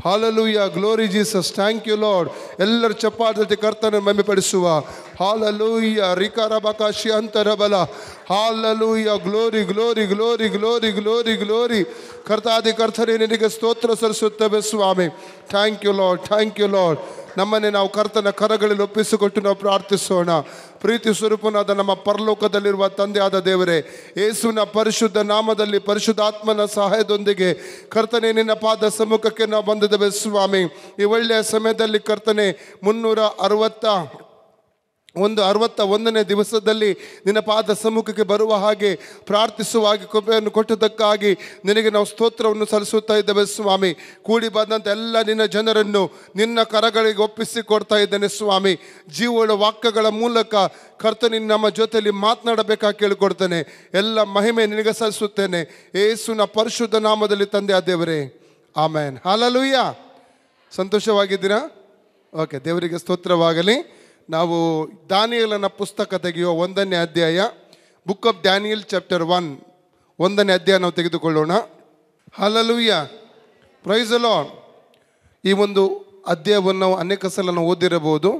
Hallelujah, glory Jesus, thank you Lord. ಎಲ್ಲರ ಚಪ್ಪಾಳೆ ಕರ್ತನ ಮಹಿಮೆಪಡಿಸುವ. ಹಾಲೆಲೂಯಾ, ರಿಕಾರಬಕಾಶಿ ಅಂತರಬಲ. Hallelujah, glory glory glory glory glory glory. ಕರ್ತಾದಿ ಕರ್ತನೇ ನಿನಗೆ ಸ್ತೋತ್ರ ಸಲ್ಲಿಸುತ್ತೇವೆ ಸ್ವಾಮಿ. Thank you Lord, thank you Lord. ನಮ್ಮನ್ನೇ ನಾವು ಕರ್ತನ ಕರಗಳಲ್ಲಿ ಒಪ್ಪಿಸಿಕೊಟ್ಟು ನಾವು ಪ್ರಾರ್ಥಿಸೋಣ. ಪ್ರೀತಿ ಸ್ವರೂಪನಾದ ನಮ್ಮ ಪರಲೋಕದಲ್ಲಿರುವ ತಂದೆಯಾದ ದೇವರೇ, ಯೇಸುವಿನ ಪರಿಶುದ್ಧ ನಾಮದಲ್ಲಿ ಪರಿಶುದ್ಧಾತ್ಮನ ಸಹಾಯದೊಂದಿಗೆ ಕರ್ತನೆ ನಿನ್ನ ಪಾದ ಸಮ್ಮುಖಕ್ಕೆ ನಾವು ಬಂದಿದ್ದೇವೆ ಸ್ವಾಮಿ. ಈ ಒಳ್ಳೆಯ ಸಮಯದಲ್ಲಿ ಕರ್ತನೆ 361ನೇ ದಿವಸದಲ್ಲಿ ನಿನ್ನ ಪಾದ ಸಮ್ಮುಖಕ್ಕೆ ಬರುವ ಹಾಗೆ ಪ್ರಾರ್ಥಿಸುವ ಹಾಗೆ ಕೃಪೆಯನ್ನು ಕೊಟ್ಟದಕ್ಕಾಗಿ ನಿನಗೆ ನಾವು ಸ್ತೋತ್ರವನ್ನು ಸಲ್ಲಿಸುತ್ತಾ ಇದ್ದೇವೆ ಸ್ವಾಮಿ. ಕೂಡಿ ಬಂದಂಥ ಎಲ್ಲ ನಿನ್ನ ಜನರನ್ನು ನಿನ್ನ ಕರಗಳಿಗೆ ಒಪ್ಪಿಸಿ ಕೊಡ್ತಾ ಇದ್ದೇನೆ ಸ್ವಾಮಿ. ಜೀವಗಳ ವಾಕ್ಯಗಳ ಮೂಲಕ ಕರ್ತನ ನಮ್ಮ ಜೊತೆಯಲ್ಲಿ ಮಾತನಾಡಬೇಕಾಗಿ ಕೇಳಿಕೊಡ್ತೇನೆ. ಎಲ್ಲ ಮಹಿಮೆ ನಿನಗೆ ಸಲ್ಲಿಸುತ್ತೇನೆ ಯೇಸುವಿನ ಪರಿಶುದ್ಧ ನಾಮದಲ್ಲಿ ತಂದೆ ಆ ದೇವರೇ, ಆಮೆನ್. ಹಾಲೆಲೂಯಾ. ಸಂತೋಷವಾಗಿದ್ದೀರಾ? ಓಕೆ, ದೇವರಿಗೆ ಸ್ತೋತ್ರವಾಗಲಿ. ನಾವು ದಾನಿಯೇಲನ ಪುಸ್ತಕ ತೆಗೆಯುವ 1ನೇ ಅಧ್ಯಾಯ, ಬುಕ್ ಆಫ್ ಡ್ಯಾನಿಯಲ್ ಚಾಪ್ಟರ್ 1, 1ನೇ ಅಧ್ಯಾಯ ನಾವು ತೆಗೆದುಕೊಳ್ಳೋಣ. Hallelujah, praise the Lord. ಈ ಒಂದು ಅಧ್ಯಾಯವನ್ನು ನಾವು ಅನೇಕ ಸಲ ನಾವು ಓದಿರಬಹುದು.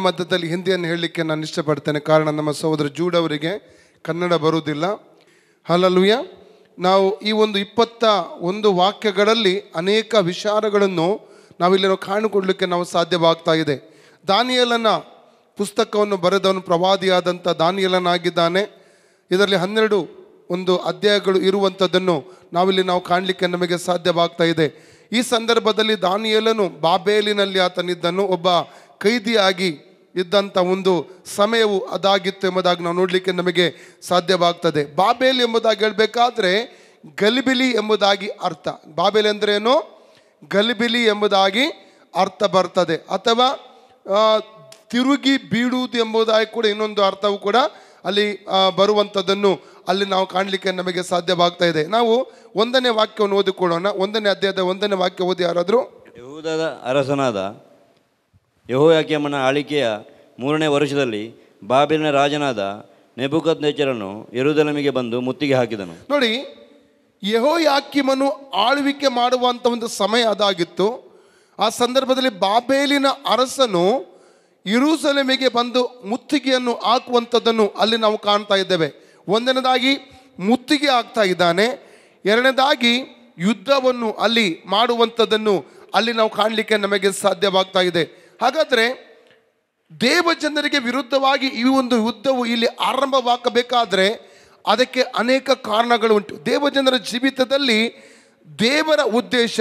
ಮಧ್ಯದಲ್ಲಿ ಹಿಂದಿಯನ್ನು ಹೇಳಲಿಕ್ಕೆ ನಾನು ಇಷ್ಟಪಡ್ತೇನೆ, ಕಾರಣ ನಮ್ಮ ಸಹೋದರ ಜೂಡ್ ಅವರಿಗೆ ಕನ್ನಡ ಬರುವುದಿಲ್ಲ. ಹಲ್ಲೆಲೂಯಾ. ನಾವು ಈ ಒಂದು 21 ವಾಕ್ಯಗಳಲ್ಲಿ ಅನೇಕ ವಿಚಾರಗಳನ್ನು ನಾವಿಲ್ಲಿ ನಾವು ಕಾಣಿಕೊಳ್ಳಲಿಕ್ಕೆ ನಾವು ಸಾಧ್ಯವಾಗ್ತಾ ಇದೆ. ದಾನಿಯೇಲನ ಪುಸ್ತಕವನ್ನು ಬರೆದವನು ಪ್ರವಾದಿಯಾದಂಥ ದಾನಿಯೇಲನಾಗಿದ್ದಾನೆ. ಇದರಲ್ಲಿ 12 ಅಧ್ಯಾಯಗಳು ಇರುವಂಥದ್ದನ್ನು ನಾವು ಕಾಣಲಿಕ್ಕೆ ನಮಗೆ ಸಾಧ್ಯವಾಗ್ತಾ ಇದೆ. ಈ ಸಂದರ್ಭದಲ್ಲಿ ದಾನಿಯೇಲನು ಬಾಬೇಲಿನಲ್ಲಿ ಆತನಿದ್ದನು, ಒಬ್ಬ ಕೈದಿಯಾಗಿ ಇದ್ದಂಥ ಒಂದು ಸಮಯವು ಅದಾಗಿತ್ತು ಎಂಬುದಾಗಿ ನಾವು ನೋಡಲಿಕ್ಕೆ ನಮಗೆ ಸಾಧ್ಯವಾಗ್ತದೆ. ಬಾಬೇಲ್ ಎಂಬುದಾಗಿ ಹೇಳಬೇಕಾದ್ರೆ ಗಲಿಬಿಲಿ ಎಂಬುದಾಗಿ ಅರ್ಥ. ಬಾಬೇಲ್ ಅಂದರೆ ಏನು? ಗಲಿಬಿಲಿ ಎಂಬುದಾಗಿ ಅರ್ಥ ಬರ್ತದೆ, ಅಥವಾ ತಿರುಗಿ ಬೀಳುವುದು ಎಂಬುದಾಗಿ ಕೂಡ ಇನ್ನೊಂದು ಅರ್ಥವು ಕೂಡ ಅಲ್ಲಿ ಬರುವಂಥದ್ದನ್ನು ಅಲ್ಲಿ ನಾವು ಕಾಣಲಿಕ್ಕೆ ನಮಗೆ ಸಾಧ್ಯವಾಗ್ತಾ ಇದೆ. ನಾವು 1ನೇ ವಾಕ್ಯವನ್ನು ಓದಿಕೊಳ್ಳೋಣ. 1ನೇ ಅಧ್ಯಾಯದ 1ನೇ ವಾಕ್ಯ ಓದಿ ಯಾರಾದರೂ. ಯೆಹೂದದ ಅರಸನಾದ ಯೆಹೋಯಾಕೀಮನ ಆಳ್ವಿಕೆಯ 3ನೇ ವರ್ಷದಲ್ಲಿ ಬಾಬಿಲಿನ ರಾಜನಾದ ನೆಬೂಕದ್ನೆಚ್ಚರನು ಯೆರೂಸಲೇಮಿಗೆ ಬಂದು ಮುತ್ತಿಗೆ ಹಾಕಿದನು. ನೋಡಿ, ಯೆಹೋಯಾಕೀಮನು ಆಳ್ವಿಕೆ ಮಾಡುವಂಥ ಒಂದು ಸಮಯ ಅದಾಗಿತ್ತು. ಆ ಸಂದರ್ಭದಲ್ಲಿ ಬಾಬೇಲಿನ ಅರಸನು ಯೆರೂಸಲೇಮಿಗೆ ಬಂದು ಮುತ್ತಿಗೆಯನ್ನು ಹಾಕುವಂಥದ್ದನ್ನು ಅಲ್ಲಿ ನಾವು ಕಾಣ್ತಾ ಇದ್ದೇವೆ. ಒಂದನೇದಾಗಿ ಮುತ್ತಿಗೆ ಹಾಕ್ತಾ ಇದ್ದಾನೆ, ಎರಡನೇದಾಗಿ ಯುದ್ಧವನ್ನು ಅಲ್ಲಿ ಮಾಡುವಂಥದ್ದನ್ನು ಅಲ್ಲಿ ನಾವು ಕಾಣಲಿಕ್ಕೆ ನಮಗೆ ಸಾಧ್ಯವಾಗ್ತಾ ಇದೆ. ಹಾಗಾದರೆ ದೇವ ಜನರಿಗೆ ವಿರುದ್ಧವಾಗಿ ಈ ಒಂದು ಯುದ್ಧವು ಇಲ್ಲಿ ಆರಂಭವಾಗಬೇಕಾದ್ರೆ ಅದಕ್ಕೆ ಅನೇಕ ಕಾರಣಗಳು ಉಂಟು. ದೇವಜನರ ಜೀವಿತದಲ್ಲಿ ದೇವರ ಉದ್ದೇಶ,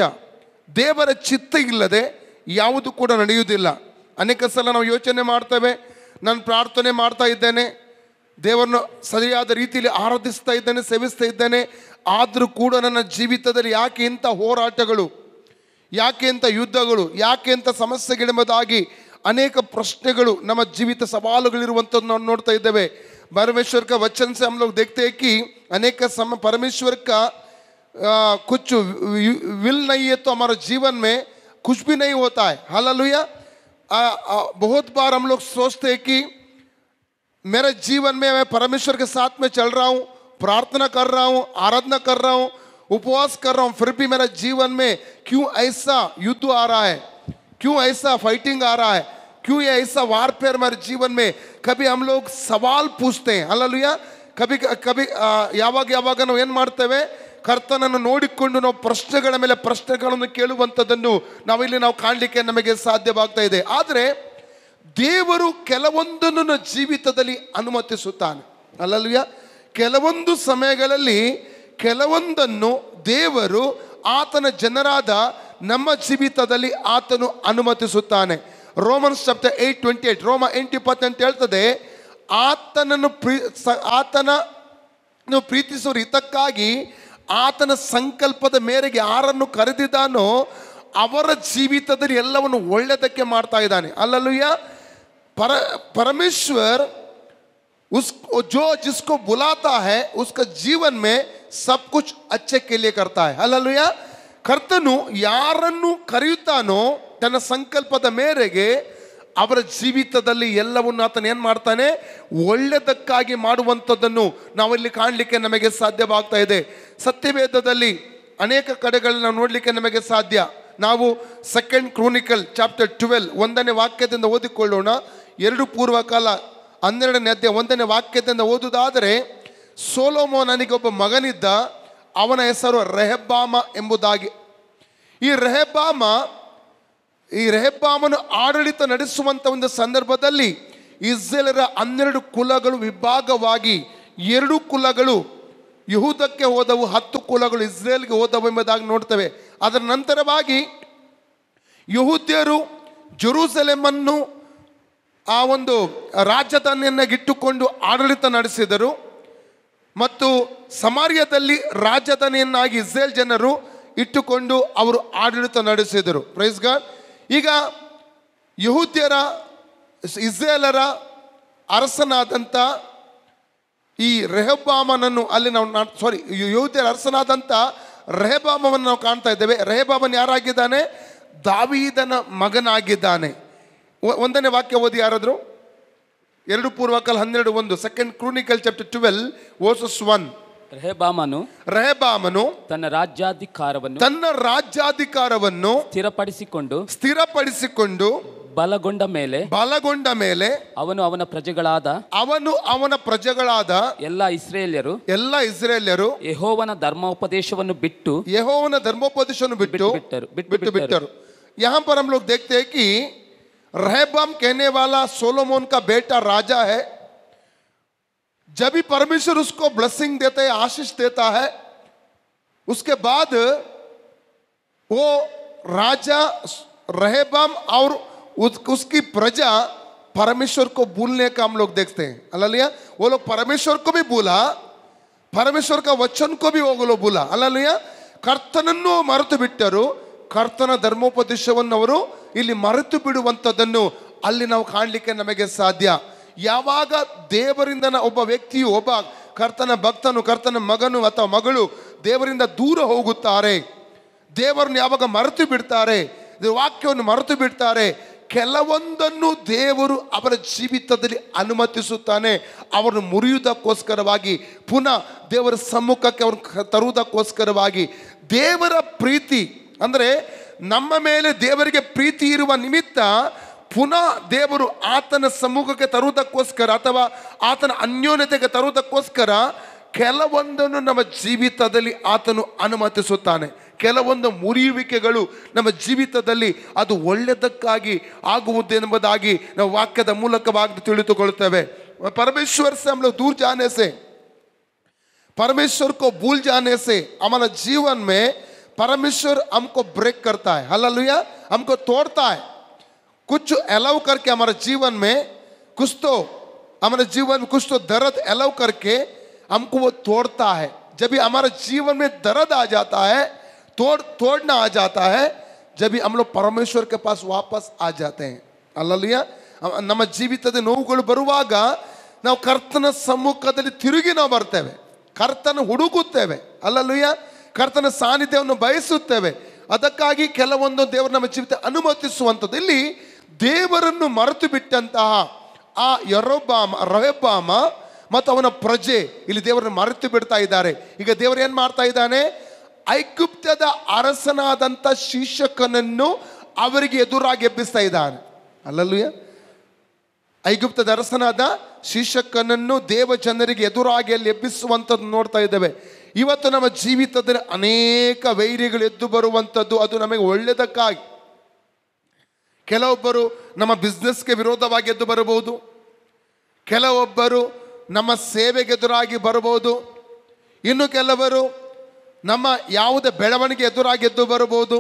ದೇವರ ಚಿತ್ತ ಇಲ್ಲದೆ ಯಾವುದು ಕೂಡ ನಡೆಯುವುದಿಲ್ಲ. ಅನೇಕ ಸಲ ನಾವು ಯೋಚನೆ ಮಾಡ್ತೇವೆ, ನಾನು ಪ್ರಾರ್ಥನೆ ಮಾಡ್ತಾ ಇದ್ದೇನೆ, ದೇವರನ್ನು ಸರಿಯಾದ ರೀತಿಯಲ್ಲಿ ಆರಾಧಿಸ್ತಾ ಇದ್ದೇನೆ, ಸೇವಿಸ್ತಾ ಇದ್ದೇನೆ, ಆದರೂ ಕೂಡ ನನ್ನ ಜೀವಿತದಲ್ಲಿ ಯಾಕೆ ಇಂಥ ಹೋರಾಟಗಳು, ಯಾಕೆ ಇಂಥ ಯುದ್ಧಗಳು, ಯಾಕೆ ಇಂಥ ಸಮಸ್ಯೆಗಳೆಂಬುದಾಗಿ ಅನೇಕ ಪ್ರಶ್ನೆಗಳು ನಮ್ಮ ಜೀವಿತ ಸವಾಲುಗಳಿರುವಂಥದ್ದು ನಾವು ನೋಡ್ತಾ ಇದ್ದೇವೆ. परमेश्वर का वचन से हम लोग देखते हैं कि अनेक समय परमेश्वर का कुछ विल नहीं है तो हमारे जीवन में कुछ भी नहीं होता है. हालेलुया. बहुत बार हम लोग सोचते हैं कि मेरे जीवन में मैं परमेश्वर के साथ में चल रहा हूँ, प्रार्थना कर रहा हूँ, आराधना कर रहा हूँ, उपवास कर रहा हूँ, फिर भी मेरा जीवन में क्यों ऐसा युद्ध आ रहा है, क्यों ऐसा फाइटिंग आ रहा है, क्यों ये ऐसा वारफेयर मेरे जीवन में. कभी हम लोग सवाल पूछते हैं. हालेलुया. कभी कभी ಯಾವಾಗ ನಾವು ಏನು ಮಾಡ್ತೇವೆ, ಕರ್ತನನ್ನು ನೋಡಿಕೊಂಡು ನಾವು ಪ್ರಶ್ನೆಗಳ ಮೇಲೆ ಪ್ರಶ್ನೆಗಳನ್ನು ಕೇಳುವಂಥದ್ದನ್ನು ನಾವು ಕಾಣಲಿಕ್ಕೆ ನಮಗೆ ಸಾಧ್ಯವಾಗ್ತಾ ಇದೆ. ಆದರೆ ದೇವರು ಕೆಲವೊಂದನ್ನು ಜೀವಿತದಲ್ಲಿ ಅನುಮತಿಸುತ್ತಾನೆ. ಹಾಲೆಲೂಯಾ. ಕೆಲವೊಂದು ಸಮಯಗಳಲ್ಲಿ ಕೆಲವೊಂದನ್ನು ದೇವರು ಆತನ ಜನರಾದ ನಮ್ಮ ಜೀವಿತದಲ್ಲಿ ಆತನು ಅನುಮತಿಸುತ್ತಾನೆ. ರೋಮನ್ಸ್ ಚಾಪ್ಟರ್ 8:28 ರೋಮ 8:20 ಅಂತ ಹೇಳ್ತದೆ, ಆತನನ್ನು ಪ್ರೀತಿಸುವ ಹಿತಕ್ಕಾಗಿ ಆತನ ಸಂಕಲ್ಪದ ಮೇರೆಗೆ ಯಾರನ್ನು ಕರೆದಿದ್ದಾನೋ ಅವರ ಜೀವಿತದಲ್ಲಿ ಎಲ್ಲವನ್ನು ಒಳ್ಳೆಯದಕ್ಕೆ ಮಾಡ್ತಾ ಇದ್ದಾನೆ. हालेलुया. परमेश्वर जो जिसको बुलाता है उसका जीवन में सब कुछ अच्छे के लिए करता है. हालेलुया. ಕರ್ತನು ಯಾರನ್ನು ಕರೆಯುತ್ತಾನೋ ತನ್ನ ಸಂಕಲ್ಪದ ಮೇರೆಗೆ ಅವರ ಜೀವಿತದಲ್ಲಿ ಎಲ್ಲವನ್ನು ಆತನು ಏನು ಮಾಡ್ತಾನೆ, ಒಳ್ಳೆಯದಕ್ಕಾಗಿ ಮಾಡುವಂಥದ್ದನ್ನು ನಾವಿಲ್ಲಿ ಕಾಣಲಿಕ್ಕೆ ನಮಗೆ ಸಾಧ್ಯವಾಗ್ತಾ ಇದೆ. ಸತ್ಯವೇದದಲ್ಲಿ ಅನೇಕ ಕಡೆಗಳಲ್ಲಿ ನಾವು ನೋಡಲಿಕ್ಕೆ ನಮಗೆ ಸಾಧ್ಯ. ನಾವು ಸೆಕೆಂಡ್ ಕ್ರೋನಿಕಲ್ ಚಾಪ್ಟರ್ 12 1ನೇ ವಾಕ್ಯದಿಂದ ಓದಿಕೊಳ್ಳೋಣ. 2 ಪೂರ್ವಕಾಲ 12ನೇ ಅಧ್ಯಾಯ 1ನೇ ವಾಕ್ಯದಿಂದ ಓದುವುದಾದರೆ, ಸೊಲೊಮೋನನಿಗೆ ಒಬ್ಬ ಮಗನಿದ್ದ, ಅವನ ಹೆಸರು ರೆಹಬ್ಬಾಮ ಎಂಬುದಾಗಿ. ಈ ರೆಹಬ್ಬಾಮನು ಆಡಳಿತ ನಡೆಸುವಂಥ ಒಂದು ಸಂದರ್ಭದಲ್ಲಿ ಇಸ್ರೇಲರ 12 ಕುಲಗಳು ವಿಭಾಗವಾಗಿ 2 ಕುಲಗಳು ಯಹೂದಕ್ಕೆ ಹೋದವು, 10 ಕುಲಗಳು ಇಸ್ರೇಲ್ಗೆ ಹೋದವು ಎಂಬುದಾಗಿ ನೋಡ್ತೇವೆ. ಅದರ ನಂತರವಾಗಿ ಯಹೂದ್ಯರು ಜೆರೂಸಲೇಮನ್ನು ಆ ಒಂದು ರಾಜಧಾನಿಯನ್ನಾಗಿಟ್ಟುಕೊಂಡು ಆಡಳಿತ ನಡೆಸಿದರು ಮತ್ತು ಸಮಾರ್ಯದಲ್ಲಿ ರಾಜಧಾನಿಯನ್ನಾಗಿ ಇಸ್ರೇಲ್ ಜನರು ಇಟ್ಟುಕೊಂಡು ಅವರು ಆಡಳಿತ ನಡೆಸಿದರು. Praise God. ಈಗ ಇಸ್ರೇಲರ ಅರಸನಾದಂಥ ಈ ರೆಹಬ್ಬಾಮನನ್ನು ಅಲ್ಲಿ ಯಹೂದ್ಯರ ಅರಸನಾದಂಥ ರೆಹಬ್ಬಾಮವನ್ನು ನಾವು ಕಾಣ್ತಾ ಇದ್ದೇವೆ. ರೆಹಬ್ಬಾಮನ್ ಯಾರಾಗಿದ್ದಾನೆ? ದಾವೀದನ ಮಗನಾಗಿದ್ದಾನೆ. 1ನೇ ವಾಕ್ಯ ಓದಿ ಯಾರಾದ್ರು. 2 ಪೂರ್ವಕಾಲ 12:1 ಸೆಕೆಂಡ್ ಕ್ರೋನಿಕಲ್ ಚಾಪ್ಟರ್ 12 ವರ್ಸಸ್ 1. ರೆಹಬ್ಬಾಮನು ತನ್ನ ರಾಜ್ಯಾಧಿಕಾರವನ್ನು ಸ್ಥಿರಪಡಿಸಿಕೊಂಡು ಬಲಗೊಂಡ ಮೇಲೆ ಅವನು ಅವನ ಪ್ರಜೆಗಳಾದ ಎಲ್ಲ ಇಸ್ರೇಲ್ಯರು ಯೆಹೋವನ ಧರ್ಮೋಪದೇಶವನ್ನು ಬಿಟ್ಟು ಬಿಟ್ಟರು. यहाँ पर हम लोग देखते हैं कि रहबाम कहने वाला सोलोमोन का बेटा राजा है. जब भी परमेश्वर उसको ब्लेसिंग देता है, आशीष देता है, उसके बाद वो राजा रहबाम और उसकी प्रजा परमेश्वर को भूलने का हम लोग देखते हैं. हालेलुया. वो लोग परमेश्वर को भी भूला, परमेश्वर का वचन को भी वो लोग भूला. हालेलुया. ಕರ್ತನನ್ನು ಮರೆತು ಬಿಟ್ಟರು. ಕರ್ತನ ಧರ್ಮೋಪದೇಶವನ್ನು ಅವರು ಇಲ್ಲಿ ಮರೆತು ಬಿಡುವಂಥದ್ದನ್ನು ಅಲ್ಲಿ ನಾವು ಕಾಣಲಿಕ್ಕೆ ನಮಗೆ ಸಾಧ್ಯ. ಯಾವಾಗ ದೇವರಿಂದ ಒಬ್ಬ ವ್ಯಕ್ತಿಯು, ಒಬ್ಬ ಕರ್ತನ ಭಕ್ತನು, ಕರ್ತನ ಮಗನು ಅಥವಾ ಮಗಳು ದೇವರಿಂದ ದೂರ ಹೋಗುತ್ತಾರೆ, ದೇವರನ್ನು ಯಾವಾಗ ಮರೆತು ಬಿಡ್ತಾರೆ, ವಾಕ್ಯವನ್ನು ಮರೆತು ಬಿಡ್ತಾರೆ, ಕೆಲವೊಂದನ್ನು ದೇವರು ಅವರ ಜೀವಿತದಲ್ಲಿ ಅನುಮತಿಸುತ್ತಾನೆ. ಅವರನ್ನು ಮುರಿಯುವುದಕ್ಕೋಸ್ಕರವಾಗಿ, ಪುನಃ ದೇವರ ಸಮ್ಮುಖಕ್ಕೆ ಅವ್ರನ್ನ ತರುವುದಕ್ಕೋಸ್ಕರವಾಗಿ. ದೇವರ ಪ್ರೀತಿ ಅಂದರೆ ನಮ್ಮ ಮೇಲೆ ದೇವರಿಗೆ ಪ್ರೀತಿ ಇರುವ ನಿಮಿತ್ತ ಪುನಃ ದೇವರು ಆತನ ಸಮ್ಮುಖಕ್ಕೆ ತರುವುದಕ್ಕೋಸ್ಕರ ಅಥವಾ ಆತನ ಅನ್ಯೋನ್ಯತೆಗೆ ತರುವುದಕ್ಕೋಸ್ಕರ ಕೆಲವೊಂದನ್ನು ನಮ್ಮ ಜೀವಿತದಲ್ಲಿ ಆತನು ಅನುಮತಿಸುತ್ತಾನೆ. ಕೆಲವೊಂದು ಮುರಿಯುವಿಕೆಗಳು ನಮ್ಮ ಜೀವಿತದಲ್ಲಿ ಅದು ಒಳ್ಳೆಯದಕ್ಕಾಗಿ ಆಗುವುದೆಂಬುದಾಗಿ ನಾವು ವಾಕ್ಯದ ಮೂಲಕವಾಗಿ ತಿಳಿದುಕೊಳ್ಳುತ್ತೇವೆ. परमेश्वर से हम लोग दूर जाने से, परमेश्वर को भूल जाने से हमारा जीवन में परमेश्वर हमको ब्रेक करता है. हालेलुया. हमको तोड़ता है. कुछ अलाउ करके हमारे जीवन में कुछ तो दर्द अलाउ करके हमको वो तोड़ता है. जब भी हमारे जीवन में दर्द आ जाता है, तोड़ना आ जाता है, जब भी हम लोग परमेश्वर के पास वापस आ जाते हैं. हालेलुया. ನಮ್ಮ ಜೀವಿತದ ನೋವುಗಳು ಬರುವಾಗ ನಾವು ಕರ್ತನ ಸಮ್ಮುಖದಲ್ಲಿ ತಿರುಗಿ ನಾವು ಬರ್ತೇವೆ, ಕರ್ತನ ಹುಡುಕುತ್ತೇವೆ. ಹಾಲೆಲೂಯ. ಕರ್ತನ ಸಾನ್ನಿಧ್ಯವನ್ನು ಬಯಸುತ್ತೇವೆ. ಅದಕ್ಕಾಗಿ ಕೆಲವೊಂದು ದೇವರು ನಮ್ಮ ಜೀವಿತ ಅನುಮತಿಸುವಂಥದ್ದು. ಇಲ್ಲಿ ದೇವರನ್ನು ಮರೆತು ಬಿಟ್ಟಂತಹ ಆ ರೆಹಬ್ಬಾಮ ಮತ್ತು ಅವನ ಪ್ರಜೆ ಇಲ್ಲಿ ದೇವರನ್ನು ಮರೆತು ಬಿಡ್ತಾ ಇದ್ದಾರೆ. ಈಗ ದೇವರು ಏನು ಮಾಡ್ತಾ ಇದ್ದಾನೆ? ಐಗುಪ್ತದ ಅರಸನಾದಂಥ ಶೀಶಕನನ್ನು ಅವರಿಗೆ ಎದುರಾಗಿ ಎಬ್ಬಿಸ್ತಾ ಇದ್ದಾನೆ. ಹಾಲೆಲೂಯ. ಐಗುಪ್ತದ ಅರಸನಾದ ಶೀಶಕನನ್ನು ದೇವ ಜನರಿಗೆ ಎದುರಾಗಿ ಅಲ್ಲಿ ಎಬ್ಬಿಸುವಂಥದ್ದು ನೋಡ್ತಾ ಇದ್ದೇವೆ. ಇವತ್ತು ನಮ್ಮ ಜೀವಿತದಲ್ಲಿ ಅನೇಕ ವೈರಿಗಳು ಎದ್ದು ಬರುವಂಥದ್ದು ಅದು ನಮಗೆ ಒಳ್ಳೆಯದಕ್ಕಾಗಿ. ಕೆಲವೊಬ್ಬರು ನಮ್ಮ ಬಿಸ್ನೆಸ್ಗೆ ವಿರೋಧವಾಗಿ ಎದ್ದು ಬರಬಹುದು, ಕೆಲವೊಬ್ಬರು ನಮ್ಮ ಸೇವೆಗೆ ಎದುರಾಗಿ ಬರಬಹುದು, ಇನ್ನು ಕೆಲವರು ನಮ್ಮ ಯಾವುದೇ ಬೆಳವಣಿಗೆ ಎದುರಾಗಿ ಎದ್ದು ಬರಬಹುದು,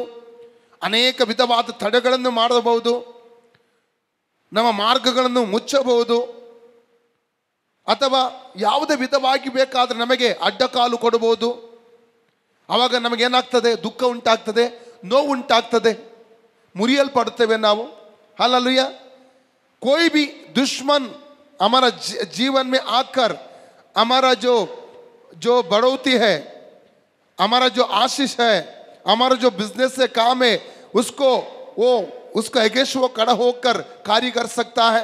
ಅನೇಕ ವಿಧವಾದ ತಡೆಗಳನ್ನು ಮಾಡಬಹುದು, ನಮ್ಮ ಮಾರ್ಗಗಳನ್ನು ಮುಚ್ಚಬಹುದು, ಅಥವಾ ಯಾವುದೇ ವಿಧವಾಗಿ ಬೇಕಾದರೆ ನಮಗೆ ಅಡ್ಡಕಾಲು ಕೊಡಬಹುದು. ಆವಾಗ ನಮಗೇನಾಗ್ತದೆ? ದುಃಖ ಉಂಟಾಗ್ತದೆ, ನೋವು ಉಂಟಾಗ್ತದೆ, ಮುರಿಯಲ್ಪಡುತ್ತೇವೆ ನಾವು. हालेलुया. कोई भी दुश्मन हमारा जीवन में आकर हमारा जो बढ़ोतरी है, हमारा जो आशीष है, हमारा जो बिजनेस से काम है, उसका अगेंस्ट वो खड़ा होकर कार्य कर सकता है.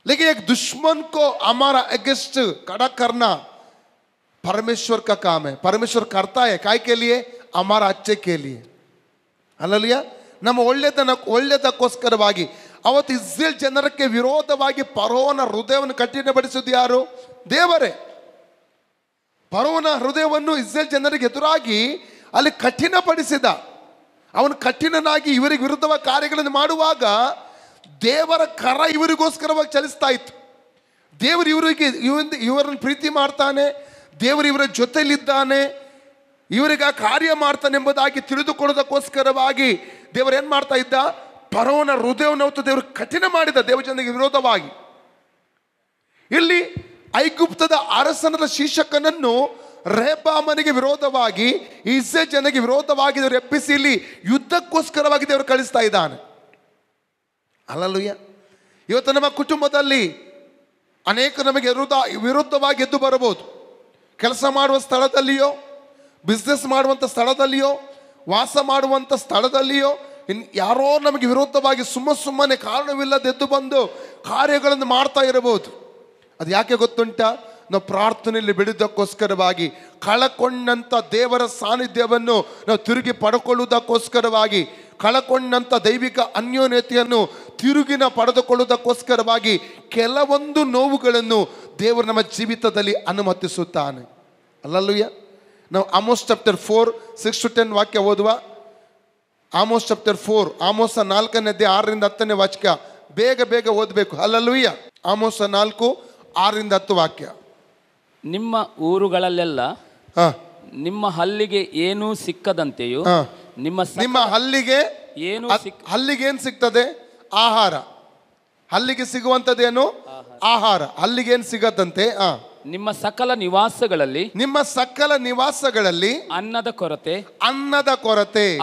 लेकिन एक दुश्मन को हमारा अगेंस्ट खड़ा करना परमेश्वर का काम है, परमेश्वर करता है काय के लिए, हमारा अच्छे के लिए. ಅಲ್ಲಲಿಯ ನಮ್ಮ ಒಳ್ಳೆಯದಕ್ಕೋಸ್ಕರವಾಗಿ. ಅವತ್ತು ಇಸ್ರೇಲ್ ಜನರಕ್ಕೆ ವಿರೋಧವಾಗಿ ಫರೋಹನ ಹೃದಯವನ್ನು ಕಠಿಣಪಡಿಸಿದ್ದು ಯಾರು? ದೇವರೇ. ಫರೋಹನ ಹೃದಯವನ್ನು ಇಸ್ರೇಲ್ ಜನರಿಗೆ ಎದುರಾಗಿ ಅಲ್ಲಿ ಕಠಿಣಪಡಿಸಿದ. ಅವನು ಕಠಿಣನಾಗಿ ಇವರಿಗೆ ವಿರುದ್ಧವಾಗಿ ಕಾರ್ಯಗಳನ್ನು ಮಾಡುವಾಗ ದೇವರ ಕರ ಇವರಿಗೋಸ್ಕರವಾಗಿ ಚಲಿಸ್ತಾ ಇತ್ತು. ದೇವರು ಇವರನ್ನು ಪ್ರೀತಿ ಮಾಡ್ತಾನೆ, ದೇವರು ಇವರ ಜೊತೆಯಲ್ಲಿದ್ದಾನೆ, ಇವರಿಗೆ ಕಾರ್ಯ ಮಾಡ್ತಾನೆ ಎಂಬುದಾಗಿ ತಿಳಿದುಕೊಳ್ಳೋದಕ್ಕೋಸ್ಕರವಾಗಿ ದೇವರು ಏನು ಮಾಡ್ತಾ ಇದ್ದ? ಫರೋಹನ ಹೃದಯವನ್ನು ಅವತ್ತು ದೇವರು ಕಠಿಣ ಮಾಡಿದ ದೇವಜನರಿಗೆ ವಿರೋಧವಾಗಿ. ಇಲ್ಲಿ ಐಗುಪ್ತದ ಅರಸನದ ಶೀರ್ಷಕನನ್ನು ರೆಹಬ್ಬಾಮನಿಗೆ ವಿರೋಧವಾಗಿ, ಇಸ್ರೇಲ್ ಜನರಿಗೆ ವಿರೋಧವಾಗಿ ದೇವರು ಎಬ್ಬಿಸಿ ಇಲ್ಲಿ ಯುದ್ಧಕ್ಕೋಸ್ಕರವಾಗಿ ದೇವರು ಕಳಿಸ್ತಾ ಇದ್ದಾನೆ. ಹಲ್ಲೆಲೂಯಾ. ಇವತ್ತು ನಮ್ಮ ಕುಟುಂಬದಲ್ಲಿ ಅನೇಕ ನಮಗೆ ವಿರುದ್ಧವಾಗಿ ಎದ್ದು ಬರಬಹುದು. ಕೆಲಸ ಮಾಡುವ ಸ್ಥಳದಲ್ಲಿಯೋ, ಬಿಸ್ನೆಸ್ ಮಾಡುವಂಥ ಸ್ಥಳದಲ್ಲಿಯೋ, ವಾಸ ಮಾಡುವಂಥ ಸ್ಥಳದಲ್ಲಿಯೋ ಯಾರೋ ನಮಗೆ ವಿರುದ್ಧವಾಗಿ ಸುಮ್ಮನೆ ಕಾರಣವಿಲ್ಲದೆ ಎದ್ದು ಬಂದು ಕಾರ್ಯಗಳನ್ನು ಮಾಡ್ತಾ ಇರಬಹುದು. ಅದು ಯಾಕೆ ಗೊತ್ತುಂಟಾ? ನಾವು ಪ್ರಾರ್ಥನೆಯಲ್ಲಿ ಬೆಳೆದಕ್ಕೋಸ್ಕರವಾಗಿ, ಕಳಕೊಂಡಂಥ ದೇವರ ಸಾನ್ನಿಧ್ಯವನ್ನು ನಾವು ತಿರುಗಿ ಪಡ್ಕೊಳ್ಳುವುದಕ್ಕೋಸ್ಕರವಾಗಿ, ಕಳಕೊಂಡಂಥ ದೈವಿಕ ಅನ್ಯೋನ್ಯತೆಯನ್ನು ತಿರುಗಿನ ಪಡೆದುಕೊಳ್ಳುವುದಕ್ಕೋಸ್ಕರವಾಗಿ ಕೆಲವೊಂದು ನೋವುಗಳನ್ನು ದೇವರು ನಮ್ಮ ಜೀವಿತದಲ್ಲಿ ಅನುಮತಿಸುತ್ತಾನೆ. ಅಲ್ಲಲ್ಲೂಯ್ಯ. ನಾವು ಆಮೋಸ್ ಚಾಪ್ಟರ್ 4 6-10 ವಾಕ್ಯ ಓದುವ. ಆಮೋಸ್ ಚಾಪ್ಟರ್ 4, ಆಮೋಸ 4ನೇ ಅಧ್ಯಾಯ 6-10 ವಾಕ್ಯ ಬೇಗ ಓದಬೇಕು. ಅಲ್ಲಲ್ಲೂಯ್ಯ. ಆಮೋಸ 4 6-10 ವಾಕ್ಯ. ನಿಮ್ಮ ಊರುಗಳಲ್ಲೆಲ್ಲ ನಿಮ್ಮ ಹಲ್ಲಿಗೆ ಏನೂ ಸಿಕ್ಕದಂತೆಯೂ, ನಿಮ್ಮ ಹಲ್ಲಿಗೆ ಏನು ಸಿಗ್ತದೆ? ಆಹಾರ. ಹಲ್ಲಿಗೆ ಸಿಗುವಂಥದ್ದೇನು? ಆಹಾರ. ಹಲ್ಲಿಗೆ ಏನು ಸಿಗದಂತೆ? ನಿಮ್ಮ ಸಕಲ ನಿವಾಸಗಳಲ್ಲಿ ಅನ್ನದ ಕೊರತೆ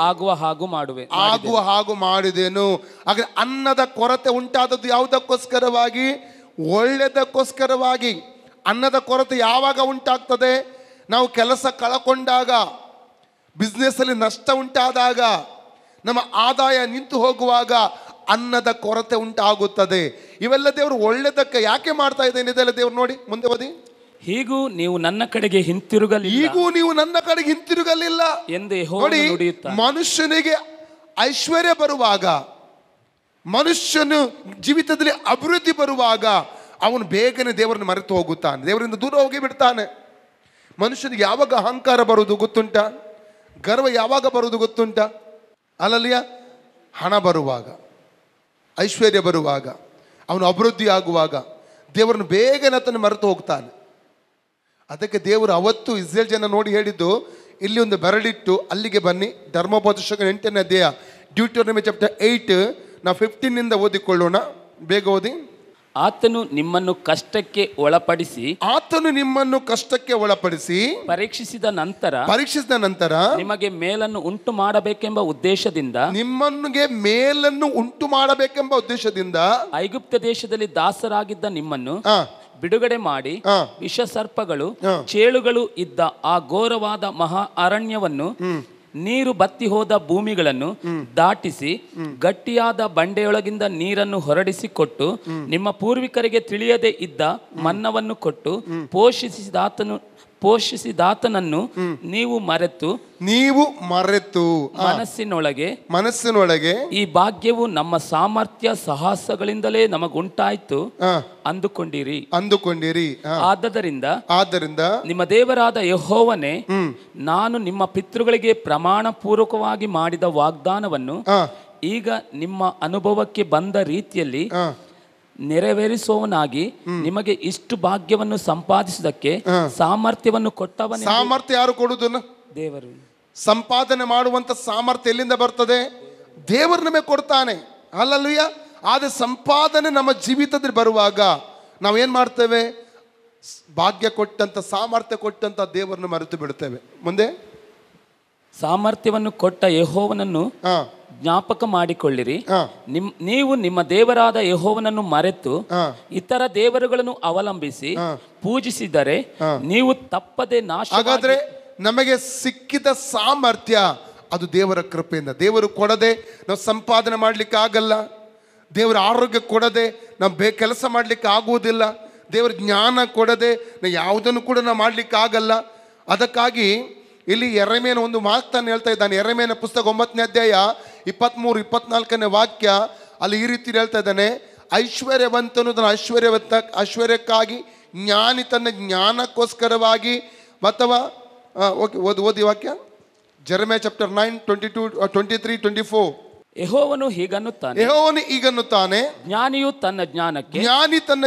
ಆಗುವ ಹಾಗೂ ಮಾಡಿದೆನು. ಹಾಗೆ ಅನ್ನದ ಕೊರತೆ ಉಂಟಾದದ್ದು ಯಾವುದಕ್ಕೋಸ್ಕರವಾಗಿ? ಒಳ್ಳೆಯದಕ್ಕೋಸ್ಕರವಾಗಿ. ಅನ್ನದ ಕೊರತೆ ಯಾವಾಗ ಉಂಟಾಗ್ತದೆ? ನಾವು ಕೆಲಸ ಕಳಕೊಂಡಾಗ, ಬಿಸ್ನೆಸ್ಸಲ್ಲಿ ನಷ್ಟ ಉಂಟಾದಾಗ, ನಮ್ಮ ಆದಾಯ ನಿಂತು ಹೋಗುವಾಗ ಅನ್ನದ ಕೊರತೆ ಉಂಟಾಗುತ್ತದೆ. ಇವೆಲ್ಲ ದೇವರು ಒಳ್ಳೆಯದಕ್ಕೆ ಯಾಕೆ ಮಾಡ್ತಾ ಇದ್ದೇನೆ ಇದೆಲ್ಲ ದೇವರು ನೋಡಿ. ಮುಂದೆ ಓದಿ. ಹೀಗೂ ನೀವು ನನ್ನ ಕಡೆಗೆ ಹಿಂತಿರುಗಲಿಲ್ಲ ಎಂದು ನೋಡಿ. ಮನುಷ್ಯನಿಗೆ ಐಶ್ವರ್ಯ ಬರುವಾಗ, ಮನುಷ್ಯನು ಜೀವಿತದಲ್ಲಿ ಅಭಿವೃದ್ಧಿ ಬರುವಾಗ ಅವನು ಬೇಗನೆ ದೇವರನ್ನು ಮರೆತು ಹೋಗುತ್ತಾನೆ, ದೇವರಿಂದ ದೂರ ಹೋಗಿ ಬಿಡ್ತಾನೆ. ಮನುಷ್ಯನಿಗೆ ಯಾವಾಗ ಅಹಂಕಾರ ಬರುವುದು ಗೊತ್ತುಂಟ? ಗರ್ವ ಯಾವಾಗ ಬರುವುದು ಗೊತ್ತುಂಟ? ಅಲ್ಲಲ್ಲಿಯ ಹಣ ಬರುವಾಗ, ಐಶ್ವರ್ಯ ಬರುವಾಗ, ಅವನು ಅಭಿವೃದ್ಧಿ ಆಗುವಾಗ ದೇವರನ್ನು ಬೇಗನೆ ಆತನು ಮರೆತು ಹೋಗ್ತಾನೆ. ಅದಕ್ಕೆ ದೇವರು ಅವತ್ತು ಇಸ್ರೇಲ್ ಜನ ನೋಡಿ ಹೇಳಿದ್ದು, ಇಲ್ಲಿ ಒಂದು ಬೆರಳಿಟ್ಟು ಅಲ್ಲಿಗೆ ಬನ್ನಿ. ಧರ್ಮೋಪದೇಶಕ 8ನೇ ಅಧ್ಯಾಯ ಡ್ಯೂಟೋನಮಿ ಚಾಪ್ಟರ್ 8 ನಾವು 15 ಓದಿಕೊಳ್ಳೋಣ. ಬೇಗ ಓದಿ. ಆತನು ನಿಮ್ಮನ್ನು ಕಷ್ಟಕ್ಕೆ ಒಳಪಡಿಸಿ ಪರೀಕ್ಷಿಸಿದ ನಂತರ ನಿಮಗೆ ಮೇಲನ್ನು ಉಂಟು ಮಾಡಬೇಕೆಂಬ ಉದ್ದೇಶದಿಂದ ಐಗುಪ್ತ ದೇಶದಲ್ಲಿ ದಾಸರಾಗಿದ್ದ ನಿಮ್ಮನ್ನು ಬಿಡುಗಡೆ ಮಾಡಿ ವಿಷಸರ್ಪಗಳು ಚೇಳುಗಳು ಇದ್ದ ಆ ಘೋರವಾದ ಮಹಾ ಅರಣ್ಯವನ್ನು, ನೀರು ಬತ್ತಿ ಹೋದ ಭೂಮಿಗಳನ್ನು ದಾಟಿಸಿ ಗಟ್ಟಿಯಾದ ಬಂಡೆಯೊಳಗಿಂದ ನೀರನ್ನು ಹೊರಡಿಸಿ ಕೊಟ್ಟು, ನಿಮ್ಮ ಪೂರ್ವಿಕರಿಗೆ ತಿಳಿಯದೆ ಇದ್ದ ಮನ್ನವನ್ನು ಕೊಟ್ಟು ಪೋಷಿಸಿದಾತನನ್ನು ನೀವು ಮರೆತು ಮನಸ್ಸಿನೊಳಗೆ ಈ ಭಾಗ್ಯವು ನಮ್ಮ ಸಾಮರ್ಥ್ಯ ಸಾಹಸಗಳಿಂದಲೇ ನಮಗುಂಟಾಯ್ತು ಅಂದುಕೊಂಡಿರಿ. ಆದ್ದರಿಂದ ನಿಮ್ಮ ದೇವರಾದ ಯೆಹೋವನೇ, ನಾನು ನಿಮ್ಮ ಪಿತೃಗಳಿಗೆ ಪ್ರಮಾಣ ಪೂರ್ವಕವಾಗಿ ಮಾಡಿದ ವಾಗ್ದಾನವನ್ನು ಈಗ ನಿಮ್ಮ ಅನುಭವಕ್ಕೆ ಬಂದ ರೀತಿಯಲ್ಲಿ ನೆರವೇರಿಸುವವನಾಗಿ ನಿಮಗೆ ಇಷ್ಟು ಭಾಗ್ಯವನ್ನು ಸಂಪಾದಿಸುವುದಕ್ಕೆ ಸಾಮರ್ಥ್ಯವನ್ನು ಕೊಟ್ಟವನೇ. ಸಾಮರ್ಥ್ಯ ಯಾರು ಕೊಡುವುದನ್ನು? ದೇವರು. ಸಂಪಾದನೆ ಮಾಡುವಂತ ಸಾಮರ್ಥ್ಯ ಎಲ್ಲಿಂದ ಬರ್ತದೆ? ದೇವರು ನಮಗೆ ಕೊಡ್ತಾನೆ. ಹಲ್ಲೆಲೂಯಾ. ಆದ್ರೆ ಸಂಪಾದನೆ ನಮ್ಮ ಜೀವಿತದಲ್ಲಿ ಬರುವಾಗ ನಾವೇನ್ ಮಾಡ್ತೇವೆ? ಭಾಗ್ಯ ಕೊಟ್ಟಂತ, ಸಾಮರ್ಥ್ಯ ಕೊಟ್ಟಂತ ದೇವರನ್ನು ಮರೆತು ಬಿಡುತ್ತೇವೆ. ಮುಂದೆ ಸಾಮರ್ಥ್ಯವನ್ನು ಕೊಟ್ಟ ಯೆಹೋವನನ್ನು ಜ್ಞಾಪಕ ಮಾಡಿಕೊಳ್ಳಿರಿ. ನೀವು ನಿಮ್ಮ ದೇವರಾದ ಯೆಹೋವನನ್ನು ಮರೆತು ಇತರ ದೇವರುಗಳನ್ನು ಅವಲಂಬಿಸಿ ಪೂಜಿಸಿದರೆ ನೀವು ತಪ್ಪದೆ ನಾಶ. ಹಾಗಾದ್ರೆ ನಮಗೆ ಸಿಕ್ಕಿದ ಸಾಮರ್ಥ್ಯ ಅದು ದೇವರ ಕೃಪೆಯಿಂದ. ದೇವರು ಕೊಡದೆ ನಾವು ಸಂಪಾದನೆ ಮಾಡ್ಲಿಕ್ಕೆ ಆಗಲ್ಲ. ದೇವರ ಆರೋಗ್ಯ ಕೊಡದೆ ನಾವು ಕೆಲಸ ಮಾಡ್ಲಿಕ್ಕೆ ಆಗುವುದಿಲ್ಲ. ದೇವರ ಜ್ಞಾನ ಕೊಡದೆ ನಾವು ಯಾವುದನ್ನು ಕೂಡ ನಾವು ಮಾಡ್ಲಿಕ್ಕೆ ಆಗಲ್ಲ. ಅದಕ್ಕಾಗಿ ಇಲ್ಲಿ ಯೆರೆಮೀಯನ ಒಂದು ಮಾತನ್ನು ಹೇಳ್ತಾ ಇದ್ದಾನೆ. ಯೆರೆಮೀಯನ ಪುಸ್ತಕ 9ನೇ ಅಧ್ಯಾಯ 23-24ನೇ ವಾಕ್ಯ, ಅಲ್ಲಿ ಈ ರೀತಿ ಹೇಳ್ತಾ ಇದ್ದಾನೆ, ಐಶ್ವರ್ಯವಂತನು ತನ್ನ ಐಶ್ವರ್ಯಕ್ಕಾಗಿ, ಜ್ಞಾನಿ ತನ್ನ ಜ್ಞಾನಕ್ಕೋಸ್ಕರವಾಗಿ, ಅಥವಾ ಓದಿ ವಾಕ್ಯ, ಜೆರೆಮೀಯ ಚಾಪ್ಟರ್ 9, 22, 23, 24. ಯೆಹೋವನು ಹೀಗನ್ನುತ್ತಾನೆ, ಜ್ಞಾನಿಯು ತನ್ನ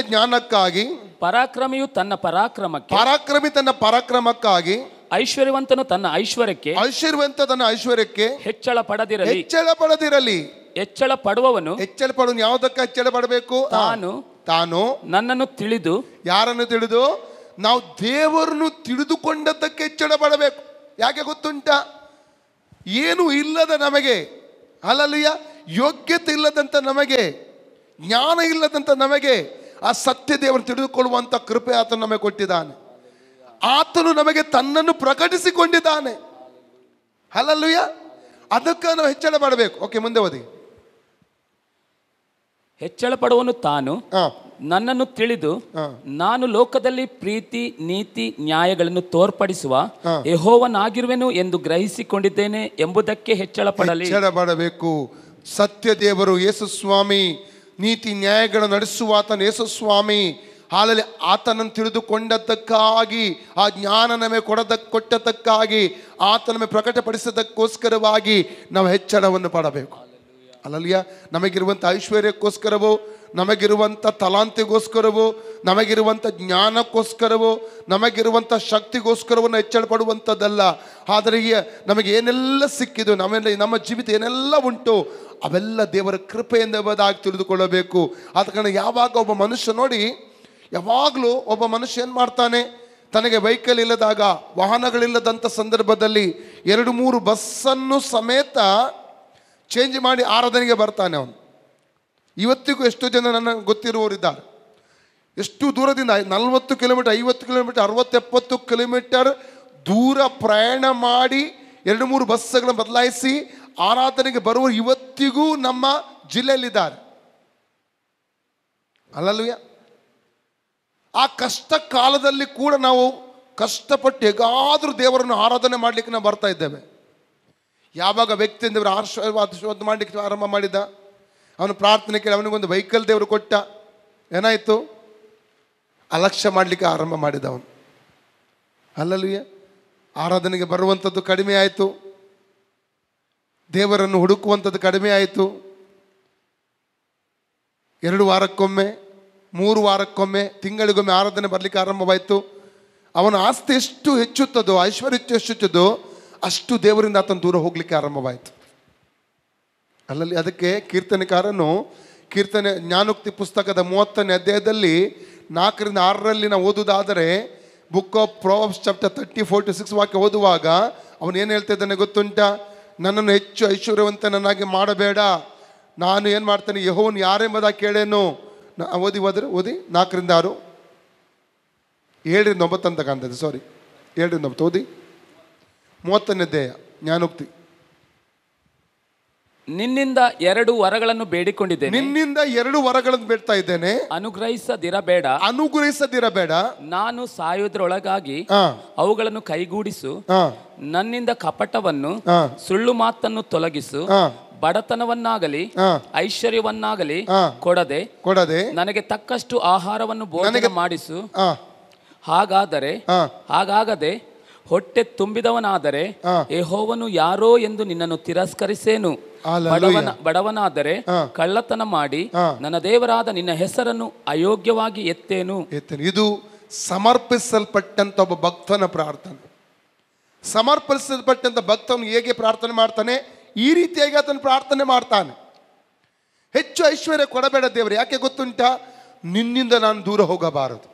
ಜ್ಞಾನಕ್ಕಾಗಿ, ಪರಾಕ್ರಮಿಯು ತನ್ನ ಪರಾಕ್ರಮಕ್ಕಾಗಿ, ಐಶ್ವರ್ಯವಂತನು ತನ್ನ ಐಶ್ವರ್ಯಕ್ಕೆ ಹೆಚ್ಚಳ ಪಡದಿರಲಿ. ಹೆಚ್ಚಳ ಪಡುವವನು ಯಾವುದಕ್ಕೆ ಹೆಚ್ಚಳ ಪಡಬೇಕು? ತಾನು ನನ್ನನ್ನು ತಿಳಿದು. ಯಾರನ್ನು ತಿಳಿದು? ನಾವು ದೇವರನ್ನು ತಿಳಿದುಕೊಂಡದ್ದಕ್ಕೆ ಹೆಚ್ಚಳ ಪಡಬೇಕು. ಯಾಕೆ ಗೊತ್ತುಂಟ? ಏನು ಇಲ್ಲದ ನಮಗೆ, ಅಲ್ಲಲ್ಲಿಯ ಯೋಗ್ಯತೆ ಇಲ್ಲದಂತ ನಮಗೆ, ಜ್ಞಾನ ಇಲ್ಲದಂತ ನಮಗೆ ಆ ಸತ್ಯ ದೇವರನ್ನು ತಿಳಿದುಕೊಳ್ಳುವಂಥ ಕೃಪೆ ಆತನು ನಮಗೆ ಕೊಟ್ಟಿದ್ದಾನೆ. ಆತನು ನಮಗೆ ತನ್ನನ್ನು ಪ್ರಕಟಿಸಿಕೊಂಡಿದ್ದಾನೆ. ಹಲ್ಲಲ್ಲುಯ್ಯ. ಅದಕ್ಕೆ ನಾವು ಹೆಚ್ಚಳ ಪಡಬೇಕು. ಓಕೆ, ಮುಂದೆ ಓದಿ. ಹೆಚ್ಚಳ ಪಡುವನು ತಾನು ನನ್ನನ್ನು ತಿಳಿದು, ನಾನು ಲೋಕದಲ್ಲಿ ಪ್ರೀತಿ, ನೀತಿ, ನ್ಯಾಯಗಳನ್ನು ತೋರ್ಪಡಿಸುವ ಯೆಹೋವನಾಗಿರುವೆನು ಎಂದು ಗ್ರಹಿಸಿಕೊಂಡಿದ್ದೇನೆ ಎಂಬುದಕ್ಕೆ ಹೆಚ್ಚಳ ಪಡಬೇಕು. ಸತ್ಯ ದೇವರು ಯೇಸು ಸ್ವಾಮಿ, ನೀತಿ ನ್ಯಾಯಗಳನ್ನು ನಡೆಸುವ ಆತನ ಯೇಸು ಸ್ವಾಮಿ, ಹಾಲಲ್ಲಿ ಆತನನ್ನು ತಿಳಿದುಕೊಂಡದ್ದಕ್ಕಾಗಿ, ಆ ಜ್ಞಾನ ನಮಗೆ ಕೊಟ್ಟದ್ದಕ್ಕಾಗಿ, ಆತ ನಮಗೆ ಪ್ರಕಟಪಡಿಸೋದಕ್ಕೋಸ್ಕರವಾಗಿ ನಾವು ಹೆಚ್ಚಳವನ್ನು ಪಡಬೇಕು. ಅಲ್ಲಲ್ಲಿಯ ನಮಗಿರುವಂಥ ಐಶ್ವರ್ಯಕ್ಕೋಸ್ಕರವೋ, ನಮಗಿರುವಂಥ ತಲಾಂತಿಗೋಸ್ಕರವೋ, ನಮಗಿರುವಂಥ ಜ್ಞಾನಕ್ಕೋಸ್ಕರವೋ, ನಮಗಿರುವಂಥ ಶಕ್ತಿಗೋಸ್ಕರವೋ ಹೆಚ್ಚಳ ಪಡುವಂಥದ್ದಲ್ಲ. ಆದರೆ ನಮಗೆ ಏನೆಲ್ಲ ಸಿಕ್ಕಿದು, ನಮ್ಮ ಜೀವಿತ ಏನೆಲ್ಲ ಉಂಟು, ಅವೆಲ್ಲ ದೇವರ ಕೃಪೆಯಿಂದಾಗಿ ತಿಳಿದುಕೊಳ್ಳಬೇಕು. ಆದ ಕಾರಣ ಯಾವಾಗ ಒಬ್ಬ ಮನುಷ್ಯ ನೋಡಿ, ಯಾವಾಗಲೂ ಒಬ್ಬ ಮನುಷ್ಯ ಏನು ಮಾಡ್ತಾನೆ, ತನಗೆ ವೆಹಿಕಲ್ ಇಲ್ಲದಾಗ, ವಾಹನಗಳಿಲ್ಲದಂಥ ಸಂದರ್ಭದಲ್ಲಿ 2-3 ಬಸ್ಸನ್ನು ಸಮೇತ ಚೇಂಜ್ ಮಾಡಿ ಆರಾಧನೆಗೆ ಬರ್ತಾನೆ ಅವನು. ಇವತ್ತಿಗೂ ಎಷ್ಟು ಜನ ನನಗೆ ಗೊತ್ತಿರುವವರಿದ್ದಾರೆ. ಎಷ್ಟು ದೂರದಿಂದ 40 ಕಿಲೋಮೀಟರ್, 50 ಕಿಲೋಮೀಟರ್, 60-70 ಕಿಲೋಮೀಟರ್ ದೂರ ಪ್ರಯಾಣ ಮಾಡಿ 2-3 ಬಸ್ಗಳನ್ನು ಬದಲಾಯಿಸಿ ಆರಾಧನೆಗೆ ಬರುವ ಇವತ್ತಿಗೂ ನಮ್ಮ ಜಿಲ್ಲೆಯಲ್ಲಿದ್ದಾರೆ. ಅಲ್ಲಲ್ವೇ? ಆ ಕಷ್ಟ ಕಾಲದಲ್ಲಿ ಕೂಡ ನಾವು ಕಷ್ಟಪಟ್ಟು ಹೇಗಾದರೂ ದೇವರನ್ನು ಆರಾಧನೆ ಮಾಡಲಿಕ್ಕೆ ನಾವು ಬರ್ತಾ ಇದ್ದೇವೆ. ಯಾವಾಗ ವ್ಯಕ್ತಿ ದೇವರು ಆಶೀರ್ವಾದ ಮಾಡಲಿಕ್ಕೆ ಆರಂಭ ಮಾಡಿದ, ಅವನು ಪ್ರಾರ್ಥನೆ ಕೇಳಿ ಅವನಿಗೊಂದು ವೆಹಿಕಲ್ ದೇವರು ಕೊಟ್ಟ, ಏನಾಯಿತು? ಅಲಕ್ಷ್ಯ ಮಾಡಲಿಕ್ಕೆ ಆರಂಭ ಮಾಡಿದ ಅವನು. ಅಲ್ಲಲ್ವೇ? ಆರಾಧನೆಗೆ ಬರುವಂಥದ್ದು ಕಡಿಮೆ ಆಯಿತು, ದೇವರನ್ನು ಹುಡುಕುವಂಥದ್ದು ಕಡಿಮೆ ಆಯಿತು. 2 ವಾರಕ್ಕೊಮ್ಮೆ, 3 ವಾರಕ್ಕೊಮ್ಮೆ, ತಿಂಗಳಿಗೊಮ್ಮೆ ಆರಾಧನೆ ಬರಲಿಕ್ಕೆ ಆರಂಭವಾಯಿತು. ಅವನ ಆಸ್ತಿ ಎಷ್ಟು ಹೆಚ್ಚುತ್ತದೋ, ಐಶ್ವರ್ಯ ಎಷ್ಟು ಹೆಚ್ಚುತ್ತದೋ, ಅಷ್ಟು ದೇವರಿಂದ ಆತನ ದೂರ ಹೋಗಲಿಕ್ಕೆ ಆರಂಭವಾಯಿತು. ಅಲ್ಲಲ್ಲಿ ಅದಕ್ಕೆ ಕೀರ್ತನೆಕಾರನು ಕೀರ್ತನೆ ಜ್ಞಾನೋಕ್ತಿ ಪುಸ್ತಕದ 30ನೇ ಅಧ್ಯಾಯದಲ್ಲಿ 4-6 ನಾವು ಓದುವುದಾದರೆ, ಬುಕ್ ಆಫ್ ಪ್ರಾವರ್ಬ್ಸ್ ಚಾಪ್ಟರ್ 30-46 ವಾಕ್ಯ ಓದುವಾಗ ಅವನು ಏನು ಹೇಳ್ತಾ ಇದ್ದಾನೆ ಗೊತ್ತುಂಟ? ನನ್ನನ್ನು ಹೆಚ್ಚು ಐಶ್ವರ್ಯವಂತನನ್ನಾಗಿ ಮಾಡಬೇಡ, ನಾನು ಏನು ಮಾಡ್ತೇನೆ, ಯೆಹೋವನು ಯಾರೆಂಬುದಾಗಿ ಕೇಳೇನು. ಓದಿ 4-6, 7-9 ಅಂತ ಕಾಣ್ತದೆ. ಸಾರಿ, 7-9 ಓದಿ. 30ನೇ ಅಧ್ಯಾಯ ಜ್ಞಾನೋಕ್ತಿ. ನಿನ್ನಿಂದ 2 ವರಗಳನ್ನು ಬೇಡಿಕೊಂಡಿದ್ದೇನೆ, ನಿನ್ನಿಂದ 2 ವರಗಳನ್ನು ಬೇಡ್ತಾ ಇದ್ದೇನೆ, ಅನುಗ್ರಹಿಸದಿರಬೇಡ. ನಾನು ಸಾಯುವುದರೊಳಗಾಗಿ ಅವುಗಳನ್ನು ಕೈಗೂಡಿಸು. ನನ್ನಿಂದ ಕಪಟವನ್ನು, ಸುಳ್ಳು ಮಾತನ್ನು ತೊಲಗಿಸು. ಬಡತನವನ್ನಾಗಲಿ ಐಶ್ವರ್ಯವನ್ನಾಗಲಿ ಕೊಡದೆ ನನಗೆ ತಕ್ಕಷ್ಟು ಆಹಾರವನ್ನು ಬೋಧನೆ ಮಾಡಿಸು. ಹಾಗಾಗದೆ ಹೊಟ್ಟೆ ತುಂಬಿದವನಾದರೆ ಯೆಹೋವನು ಯಾರೋ ಎಂದು ನಿನ್ನನ್ನು ತಿರಸ್ಕರಿಸೇನು. ಬಡವನಾದರೆ ಕಳ್ಳತನ ಮಾಡಿ ನನ್ನ ದೇವರಾದ ನಿನ್ನ ಹೆಸರನ್ನು ಅಯೋಗ್ಯವಾಗಿ ಎತ್ತೇನು. ಇದು ಸಮರ್ಪಿಸಲ್ಪಟ್ಟಂತ ಒಬ್ಬ ಭಕ್ತನ ಪ್ರಾರ್ಥನೆ. ಸಮರ್ಪಿಸಲ್ಪಟ್ಟಂತ ಭಕ್ತನು ಹೇಗೆ ಪ್ರಾರ್ಥನೆ ಮಾಡ್ತಾನೆ? ಈ ರೀತಿಯಾಗಿ ಆತನು ಪ್ರಾರ್ಥನೆ ಮಾಡ್ತಾನೆ. ಹೆಚ್ಚು ಐಶ್ವರ್ಯ ಕೊಡಬೇಡ ದೇವರು. ಯಾಕೆ ಗೊತ್ತುಂಟ? ನಿನ್ನಿಂದ ನಾನು ದೂರ ಹೋಗಬಾರದು.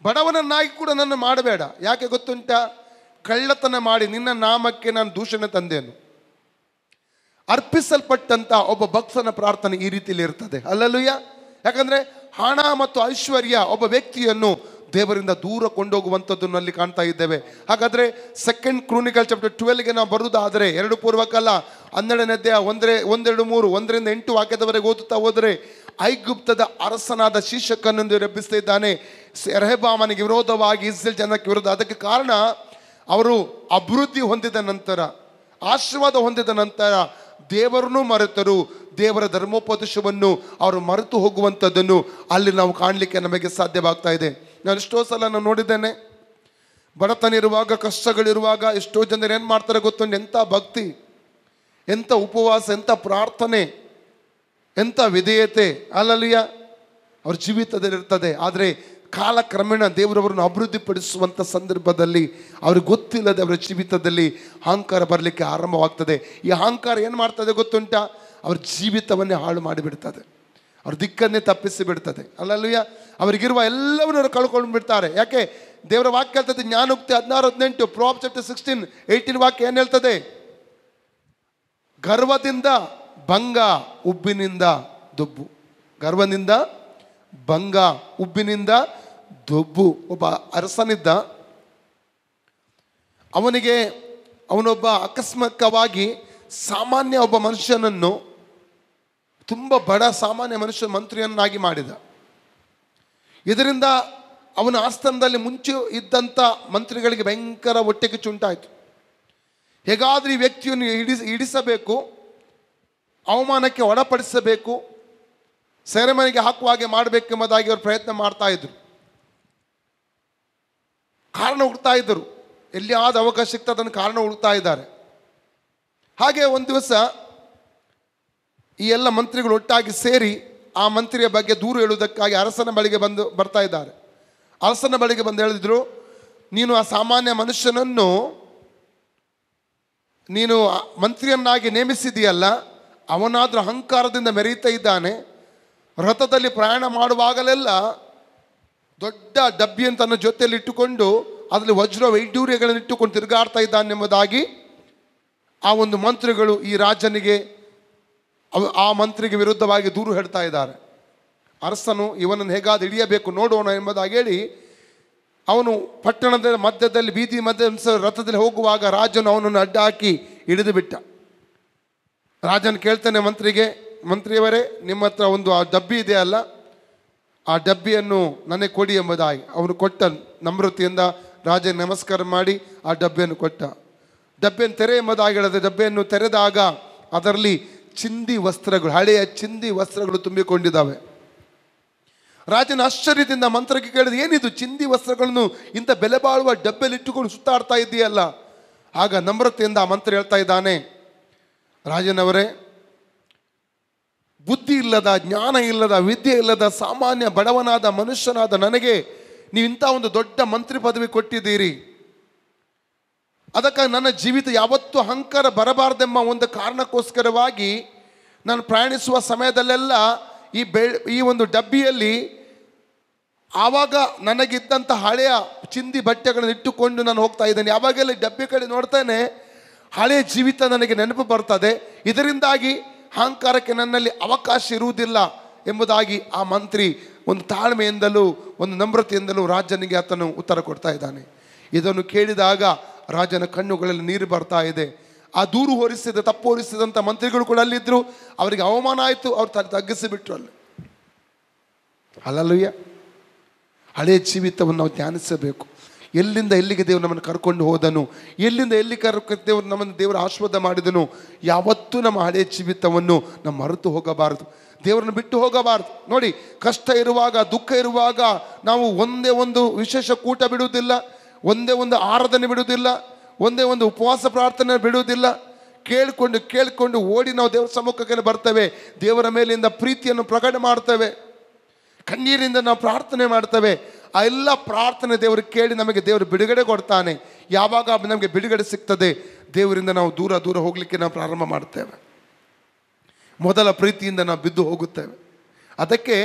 ಬಡವನನ್ನಾಗಿ ಕೂಡ ನನ್ನ ಮಾಡಬೇಡ. ಯಾಕೆ ಗೊತ್ತುಂಟ? ಕಳ್ಳತನ ಮಾಡಿ ನಿನ್ನ ನಾಮಕ್ಕೆ ನಾನು ದೂಷಣೆ ತಂದೇನು. ಅರ್ಪಿಸಲ್ಪಟ್ಟಂತ ಒಬ್ಬ ಭಕ್ತನ ಪ್ರಾರ್ಥನೆ ಈ ರೀತಿಯಲ್ಲಿ ಇರ್ತದೆ. ಅಲ್ಲಲ್ಲೂಯ್ಯ. ಯಾಕಂದ್ರೆ ಹಣ ಮತ್ತು ಐಶ್ವರ್ಯ ಒಬ್ಬ ವ್ಯಕ್ತಿಯನ್ನು ದೇವರಿಂದ ದೂರ ಕೊಂಡೋಗುವಂಥದ್ದನ್ನು ಅಲ್ಲಿ ಕಾಣ್ತಾ ಇದ್ದೇವೆ. ಹಾಗಾದರೆ 2 ಕ್ರೋನಿಕಲ್ ಚಾಪ್ಟರ್ 12ಗೆ ನಾವು ಬರುವುದಾದರೆ 2 ಪೂರ್ವಕಾಲ 12ನೇ ಅಧ್ಯಾಯ 1-2-3 1-8 ವಾಕ್ಯದವರೆಗೆ ಓದುತ್ತಾ ಹೋದರೆ ಐಗುಪ್ತದ ಅರಸನಾದ ಶೀಶಕನನ್ನು ಎಬ್ಬಿಸ್ತಾ ಇದ್ದಾನೆ. ರೆಹಬ್ಬಾಮನಿಗೆ ವಿರೋಧವಾಗಿ ಇಸ್ರೇಲ್ ಜನಕ್ಕೆ ವಿರೋಧ. ಅದಕ್ಕೆ ಕಾರಣ ಅವರು ಅಭಿವೃದ್ಧಿ ಹೊಂದಿದ ನಂತರ, ಆಶೀರ್ವಾದ ಹೊಂದಿದ ನಂತರ ದೇವರನ್ನು ಮರೆತರು. ದೇವರ ಧರ್ಮೋಪದೇಶವನ್ನು ಅವರು ಮರೆತು ಹೋಗುವಂಥದ್ದನ್ನು ಅಲ್ಲಿ ನಾವು ಕಾಣಲಿಕ್ಕೆ ನಮಗೆ ಸಾಧ್ಯವಾಗ್ತಾ ಇದೆ. ನಾನು ಎಷ್ಟೋ ಸಲ ನಾನು ನೋಡಿದ್ದೇನೆ, ಬಡತನ ಇರುವಾಗ, ಕಷ್ಟಗಳಿರುವಾಗ ಎಷ್ಟೋ ಜನರು ಏನು ಮಾಡ್ತಾರೆ ಗೊತ್ತುಂಟು? ಎಂಥ ಭಕ್ತಿ, ಎಂಥ ಉಪವಾಸ, ಎಂಥ ಪ್ರಾರ್ಥನೆ, ಎಂಥ ವಿಧೇಯತೆ ಅಲ್ಲಲ್ಲಿಯ ಅವ್ರ ಜೀವಿತದಲ್ಲಿರ್ತದೆ. ಆದರೆ ಕಾಲಕ್ರಮೇಣ ದೇವರವರನ್ನು ಅಭಿವೃದ್ಧಿಪಡಿಸುವಂಥ ಸಂದರ್ಭದಲ್ಲಿ ಅವ್ರಿಗೆ ಗೊತ್ತಿಲ್ಲದೆ ಅವರ ಜೀವಿತದಲ್ಲಿ ಅಹಂಕಾರ ಬರಲಿಕ್ಕೆ ಆರಂಭವಾಗ್ತದೆ. ಈ ಅಹಂಕಾರ ಏನು ಮಾಡ್ತದೆ ಗೊತ್ತುಂಟ? ಅವ್ರ ಜೀವಿತವನ್ನೇ ಹಾಳು ಮಾಡಿಬಿಡ್ತದೆ, ಅವ್ರ ದಿಕ್ಕನ್ನೇ ತಪ್ಪಿಸಿ ಬಿಡ್ತದೆ. ಅಲ್ಲಲ್ಲಿಯ ಅವರಿಗಿರುವ ಎಲ್ಲವನ್ನವರು ಕಳ್ಕೊಂಡು ಬಿಡ್ತಾರೆ. ಯಾಕೆ? ದೇವರ ವಾಕ್ಯ ಹೇಳ್ತದೆ, ಜ್ಞಾನೋಕ್ತಿ 16:18, ಪ್ರಾಬ್ಸ್ ಚಾಪ್ಟರ್ 16:18 ವಾಕ್ಯ ಏನು ಹೇಳ್ತದೆ? ಗರ್ವದಿಂದ ಭಂಗ, ಉಬ್ಬಿನಿಂದ ದೊಬ್ಬು. ಗರ್ವದಿಂದ ಭಂಗ, ಉಬ್ಬಿನಿಂದ ದೊಬ್ಬು. ಒಬ್ಬ ಅರಸನಿದ್ದ, ಅವನೊಬ್ಬ ಅಕಸ್ಮಾತ್ವಾಗಿ ಸಾಮಾನ್ಯ ಒಬ್ಬ ಮನುಷ್ಯನನ್ನು, ತುಂಬ ಬಡ ಸಾಮಾನ್ಯ ಮನುಷ್ಯ ಮಂತ್ರಿಯನ್ನಾಗಿ ಮಾಡಿದ. ಇದರಿಂದ ಅವನ ಆಸ್ಥಾನದಲ್ಲಿ ಮುಂಚೆ ಇದ್ದಂಥ ಮಂತ್ರಿಗಳಿಗೆ ಭಯಂಕರ ಹೊಟ್ಟೆಕಿಚ್ಚು ಉಂಟಾಯಿತು. ಹೇಗಾದರೂ ಈ ವ್ಯಕ್ತಿಯನ್ನು ಇಡಿಸಬೇಕು, ಅವಮಾನಕ್ಕೆ ಒಳಪಡಿಸಬೇಕು, ಸೆರೆಮನೆಗೆ ಹಾಕುವ ಹಾಗೆ ಮಾಡಬೇಕೆಂಬುದಾಗಿ ಅವರು ಪ್ರಯತ್ನ ಮಾಡ್ತಾ ಇದ್ರು, ಕಾರಣ ಹುಡುಕ್ತಾ ಇದ್ದರು. ಎಲ್ಲಿಯಾದ ಅವಕಾಶ ಸಿಗ್ತದೆ ಅದನ್ನು ಕಾರಣ ಹುಡುಕ್ತಾ ಇದ್ದಾರೆ. ಹಾಗೆ ಒಂದು ದಿವಸ ಈ ಎಲ್ಲ ಮಂತ್ರಿಗಳು ಒಟ್ಟಾಗಿ ಸೇರಿ ಆ ಮಂತ್ರಿಯ ಬಗ್ಗೆ ದೂರು ಹೇಳುವುದಕ್ಕಾಗಿ ಅರಸನ ಬಳಿಗೆ ಬರ್ತಾ ಇದ್ದಾರೆ. ಅರಸನ ಬಳಿಗೆ ಬಂದು ಹೇಳಿದ್ರು, ನೀನು ಆ ಸಾಮಾನ್ಯ ಮನುಷ್ಯನನ್ನು ನೀನು ಮಂತ್ರಿಯನ್ನಾಗಿ ನೇಮಿಸಿದೆಯಲ್ಲ, ಅವನಾದರೂ ಅಹಂಕಾರದಿಂದ ಮೆರೀತಾ ಇದ್ದಾನೆ. ರಥದಲ್ಲಿ ಪ್ರಯಾಣ ಮಾಡುವಾಗಲೆಲ್ಲ ದೊಡ್ಡ ಡಬ್ಬಿಯನ್ನು ತನ್ನ ಜೊತೆಯಲ್ಲಿ ಇಟ್ಟುಕೊಂಡು ಅದರಲ್ಲಿ ವಜ್ರ ವೈಡೂರ್ಯಗಳನ್ನು ಇಟ್ಟುಕೊಂಡು ತಿರುಗಾಡ್ತಾ ಇದ್ದಾನೆಂಬುದಾಗಿ ಆ ಒಂದು ಮಂತ್ರಿಗಳು ಈ ರಾಜನಿಗೆ, ಆ ಮಂತ್ರಿಗೆ ವಿರುದ್ಧವಾಗಿ ದೂರು ಹೇಳ್ತಾ ಇದ್ದಾರೆ. ಅರಸನು ಇವನನ್ನು ಹೇಗಾದ ಹಿಡಿಯಬೇಕು ನೋಡೋಣ ಎಂಬುದಾಗಿ ಹೇಳಿ ಅವನು ಪಟ್ಟಣದ ಮಧ್ಯದಲ್ಲಿ, ಬೀದಿ ಮಧ್ಯ ರಥದಲ್ಲಿ ಹೋಗುವಾಗ ರಾಜನು ಅವನನ್ನು ಅಡ್ಡ ಹಾಕಿ ಹಿಡಿದು ಬಿಟ್ಟ. ರಾಜನು ಕೇಳ್ತಾನೆ ಮಂತ್ರಿಗೆ, ಮಂತ್ರಿಯವರೇ, ನಿಮ್ಮ ಹತ್ರ ಒಂದು ಆ ಡಬ್ಬಿ ಇದೆಯಲ್ಲ, ಆ ಡಬ್ಬಿಯನ್ನು ನನಗೆ ಕೊಡಿ ಎಂಬುದಾಗಿ. ಅವನು ಕೊಟ್ಟ. ನಮ್ರತೆಯಿಂದ ರಾಜನ ನಮಸ್ಕಾರ ಮಾಡಿ ಆ ಡಬ್ಬಿಯನ್ನು ಕೊಟ್ಟ. ಡಬ್ಬಿಯನ್ನು ತೆರೆ ಎಂಬುದಾಗಿ ಹೇಳಿದೆ. ಡಬ್ಬಿಯನ್ನು ತೆರೆದಾಗ ಅದರಲ್ಲಿ ಚಿಂದಿ ವಸ್ತ್ರಗಳು, ಹಳೆಯ ಚಿಂದಿ ವಸ್ತ್ರಗಳು ತುಂಬಿಕೊಂಡಿದ್ದಾವೆ. ರಾಜನ ಆಶ್ಚರ್ಯದಿಂದ ಮಂತ್ರಕ್ಕೆ ಕೇಳಿದ, ಏನಿದು ಚಿಂದಿ ವಸ್ತ್ರಗಳನ್ನು ಇಂಥ ಬೆಲೆ ಬಾಳುವ ಡಬ್ಬೆಯಲ್ಲಿ ಇಟ್ಟುಕೊಂಡು ಸುತ್ತಾಡ್ತಾ ಇದೆಯಲ್ಲ? ಆಗ ನಮ್ರತೆಯಿಂದ ಆ ಮಂತ್ರ ಹೇಳ್ತಾ ಇದ್ದಾನೆ, ರಾಜನವರೇ, ಬುದ್ಧಿ ಇಲ್ಲದ, ಜ್ಞಾನ ಇಲ್ಲದ, ವಿದ್ಯೆ ಇಲ್ಲದ ಸಾಮಾನ್ಯ ಬಡವನಾದ ಮನುಷ್ಯನಾದ ನನಗೆ ನೀವು ಇಂಥ ಒಂದು ದೊಡ್ಡ ಮಂತ್ರಿ ಪದವಿ ಕೊಟ್ಟಿದ್ದೀರಿ. ಅದಕ್ಕಾಗಿ ನನ್ನ ಜೀವಿತ ಯಾವತ್ತೂ ಅಹಂಕಾರ ಬರಬಾರ್ದೆಂಬ ಒಂದು ಕಾರಣಕ್ಕೋಸ್ಕರವಾಗಿ ನಾನು ಪ್ರಯಾಣಿಸುವ ಸಮಯದಲ್ಲೆಲ್ಲ ಈ ಒಂದು ಡಬ್ಬಿಯಲ್ಲಿ ಆವಾಗ ನನಗಿದ್ದಂಥ ಹಳೆಯ ಚಿಂದಿ ಬಟ್ಟೆಗಳನ್ನು ಇಟ್ಟುಕೊಂಡು ನಾನು ಹೋಗ್ತಾ ಇದ್ದೇನೆ. ಯಾವಾಗೆಲ್ಲ ಡಬ್ಬಿ ಕಡೆ ನೋಡ್ತೇನೆ ಹಳೆಯ ಜೀವಿತ ನನಗೆ ನೆನಪು ಬರ್ತದೆ. ಇದರಿಂದಾಗಿ ಅಹಂಕಾರಕ್ಕೆ ನನ್ನಲ್ಲಿ ಅವಕಾಶ ಇರುವುದಿಲ್ಲ ಎಂಬುದಾಗಿ ಆ ಮಂತ್ರಿ ಒಂದು ತಾಳ್ಮೆಯಿಂದಲೂ ಒಂದು ನಮ್ರತೆಯಿಂದಲೂ ರಾಜನಿಗೆ ಆತನು ಉತ್ತರ ಕೊಡ್ತಾ ಇದ್ದಾನೆ. ಇದನ್ನು ಕೇಳಿದಾಗ ರಾಜನ ಕಣ್ಣುಗಳಲ್ಲಿ ನೀರು ಬರ್ತಾ ಇದೆ. ಆ ದೂರು ಹೊರಿಸಿದ, ತಪ್ಪು ಹೊರಿಸಿದಂಥ ಮಂತ್ರಿಗಳು ಕೂಡ ಅಲ್ಲಿದ್ದರು. ಅವರಿಗೆ ಅವಮಾನ ಆಯಿತು, ಅವ್ರು ತಗ್ಗಿಸಿಬಿಟ್ರು ಅಲ್ಲಿ. ಅಲ್ಲಲ್ಲಯ್ಯ, ಹಳೆಯ ಜೀವಿತವನ್ನು ನಾವು ಧ್ಯಾನಿಸಬೇಕು. ಎಲ್ಲಿಂದ ಎಲ್ಲಿಗೆ ದೇವರು ನಮ್ಮನ್ನು ಕರ್ಕೊಂಡು ಹೋದನು, ಎಲ್ಲಿಂದ ಎಲ್ಲಿ ದೇವರು ನಮ್ಮನ್ನು ದೇವರ ಆಶೀರ್ವಾದ ಮಾಡಿದನು. ಯಾವತ್ತೂ ನಮ್ಮ ಹಳೆಯ ಜೀವಿತವನ್ನು ನಾವು ಮರೆತು ಹೋಗಬಾರದು, ದೇವರನ್ನು ಬಿಟ್ಟು ಹೋಗಬಾರದು. ನೋಡಿ, ಕಷ್ಟ ಇರುವಾಗ, ದುಃಖ ಇರುವಾಗ ನಾವು ಒಂದೇ ಒಂದು ವಿಶೇಷ ಕೂಟ ಬಿಡುವುದಿಲ್ಲ, ಒಂದೇ ಒಂದು ಆರಾಧನೆ ಬಿಡುವುದಿಲ್ಲ, ಒಂದೇ ಒಂದು ಉಪವಾಸ ಪ್ರಾರ್ಥನೆ ಬಿಡುವುದಿಲ್ಲ. ಕೇಳಿಕೊಂಡು ಓಡಿ ನಾವು ದೇವರ ಸಮ್ಮುಖಕ್ಕೆ ಬರ್ತೇವೆ. ದೇವರ ಮೇಲಿಂದ ಪ್ರೀತಿಯನ್ನು ಪ್ರಕಟ ಮಾಡ್ತೇವೆ, ಕಣ್ಣೀರಿಂದ ನಾವು ಪ್ರಾರ್ಥನೆ ಮಾಡ್ತೇವೆ. ಆ ಎಲ್ಲ ಪ್ರಾರ್ಥನೆ ದೇವರು ಕೇಳಿ ನಮಗೆ ದೇವರು ಬಿಡುಗಡೆ ಕೊಡ್ತಾನೆ. ಯಾವಾಗ ನಮಗೆ ಬಿಡುಗಡೆ ಸಿಗ್ತದೆ, ದೇವರಿಂದ ನಾವು ದೂರ ದೂರ ಹೋಗಲಿಕ್ಕೆ ನಾವು ಪ್ರಾರಂಭ ಮಾಡ್ತೇವೆ. ಮೊದಲ ಪ್ರೀತಿಯಿಂದ ನಾವು ಬಿದ್ದು ಹೋಗುತ್ತೇವೆ. ಅದಕ್ಕೆ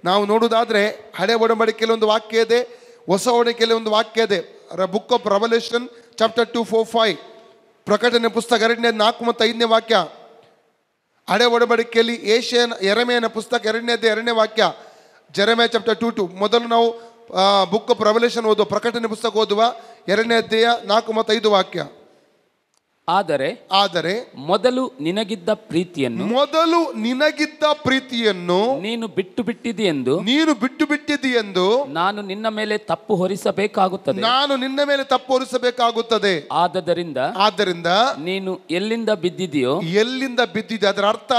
ನಾವು ನೋಡುವುದಾದರೆ ಹಳೆ ಒಡಂಬಡಿಕೆಯಲ್ಲಿ ಒಂದು ವಾಕ್ಯ ಇದೆ, ಹೊಸ ಒಡಂಬಡಿಕೆಯಲ್ಲಿ ಒಂದು ವಾಕ್ಯ ಇದೆ. ಬುಕ್ ಆಫ್ ರೆವಲ್ಯೂಷನ್ ಚಾಪ್ಟರ್ 2:4-5, ಪ್ರಕಟಣೆ ಪುಸ್ತಕ 2:4-5 ವಾಕ್ಯ. ಹಳೆ ಒಡಂಬಡಿಕೆಯಲ್ಲಿ ಯೆರೆಮೀಯನ ಪುಸ್ತಕ 2:2 ವಾಕ್ಯ. Jeremiah chapter 2:2. ಮೊದಲು ನಾವು ಬುಕ್ ಆಫ್ ರೆವಲ್ಯೂಷನ್ ಓದುವ, ಪ್ರಕಟಣೆ ಪುಸ್ತಕ ಓದುವ 2ನೇ ಅಧ್ಯಾಯ 4-5 ವಾಕ್ಯ. ಆದರೆ ಮೊದಲು ನಿನಗಿದ್ದ ಪ್ರೀತಿಯನ್ನು ನೀನು ಬಿಟ್ಟು ಬಿಟ್ಟಿದೆಯೆಂದು ನಾನು ನಿನ್ನ ಮೇಲೆ ತಪ್ಪು ಹೊರಿಸಬೇಕಾಗುತ್ತದೆ. ಆದ್ದರಿಂದ ನೀನು ಎಲ್ಲಿಂದ ಬಿದ್ದಿದೆಯೋ ಅದರ ಅರ್ಥ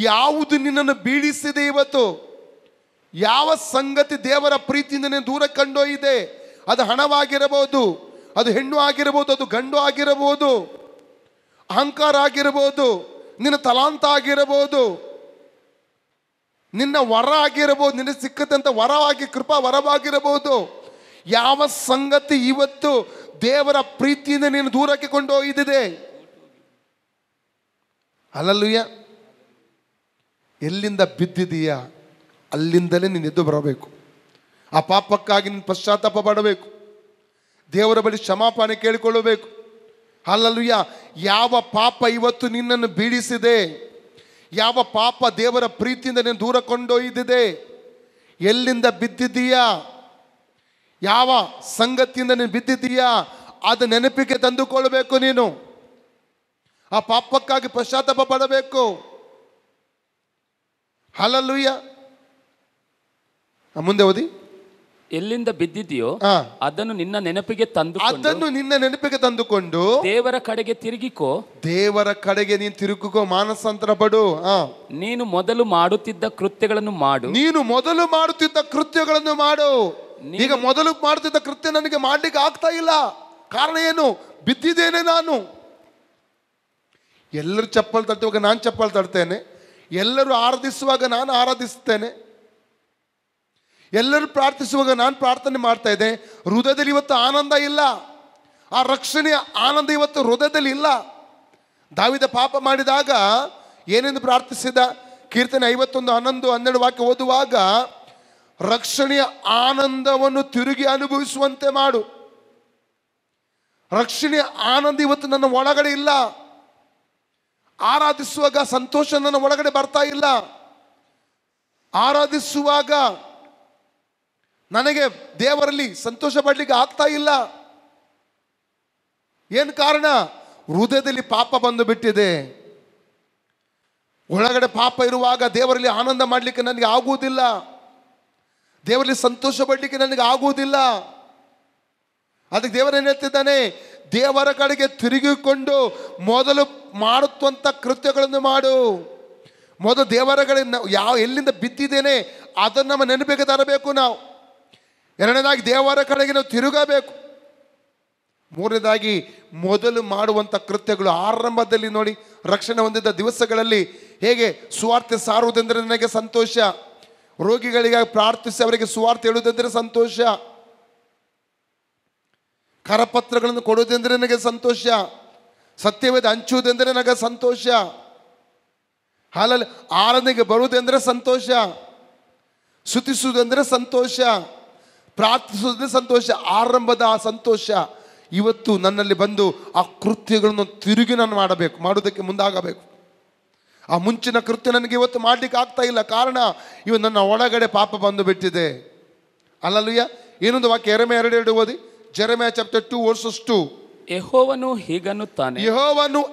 ಯಾವುದು ನಿನ್ನನ್ನು ಬೀಳಿಸಿದೆ ಇವತ್ತು, ಯಾವ ಸಂಗತಿ ದೇವರ ಪ್ರೀತಿಯಿಂದ ನೀನು ದೂರ ಕೊಂಡೊಯ್ದಿದೆ, ಅದು ಹಣವಾಗಿರಬಹುದು, ಅದು ಹೆಣ್ಣು ಆಗಿರಬಹುದು, ಅದು ಗಂಡು ಆಗಿರಬಹುದು, ಅಹಂಕಾರ ಆಗಿರಬಹುದು, ನಿನ್ನ ತಲಾಂತ ಆಗಿರಬಹುದು, ನಿನ್ನ ವರ ಆಗಿರಬಹುದು, ನಿನ್ನ ಸಿಕ್ಕದಂತ ವರವಾಗಿ ಕೃಪಾ ವರವಾಗಿರಬಹುದು. ಯಾವ ಸಂಗತಿ ಇವತ್ತು ದೇವರ ಪ್ರೀತಿಯಿಂದ ನೀನು ದೂರಕ್ಕೆ ಕೊಂಡೊಯ್ದಿದೆ? ಹಲ್ಲೆಲೂಯಾ. ಎಲ್ಲಿಂದ ಬಿದ್ದಿದೀಯಾ ಅಲ್ಲಿಂದಲೇ ನೀನು ಎದ್ದು ಬರಬೇಕು. ಆ ಪಾಪಕ್ಕಾಗಿ ನೀನು ಪಶ್ಚಾತ್ತಾಪ ಪಡಬೇಕು, ದೇವರ ಬಳಿ ಕ್ಷಮಾಪಣೆ ಕೇಳಿಕೊಳ್ಳಬೇಕು. ಹಲ್ಲೆಲೂಯಾ. ಯಾವ ಪಾಪ ಇವತ್ತು ನಿನ್ನನ್ನು ಬೀಳಿಸಿದೆ, ಯಾವ ಪಾಪ ದೇವರ ಪ್ರೀತಿಯಿಂದ ನೀನು ದೂರ ಕೊಂಡೊಯ್ದಿದೆ, ಎಲ್ಲಿಂದ ಬಿದ್ದಿದೀಯಾ, ಯಾವ ಸಂಗತಿಯಿಂದ ನೀನು ಬಿದ್ದಿದೀಯಾ, ಅದು ನೆನಪಿಗೆ ತಂದುಕೊಳ್ಬೇಕು. ನೀನು ಆ ಪಾಪಕ್ಕಾಗಿ ಪಶ್ಚಾತ್ತಾಪ ಪಡಬೇಕು. ಹಲ್ಲೆಲೂಯಾ. ಮುಂದೆ ಓದಿ. ಎಲ್ಲಿಂದ ಬಿದ್ದಿದೆಯೋ ಅದನ್ನು ನಿನ್ನ ನೆನಪಿಗೆ ತಂದುಕೊಂಡು ದೇವರ ಕಡೆಗೆ ನೀನು ತಿರುಗಿಕೋ, ಮಾನಸಾಂತರ ಪಡು. ನೀನು ಮೊದಲು ಮಾಡುತ್ತಿದ್ದ ಕೃತ್ಯಗಳನ್ನು ಮಾಡು. ಈಗ ಮೊದಲು ಮಾಡುತ್ತಿದ್ದ ಕೃತ್ಯ ನನಗೆ ಮಾಡ್ಲಿಕ್ಕೆ ಆಗ್ತಾ ಇಲ್ಲ. ಕಾರಣ ಏನು? ಬಿದ್ದಿದ್ದೇನೆ ನಾನು. ಎಲ್ಲರೂ ಚಪ್ಪಲ್ ತಟ್ಟುವಾಗ ನಾನು ಚಪ್ಪಲ್ ತಡ್ತೇನೆ, ಎಲ್ಲರೂ ಆರಾಧಿಸುವಾಗ ನಾನು ಆರಾಧಿಸ್ತೇನೆ, ಎಲ್ಲರೂ ಪ್ರಾರ್ಥಿಸುವಾಗ ನಾನು ಪ್ರಾರ್ಥನೆ ಮಾಡ್ತಾ ಇದ್ದೆ. ಹೃದಯದಲ್ಲಿ ಇವತ್ತು ಆನಂದ ಇಲ್ಲ. ಆ ರಕ್ಷಣೆಯ ಆನಂದ ಇವತ್ತು ಹೃದಯದಲ್ಲಿ ಇಲ್ಲ. ದಾವೀದ ಪಾಪ ಮಾಡಿದಾಗ ಏನೆಂದು ಪ್ರಾರ್ಥಿಸಿದ? ಕೀರ್ತನೆ 51:11-12 ವಾಕ್ಯ ಓದುವಾಗ, ರಕ್ಷಣೆಯ ಆನಂದವನ್ನು ತಿರುಗಿ ಅನುಭವಿಸುವಂತೆ ಮಾಡು. ರಕ್ಷಣೆಯ ಆನಂದ ಇವತ್ತು ನನ್ನ ಒಳಗಡೆ ಇಲ್ಲ. ಆರಾಧಿಸುವಾಗ ಸಂತೋಷ ನನ್ನ ಒಳಗಡೆ ಬರ್ತಾ ಇಲ್ಲ. ಆರಾಧಿಸುವಾಗ ನನಗೆ ದೇವರಲ್ಲಿ ಸಂತೋಷ ಪಡ್ಲಿಕ್ಕೆ ಆಗ್ತಾ ಇಲ್ಲ. ಏನು ಕಾರಣ? ಹೃದಯದಲ್ಲಿ ಪಾಪ ಬಂದು ಬಿಟ್ಟಿದೆ. ಒಳಗಡೆ ಪಾಪ ಇರುವಾಗ ದೇವರಲ್ಲಿ ಆನಂದ ಮಾಡಲಿಕ್ಕೆ ನನಗೆ ಆಗುವುದಿಲ್ಲ, ದೇವರಲ್ಲಿ ಸಂತೋಷ ಪಡ್ಲಿಕ್ಕೆ ನನಗೆ ಆಗುವುದಿಲ್ಲ. ಅದಕ್ಕೆ ದೇವರೇನು ಹೇಳ್ತಿದ್ದಾನೆ? ದೇವರ ಕಡೆಗೆ ತಿರುಗಿಕೊಂಡು ಮೊದಲು ಮಾಡುವಂಥ ಕೃತ್ಯಗಳನ್ನು ಮಾಡು. ಮೊದಲು ದೇವರ ಕಡೆ ಎಲ್ಲಿಂದ ಬಿದ್ದಿದ್ದೇನೆ ಅದನ್ನು ನಮ್ಮ ನೆನಪಿಗೆ ತರಬೇಕು ನಾವು. ಎರಡನೇದಾಗಿ ದೇವರ ಕಡೆಗೆ ನಾವು ತಿರುಗಬೇಕು. ಮೂರನೇದಾಗಿ ಮೊದಲು ಮಾಡುವಂಥ ಕೃತ್ಯಗಳು. ಆರಂಭದಲ್ಲಿ ನೋಡಿ, ರಕ್ಷಣೆ ಹೊಂದಿದ್ದ ದಿವಸಗಳಲ್ಲಿ ಹೇಗೆ ಸುವಾರ್ತೆ ಸಾರುವುದೆಂದರೆ ನನಗೆ ಸಂತೋಷ, ರೋಗಿಗಳಿಗಾಗಿ ಪ್ರಾರ್ಥಿಸಿ ಅವರಿಗೆ ಸುವಾರ್ತೆ ಹೇಳುವುದೆಂದರೆ ಸಂತೋಷ, ಕರಪತ್ರಗಳನ್ನು ಕೊಡುವುದೆಂದರೆ ನನಗೆ ಸಂತೋಷ, ಸತ್ಯವೇದ ಹಂಚುವುದೆಂದರೆ ನನಗೆ ಸಂತೋಷ, ಹಾಲಲ್ಲಿ ಆರಾಧನೆಗೆ ಬರುವುದೆಂದರೆ ಸಂತೋಷ, ಸ್ತುತಿಸುವುದೆಂದರೆ ಸಂತೋಷ, ಪ್ರಾರ್ಥಿಸುವುದೇ ಸಂತೋಷ. ಆರಂಭದ ಆ ಸಂತೋಷ ಇವತ್ತು ನನ್ನಲ್ಲಿ ಬಂದು ಆ ಕೃತ್ಯಗಳನ್ನು ತಿರುಗಿ ನಾನು ಮಾಡೋದಕ್ಕೆ ಮುಂದಾಗಬೇಕು. ಆ ಮುಂಚಿನ ಕೃತ್ಯ ನನಗೆ ಇವತ್ತು ಮಾಡಲಿಕ್ಕೆ ಆಗ್ತಾ ಇಲ್ಲ. ಕಾರಣ ಇವತ್ತು ನನ್ನ ಒಳಗಡೆ ಪಾಪ ಬಂದು ಬಿಟ್ಟಿದೆ. ಹಲ್ಲೆಲೂಯಾ. ಏನೊಂದು ವಾಕ್ಯ, ಯೆರೆಮೀಯ 2:2 ಓದಿ. Jeremiah chapter 2:2. ಯೆಹೋವನು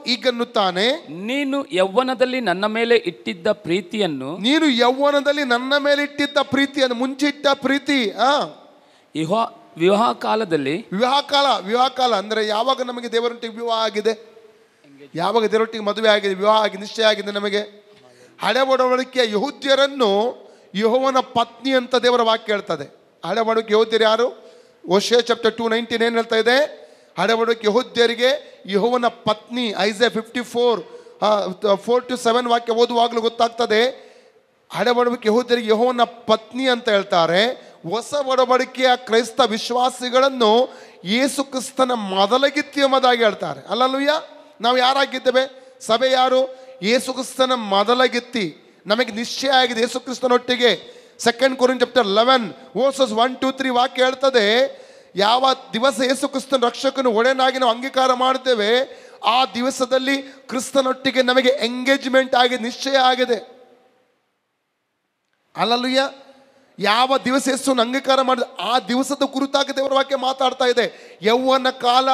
ಹೀಗನ್ನುತ್ತಾನೆ, ನೀನು ಯೌವನದಲ್ಲಿ ನನ್ನ ಮೇಲೆ ಇಟ್ಟಿದ್ದ ಪ್ರೀತಿಯನ್ನು ಮುಂಚೆ ಇಟ್ಟ ಪ್ರೀತಿ ವಿವಾಹ ಕಾಲ ಅಂದ್ರೆ ಯಾವಾಗ ನಮಗೆ ದೇವರೊಟ್ಟಿಗೆ ವಿವಾಹ ಆಗಿದೆ, ಯಾವಾಗ ದೇವರೊಟ್ಟಿಗೆ ಮದುವೆ ಆಗಿದೆ, ವಿವಾಹ ಆಗಿ ನಿಶ್ಚಯ ಆಗಿದೆ ನಮಗೆ. ಹಳೆ ಒಡಂಬಡಿಕೆಯ ಯೆಹೂದ್ಯರನ್ನು ಯೆಹೋವನ ಪತ್ನಿ ಅಂತ ದೇವರ ವಾಕ್ಯ ಹೇಳ್ತದೆ. ಹಳೆ ಒಡಂಬಡಿಕೆ ಯೆಹೂದ್ಯರು ಯಾರು? ಓಶಿಯಾ ಚಾಪ್ಟರ್ 2:19 ಏನು ಹೇಳ್ತಾ ಇದೆ? ಹಳೆ ಒಡಂಬಡಿಕೆ ಯೆಹೂದ್ಯರಿಗೆ ಯೆಹೋವನ ಪತ್ನಿ. ಐಸೈಯಾ 54:4-7 ವಾಕ್ಯ ಓದುವಾಗಲೂ ಗೊತ್ತಾಗ್ತದೆ. ಹಳೆ ಒಡಂಬಡಿಕೆ ಯೆಹೂದ್ಯರಿಗೆ ಯೆಹೋವನ ಪತ್ನಿ ಅಂತ ಹೇಳ್ತಾರೆ. ಹೊಸ ಒಡಂಬಡಿಕೆಯ ಕ್ರೈಸ್ತ ವಿಶ್ವಾಸಿಗಳನ್ನು ಯೇಸು ಕ್ರಿಸ್ತನ ಮೊದಲಗಿತ್ತಿ ಎಂಬುದಾಗಿ ಹೇಳ್ತಾರೆ. ಹಲ್ಲೆಲೂಯಾ. ನಾವು ಯಾರಾಗಿದ್ದೇವೆ? ಸಭೆ ಯಾರು? ಯೇಸು ಕ್ರಿಸ್ತನ ಮೊದಲಗಿತ್ತಿ. ನಮಗೆ ನಿಶ್ಚಯ ಆಗಿದೆ ಯೇಸು ಕ್ರಿಸ್ತನೊಟ್ಟಿಗೆ. 2 ಕೊರಿಂಥಿಯನ್ಸ್ ಚಾಪ್ಟರ್ 11:1-3 ವಾಕ್ಯ ಹೇಳ್ತದೆ, ಯಾವ ದಿವಸ ಯೇಸು ಕ್ರಿಸ್ತನ ರಕ್ಷಕನು ಒಡೆಯನಾಗಿ ನಾವು ಅಂಗೀಕಾರ ಮಾಡ್ತೇವೆ, ಆ ದಿವಸದಲ್ಲಿ ಕ್ರಿಸ್ತನೊಟ್ಟಿಗೆ ನಮಗೆ ಎಂಗೇಜ್ಮೆಂಟ್ ಆಗಿದೆ, ನಿಶ್ಚಯ ಆಗಿದೆ. ಹಲ್ಲೆಲೂಯಾ. ಯಾವ ದಿವಸ ಯೇಸುವನ್ನು ಅಂಗೀಕಾರ ಮಾಡಿದ ಆ ದಿವಸದ ಕುರಿತಾಗಿ ದೇವರ ವಾಕ್ಯ ಮಾತಾಡ್ತಾ ಇದೆ. ಯೌವನ ಕಾಲ.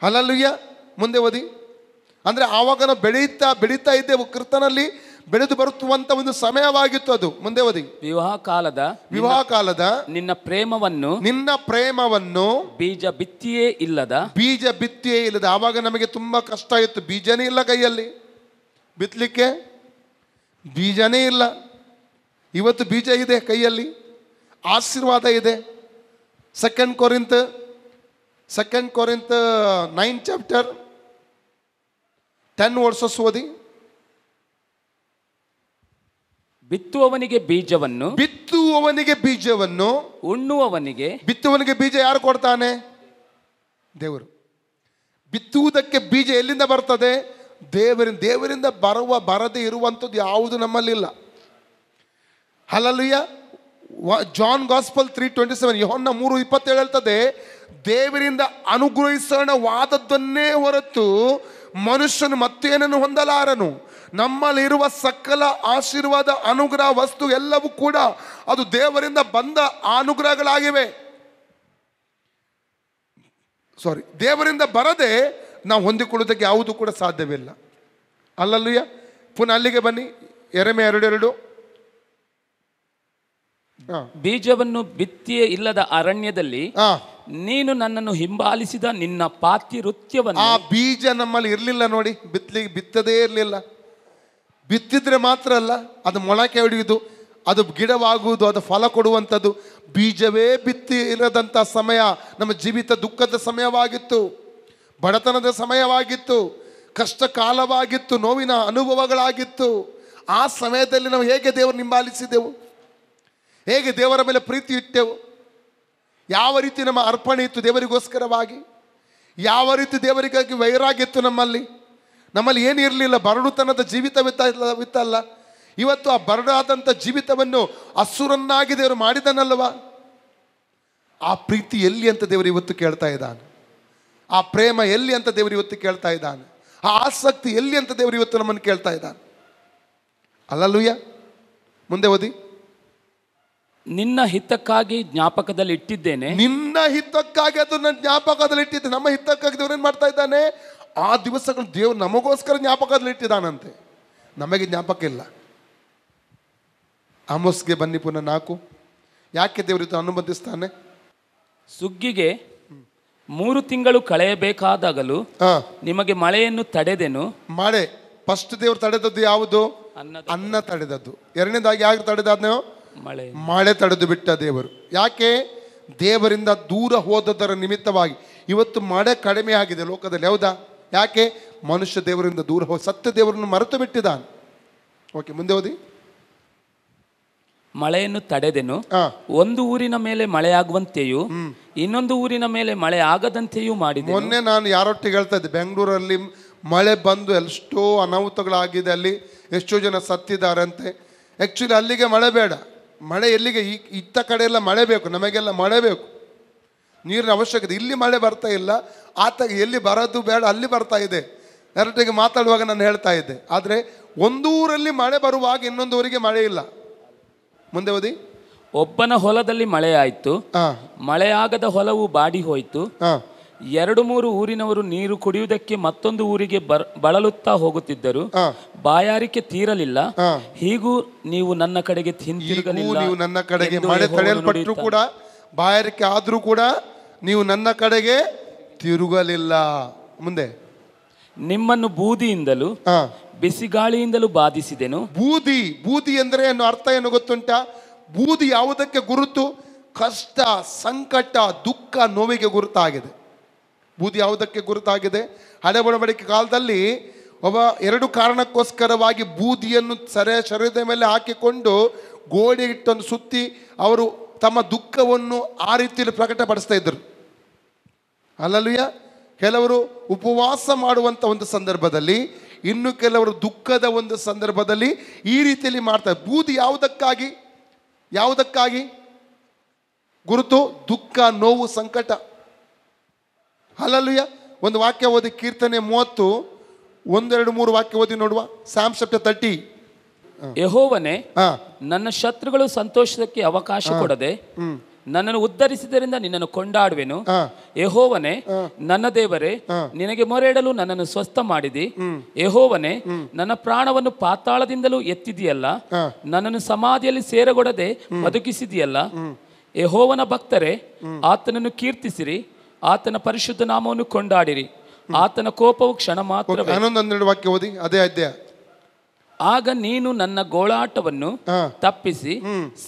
ಹಲ್ಲೆಲೂಯಾ. ಮುಂದೆ ಓದಿ. ಅಂದರೆ ಆವಾಗ ನಾವು ಬೆಳೀತಾ ಇದ್ದೇವೆ, ಕರ್ತನಲ್ಲಿ ಬೆಳೆದು ಬರುತ್ತುವಂತ ಒಂದು ಸಮಯವಾಗಿತ್ತು ಅದು. ಮುಂದೆ ಓದಿ. ವಿವಾಹ ಕಾಲದ ನಿನ್ನ ಪ್ರೇಮವನ್ನು ಬೀಜ ಬಿತ್ತಿಯೇ ಇಲ್ಲದ ಆವಾಗ ನಮಗೆ ತುಂಬಾ ಕಷ್ಟ ಇತ್ತು. ಬೀಜನೇ ಇಲ್ಲ ಕೈಯಲ್ಲಿ, ಬಿತ್ತಲಿಕ್ಕೆ ಬೀಜನೇ ಇಲ್ಲ. ಇವತ್ತು ಬೀಜ ಇದೆ ಕೈಯಲ್ಲಿ, ಆಶೀರ್ವಾದ ಇದೆ. ಸೆಕೆಂಡ್ ಕೊರಿಂತ್ 9 ಚಾಪ್ಟರ್ 10 ವರ್ಸಸ್ ಓದಿ. ಬಿತ್ತುವವನಿಗೆ ಬೀಜವನ್ನು ಬಿತ್ತುವವನಿಗೆ ಬೀಜ ಯಾರು ಕೊಡ್ತಾನೆ? ದೇವರು. ಬಿತ್ತುವುದಕ್ಕೆ ಬೀಜ ಎಲ್ಲಿಂದ ಬರ್ತದೆ? ದೇವರಿಂದ ಬರದೇ ಇರುವಂಥದ್ದು ಯಾವುದು ನಮ್ಮಲ್ಲಿಲ್ಲ. ಹಲ್ಲೆಲೂಯಾ. ಜಾನ್ ಗಾಸ್ಪಲ್ 3:27, ಯೋಹನ್ನ 3:27 ಹೇಳ್ತದೆ, ದೇವರಿಂದ ಅನುಗ್ರಹಿಸೋಣವಾದದ್ದನ್ನೇ ಹೊರತು ಮನುಷ್ಯನು ಮತ್ತೇನನ್ನು ಹೊಂದಲಾರನು. ನಮ್ಮಲ್ಲಿರುವ ಸಕಲ ಆಶೀರ್ವಾದ, ಅನುಗ್ರಹ, ವಸ್ತು ಎಲ್ಲವೂ ಕೂಡ ಅದು ದೇವರಿಂದ ಬಂದ ಅನುಗ್ರಹಗಳಾಗಿವೆ. ದೇವರಿಂದ ಬರದೆ ನಾವು ಹೊಂದಿಕೊಳ್ಳೋದಕ್ಕೆ ಯಾವುದು ಕೂಡ ಸಾಧ್ಯವಿಲ್ಲ. ಹಲ್ಲೆಲೂಯಾ. ಪುನಃ ಅಲ್ಲಿಗೆ ಬನ್ನಿ, ಯೆರೆಮೀಯ 2:2. ಬೀಜವನ್ನು ಬಿತ್ತಿಯೇ ಇಲ್ಲದ ಅರಣ್ಯದಲ್ಲಿ ನೀನು ನನ್ನನ್ನು ಹಿಂಬಾಲಿಸಿದ ನಿನ್ನ ಪಾತಿವೃತ್ಯವನ್ನು. ಆ ಬೀಜ ನಮ್ಮಲ್ಲಿ ಇರಲಿಲ್ಲ ನೋಡಿ, ಬಿತ್ತದೇ ಇರಲಿಲ್ಲ. ಬಿತ್ತಿದ್ರೆ ಮಾತ್ರ ಅಲ್ಲ, ಅದು ಮೊಳಕೆ ಹೊಡೆಯುವುದು, ಅದು ಗಿಡವಾಗುವುದು, ಅದು ಫಲ ಕೊಡುವಂಥದ್ದು. ಬೀಜವೇ ಬಿತ್ತಿ ಇರದಂಥ ಸಮಯ ನಮ್ಮ ಜೀವಿತ ದುಃಖದ ಸಮಯವಾಗಿತ್ತು, ಬಡತನದ ಸಮಯವಾಗಿತ್ತು, ಕಷ್ಟ ಕಾಲವಾಗಿತ್ತು, ನೋವಿನ ಅನುಭವಗಳಾಗಿತ್ತು. ಆ ಸಮಯದಲ್ಲಿ ನಾವು ಹೇಗೆ ದೇವರು ಹಿಂಬಾಲಿಸಿದೆವು? ಹೇಗೆ ದೇವರ ಮೇಲೆ ಪ್ರೀತಿ ಇಟ್ಟೆವು? ಯಾವ ರೀತಿ ನಮ್ಮ ಅರ್ಪಣೆ ಇತ್ತು ದೇವರಿಗೋಸ್ಕರವಾಗಿ? ಯಾವ ರೀತಿ ದೇವರಿಗಾಗಿ ವೈರಾಗ್ಯ ಇತ್ತು ನಮ್ಮಲ್ಲಿ ಏನು ಇರಲಿಲ್ಲ. ಬರಡುತನದ ಜೀವಿತವಿತ್ತಲ್ಲ. ಇವತ್ತು ಆ ಬರಡಾದಂಥ ಜೀವಿತವನ್ನು ಅಸುರನ್ನಾಗಿ ದೇವರು ಮಾಡಿದನಲ್ವ? ಆ ಪ್ರೀತಿ ಎಲ್ಲಿ ಅಂತ ದೇವರು ಇವತ್ತು ಕೇಳ್ತಾ ಇದ್ದಾನೆ. ಆ ಪ್ರೇಮ ಎಲ್ಲಿ ಅಂತ ದೇವರು ಇವತ್ತು ಕೇಳ್ತಾ ಇದ್ದಾನೆ. ಆ ಆಸಕ್ತಿ ಎಲ್ಲಿ ಅಂತ ದೇವರು ಇವತ್ತು ನಮ್ಮನ್ನು ಕೇಳ್ತಾ ಇದ್ದಾನೆ. ಹಲ್ಲೆಲೂಯಾ. ಮುಂದೆ ಓದಿ. ನಿನ್ನ ಹಿತಕ್ಕಾಗಿ ಜ್ಞಾಪಕದಲ್ಲಿ ಇಟ್ಟಿದ್ದೇನೆ. ನಿನ್ನ ಹಿತಕ್ಕಾಗಿ ಅದನ್ನ ಜ್ಞಾಪಕದಲ್ಲಿ ಇಟ್ಟಿದ್ದೆ. ನಮ್ಮ ಹಿತಕ್ಕಾಗಿ ದೇವರು ಏನು ಮಾಡ್ತಾ ಇದ್ದಾನೆ? ಆ ದಿವಸಗಳು ದೇವರು ನಮಗೋಸ್ಕರ ಜ್ಞಾಪಕದಲ್ಲಿ ಇಟ್ಟಿದ್ದಾನಂತೆ, ನಮಗೆ ಜ್ಞಾಪಕ ಇಲ್ಲ. ಆಮೋಸ್ಗೆ ಬನ್ನಿ ಪುನಃ 4. ಯಾಕೆ ದೇವರು ಅನುಮತಿಸ್ತಾನೆ? ಸುಗ್ಗಿಗೆ 3 ತಿಂಗಳು ಕಳೆಯಬೇಕಾದಾಗಲೂ ನಿಮಗೆ ಮಳೆಯನ್ನು ತಡೆದೆನು. ಮಳೆ ಫಸ್ಟ್ ದೇವರು ತಡೆದದ್ದು ಯಾವುದು? ಅನ್ನ ತಡೆದದ್ದು. ಎರಡನೇದಾಗಿ ಯಾಕೆ ತಡೆದಾದ್ನೋ? ಮಳೆ ತಡೆದು ಬಿಟ್ಟ ದೇವರು. ಯಾಕೆ? ದೇವರಿಂದ ದೂರ ಹೋದದರ ನಿಮಿತ್ತವಾಗಿ ಇವತ್ತು ಮಳೆ ಕಡಿಮೆ ಆಗಿದೆ ಲೋಕದಲ್ಲಿ. ಹೌದಾ? ಯಾಕೆ? ಮನುಷ್ಯ ದೇವರಿಂದ ದೂರ ಹೋಗಿ ಸತ್ಯ ದೇವರನ್ನು ಮರೆತು ಬಿಟ್ಟಿದ್ದಾನೆ. ಓಕೆ, ಮುಂದೆ ಓದಿ. ಮಳೆಯನ್ನು ತಡೆದೆನು, ಒಂದು ಊರಿನ ಮೇಲೆ ಮಳೆಯಾಗುವಂತೆಯೂ ಇನ್ನೊಂದು ಊರಿನ ಮೇಲೆ ಮಳೆ ಆಗದಂತೆಯೂ ಮಾಡಿದೆ. ಮೊನ್ನೆ ನಾನು ಯಾರೊಟ್ಟಿಗೆ ಹೇಳ್ತಾ ಇದ್ದೆ, ಬೆಂಗಳೂರಲ್ಲಿ ಮಳೆ ಬಂದು ಎಷ್ಟೋ ಅನಾಹುತಗಳಾಗಿದೆ, ಅಲ್ಲಿ ಎಷ್ಟೋ ಜನ ಸತ್ತಿದ್ದಾರೆ ಅಂತೆ. ಆ್ಯಕ್ಚುಲಿ ಅಲ್ಲಿಗೆ ಮಳೆ ಬೇಡ. ಮಳೆ ಎಲ್ಲಿಗೆ? ಇತ್ತ ಕಡೆ ಎಲ್ಲ ಮಳೆ ಬೇಕು, ನಮಗೆಲ್ಲ ಮಳೆ ಬೇಕು, ನೀರಿನ ಅವಶ್ಯಕತೆ. ಇಲ್ಲಿ ಮಳೆ ಬರ್ತಾ ಇಲ್ಲ, ಆತ ಎಲ್ಲಿ ಬರೋದು ಬೇಡ, ಅಲ್ಲಿ ಬರ್ತಾ ಇದೆ. ಎರಟಿಗೆ ಮಾತಾಡುವಾಗ ನಾನು ಹೇಳ್ತಾ ಇದ್ದೆ. ಆದರೆ ಒಂದು ಊರಲ್ಲಿ ಮಳೆ ಬರುವಾಗ ಇನ್ನೊಂದು ಊರಿಗೆ ಮಳೆ ಇಲ್ಲ. ಮುಂದೆ ಓದಿ. ಒಬ್ಬನ ಹೊಲದಲ್ಲಿ ಮಳೆಯಾಯಿತು, ಮಳೆಯಾಗದ ಹೊಲವು ಬಾಡಿ ಹೋಯಿತು. 2-3 ಊರಿನವರು ನೀರು ಕುಡಿಯುವುದಕ್ಕೆ ಮತ್ತೊಂದು ಊರಿಗೆ ಬಳಲುತ್ತಾ ಹೋಗುತ್ತಿದ್ದರು, ಬಾಯಾರಿಕೆ ತೀರಲಿಲ್ಲ. ಹೀಗೂ ನೀವು ನನ್ನ ಕಡೆಗೆ ಹಿಂತಿರುಗಲಿಲ್ಲ. ನೀವು ನನ್ನ ಕಡೆಗೆ ಮಳೆ ತಡೆಯಲ್ಪಟ್ಟರೂ ಕೂಡ, ಬಾಯಾರಿಕೆ ಆದರೂ ಕೂಡ ನೀವು ನನ್ನ ಕಡೆಗೆ ತಿರುಗಲಿಲ್ಲ. ಮುಂದೆ. ನಿಮ್ಮನ್ನು ಬೂದಿಯಿಂದಲೂ ಬಿಸಿಗಾಳಿಯಿಂದಲೂ ಬಾಧಿಸಿದೆನು. ಬೂದಿ ಅಂದರೆ ಏನು ಅರ್ಥ ಏನು ಗೊತ್ತುಂಟಾ? ಬೂದಿ ಯಾವುದಕ್ಕೆ ಗುರುತು? ಕಷ್ಟ, ಸಂಕಟ, ದುಃಖ, ನೋವಿಗೆ ಗುರುತಾಗಿದೆ. ಬೂದಿ ಯಾವುದಕ್ಕೆ ಗುರುತಾಗಿದೆ? ಹಳೆ ಒಡಂಬಡಿಕೆ ಕಾಲದಲ್ಲಿ ಒಬ್ಬ 2 ಕಾರಣಕ್ಕೋಸ್ಕರವಾಗಿ ಬೂದಿಯನ್ನು ಶರೀರದ ಮೇಲೆ ಹಾಕಿಕೊಂಡು ಗೋಡೆ ಇಟ್ಟನ್ನು ಸುತ್ತಿ ಅವರು ತಮ್ಮ ದುಃಖವನ್ನು ಆ ರೀತಿಯಲ್ಲಿ ಪ್ರಕಟಪಡಿಸ್ತಾ ಇದ್ದರು. ಹಲ್ಲೆಲೂಯಾ. ಕೆಲವರು ಉಪವಾಸ ಮಾಡುವಂಥ ಒಂದು ಸಂದರ್ಭದಲ್ಲಿ, ಇನ್ನು ಕೆಲವರು ದುಃಖದ ಒಂದು ಸಂದರ್ಭದಲ್ಲಿ ಈ ರೀತಿಯಲ್ಲಿ ಮಾಡ್ತಾರೆ. ಬೂದಿ ಯಾವುದಕ್ಕಾಗಿ ಗುರುತು? ದುಃಖ, ನೋವು, ಸಂಕಟ. ಹಲ್ಲೆಲೂಯಾ. ಒಂದು ವಾಕ್ಯ ಓದಿ, ಕೀರ್ತನೆ 30, 1, 2, 3 ವಾಕ್ಯ ಓದಿ ನೋಡುವ. ಸಾಮ್ ಚಾಪ್ಟರ್ 30. ಯೆಹೋವನೇ, ನನ್ನ ಶತ್ರುಗಳು ಸಂತೋಷಕ್ಕೆ ಅವಕಾಶ ಕೊಡದೆ ನನ್ನನ್ನು ಉದ್ಧರಿಸಿದರಿಂದ ನಿನ್ನನ್ನು ಕೊಂಡಾಡುವೆನು. ಯೆಹೋವನೇ ನನ್ನ ದೇವರೇ, ನಿನಗೆ ಮೊರೆಯಿಡಲು ನನ್ನನ್ನು ಸ್ವಸ್ಥ ಮಾಡಿದಿ. ಯೆಹೋವನೇ, ನನ್ನ ಪ್ರಾಣವನ್ನು ಪಾತಾಳದಿಂದಲೂ ಎತ್ತಿದೆಯಲ್ಲ, ನನ್ನನ್ನು ಸಮಾಧಿಯಲ್ಲಿ ಸೇರಗೊಡದೆ ಬದುಕಿಸಿದೆಯಲ್ಲ. ಯೆಹೋವನ ಭಕ್ತರೇ, ಆತನನ್ನು ಕೀರ್ತಿಸಿರಿ, ಆತನ ಪರಿಶುದ್ಧ ನಾಮವನ್ನು ಕೊಂಡಾಡಿರಿ. ಆತನ ಕೋಪವು ಕ್ಷಣ ಮಾತ್ರವೇ. 11 ವಾಕ್ಯ ಓದಿ, ಅದೇ ಅಧ್ಯಾಯ. ಆಗ ನೀನು ನನ್ನ ಗೋಳಾಟವನ್ನು ತಪ್ಪಿಸಿ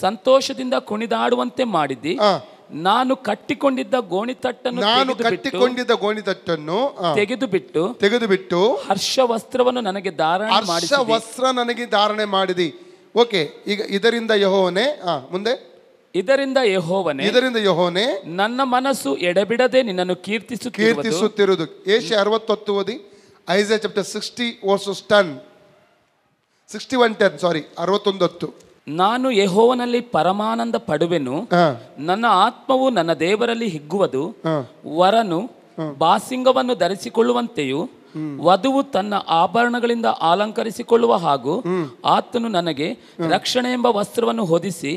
ಸಂತೋಷದಿಂದ ಕುಣಿದಾಡುವಂತೆ ಮಾಡಿದ್ದಿ. ನಾನು ಕಟ್ಟಿಕೊಂಡಿದ್ದ ಗೋಣಿತಟ್ಟನ್ನು ತೆಗೆದು ಬಿಟ್ಟು ಹರ್ಷ ವಸ್ತ್ರವನ್ನು ನನಗೆ ಧಾರಣೆ ಮಾಡಿದಿ. ಓಕೆ, ಈಗ ಇದರಿಂದ ಯೆಹೋವನೇ, ಮುಂದೆ ಇದರಿಂದ ಯೆಹೋವನೇ ನನ್ನ ಮನಸ್ಸು ಎಡೆಬಿಡದೆ ನಿನ್ನನ್ನು ಕೀರ್ತಿಸುತ್ತಿರುವುದು. ಏಷ್ಯಾ 60 ಓದಿ. ಐಸಾಯ ಚಾಪ್ಟರ್ 60 verses 10. 61:10 ನಾನು ಯೆಹೋವನಲ್ಲಿ ಪರಮಾನಂದ ಪಡುವೆನು, ನನ್ನ ಆತ್ಮವು ನನ್ನ ದೇವರಲ್ಲಿ ಹಿಗ್ಗುವುದು. ವರನು ಬಾಸಿಂಗವನ್ನು ಧರಿಸಿಕೊಳ್ಳುವಂತೆಯೂ ವಧುವು ತನ್ನ ಆಭರಣಗಳಿಂದ ಅಲಂಕರಿಸಿಕೊಳ್ಳುವ ಹಾಗೂ ಆತನು ನನಗೆ ರಕ್ಷಣೆ ಎಂಬ ವಸ್ತ್ರವನ್ನು ಹೊದಿಸಿ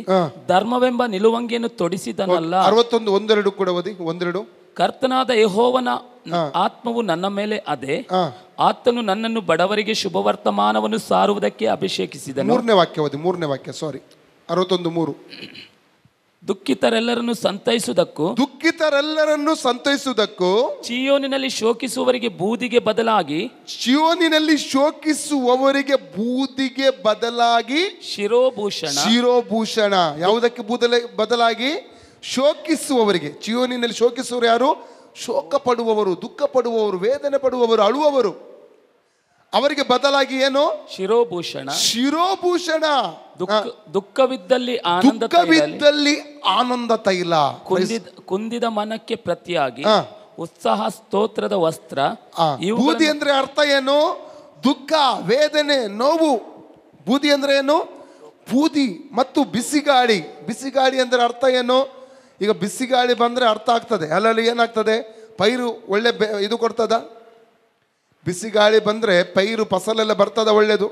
ಧರ್ಮವೆಂಬ ನಿಲುವಂಗಿಯನ್ನು ತೊಡಿಸಿದನಲ್ಲ. 61:1-2 ಕೂಡ ಓದಿ. 1-2. ಕರ್ತನಾದ ಯೆಹೋವನ ಆತ್ಮವು ನನ್ನ ಮೇಲೆ ಅದೇ, ಆತನು ನನ್ನನ್ನು ಬಡವರಿಗೆ ಶುಭವರ್ತಮಾನವನ್ನು ಸಾರುವುದಕ್ಕೆ ಅಭಿಷೇಕಿಸಿದನು. 3ನೇ ವಾಕ್ಯ ಓದಿ. 3ನೇ ವಾಕ್ಯ, ಸಾರಿ, 61:3. ದುಃಖಿತರೆಲ್ಲರನ್ನು ಸಂತೈಸುವುದಕ್ಕೂ ಚೀಯೋನಿನಲ್ಲಿ ಶೋಕಿಸುವವರಿಗೆ ಬೂದಿಗೆ ಬದಲಾಗಿ ಶಿರೋಭೂಷಣ. ಯಾವುದಕ್ಕೆ ಬದಲಾಗಿ? ಶೋಕಿಸುವವರಿಗೆ. ಚೀಯೋನಿನಲ್ಲಿ ಶೋಕಿಸುವವರು ಯಾರು? ಶೋಕ ಪಡುವವರು, ದುಃಖ ಪಡುವವರು, ವೇದನೆ ಪಡುವವರು, ಅಳುವವರು. ಅವರಿಗೆ ಬದಲಾಗಿ ಏನು? ಶಿರೋಭೂಷಣ. ದುಃಖವಿದ್ದಲ್ಲಿ ಆನಂದ ತೈಲ. ಕುಂದಿದ ಮನಕ್ಕೆ ಪ್ರತಿಯಾಗಿ ಉತ್ಸಾಹ ಸ್ತೋತ್ರದ ವಸ್ತ್ರ. ಬೂದಿ ಅಂದ್ರೆ ಅರ್ಥ ಏನು? ದುಃಖ, ವೇದನೆ, ನೋವು. ಬೂದಿ ಅಂದ್ರೆ ಏನು? ಬೂದಿ ಮತ್ತು ಬಿಸಿಗಾಳಿ. ಬಿಸಿಗಾಳಿ ಅಂದ್ರೆ ಅರ್ಥ ಏನು? ಈಗ ಬಿಸಿಗಾಳಿ ಬಂದ್ರೆ ಅರ್ಥ ಆಗ್ತದೆ, ಅಲ್ಲಲ್ಲಿ ಏನಾಗ್ತದೆ? ಪೈರು ಒಳ್ಳೆ ಇದು ಕೊಡ್ತದ? ಬಿಸಿಗಾಳಿ ಬಂದ್ರೆ ಪೈರು ಫಸಲೆಲ್ಲ ಬರ್ತದ, ಒಳ್ಳೇದು.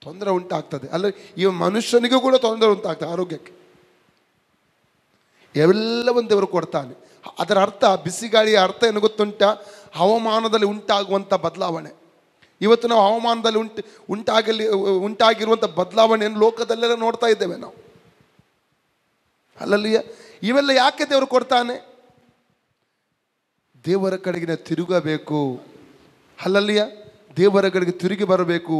ತೊಂದರೆ ಉಂಟಾಗ್ತದೆ ಅಲ್ಲ? ಈ ಮನುಷ್ಯನಿಗೂ ಕೂಡ ತೊಂದರೆ ಉಂಟಾಗ್ತದೆ, ಆರೋಗ್ಯಕ್ಕೆ. ಎಲ್ಲವನ್ನು ದೇವರು ಕೊಡ್ತಾನೆ. ಅದರ ಅರ್ಥ, ಬಿಸಿಗಾಳಿಯ ಅರ್ಥ ಏನು ಗೊತ್ತುಂಟ? ಹವಾಮಾನದಲ್ಲಿ ಉಂಟಾಗುವಂಥ ಬದಲಾವಣೆ. ಇವತ್ತು ನಾವು ಹವಾಮಾನದಲ್ಲಿ ಉಂಟಾಗಿರುವಂಥ ಬದಲಾವಣೆಯನ್ನು ಲೋಕದಲ್ಲೆಲ್ಲ ನೋಡ್ತಾ ಇದ್ದೇವೆ ನಾವು, ಅಲ್ಲಲ್ಲಿಯ. ಇವೆಲ್ಲ ಯಾಕೆ ದೇವರು ಕೊಡ್ತಾನೆ? ದೇವರ ಕಡೆಗಿನ ತಿರುಗಬೇಕು, ಅಲ್ಲಲ್ಲಿಯ. ದೇವರ ಕಡೆಗೆ ತಿರುಗಿ ಬರಬೇಕು.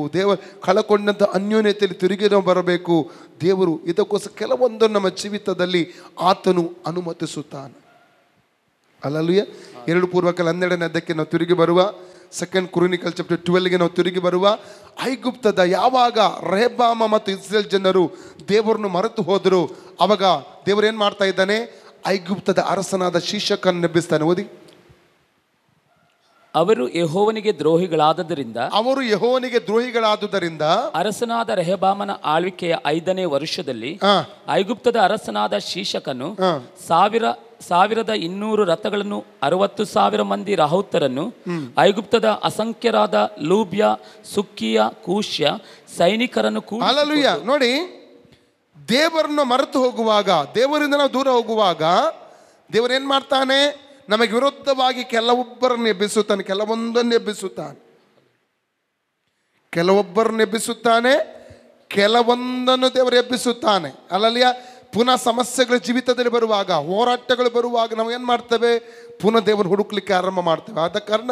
ಕಳಕೊಂಡಂಥ ಅನ್ಯೋನ್ಯತೆಯಲ್ಲಿ ತಿರುಗಿ ನಾವು ಬರಬೇಕು. ದೇವರು ಇದಕ್ಕೋಸ್ಕರ ಕೆಲವೊಂದನ್ನು ನಮ್ಮ ಜೀವಿತದಲ್ಲಿ ಆತನು ಅನುಮತಿಸುತ್ತಾನೆ, ಅಲ್ಲಲ್ಲಿಯ. 2 ಪೂರ್ವಕಾಲ 12ನೇ ಅಧ್ಯಾಯಕ್ಕೆ ನಾವು ತಿರುಗಿ ಬರುವ. 2 ಕ್ರಾನಿಕಲ್ ಚಾಪ್ಟರ್ 12ಗೆ ನಾವು ತಿರುಗಿ ಬರುವ. ಐಗುಪ್ತದ ಯಾವಾಗ ರೆಹಬ್ಬಾಮ ಮತ್ತು ಇಸ್ರೇಲ್ ಜನರು ದೇವರನ್ನು ಮರೆತು ಹೋದರು, ಅವಾಗ ದೇವರು ಏನು ಮಾಡ್ತಾ ಇದ್ದಾನೆ? ಐಗುಪ್ತದ ಅರಸನಾದ ಶೀಶಕನ್ನು ನೆಬ್ಬಿಸ್ತಾನೆ. ಓದಿ. ಅವರು ಯೆಹೋವನಿಗೆ ದ್ರೋಹಿಗಳಾದುದರಿಂದ ಅರಸನಾದ ರೆಹಬ್ಬಾಮನ ಆಳ್ವಿಕೆಯ 5ನೇ ವರ್ಷದಲ್ಲಿ ಐಗುಪ್ತದ ಅರಸನಾದ ಶೀಶಕನು 1200 ರಥಗಳನ್ನು, 60,000 ಮಂದಿ ರಾಹುತರನ್ನು, ಐಗುಪ್ತದ ಅಸಂಖ್ಯರಾದ ಲೂಬ್ಯ, ಸುಕ್ಕಿಯ, ಕೂಶ್ಯ ಸೈನಿಕರನ್ನು ನೋಡಿ, ದೇವರನ್ನು ಮರೆತು ಹೋಗುವಾಗ, ದೇವರಿಂದ ನಾವು ದೂರ ಹೋಗುವಾಗ ದೇವರೇನ್ ಮಾಡ್ತಾನೆ? ನಮಗೆ ವಿರುದ್ಧವಾಗಿ ಕೆಲವೊಬ್ಬರನ್ನು ಎಬ್ಬಿಸುತ್ತಾನೆ, ಕೆಲವೊಂದನ್ನು ಎಬ್ಬಿಸುತ್ತಾನೆ. ಕೆಲವೊಬ್ಬರನ್ನು ಎಬ್ಬಿಸುತ್ತಾನೆ, ಕೆಲವೊಂದನ್ನು ದೇವರು ಎಬ್ಬಿಸುತ್ತಾನೆ, ಅಲ್ಲಲ್ಲಿಯ. ಪುನಃ ಸಮಸ್ಯೆಗಳ ಜೀವಿತದಲ್ಲಿ ಬರುವಾಗ, ಹೋರಾಟಗಳು ಬರುವಾಗ ನಾವು ಏನು ಮಾಡ್ತೇವೆ? ಪುನಃ ದೇವರು ಹುಡುಕ್ಲಿಕ್ಕೆ ಆರಂಭ ಮಾಡ್ತೇವೆ. ಆದ ಕಾರಣ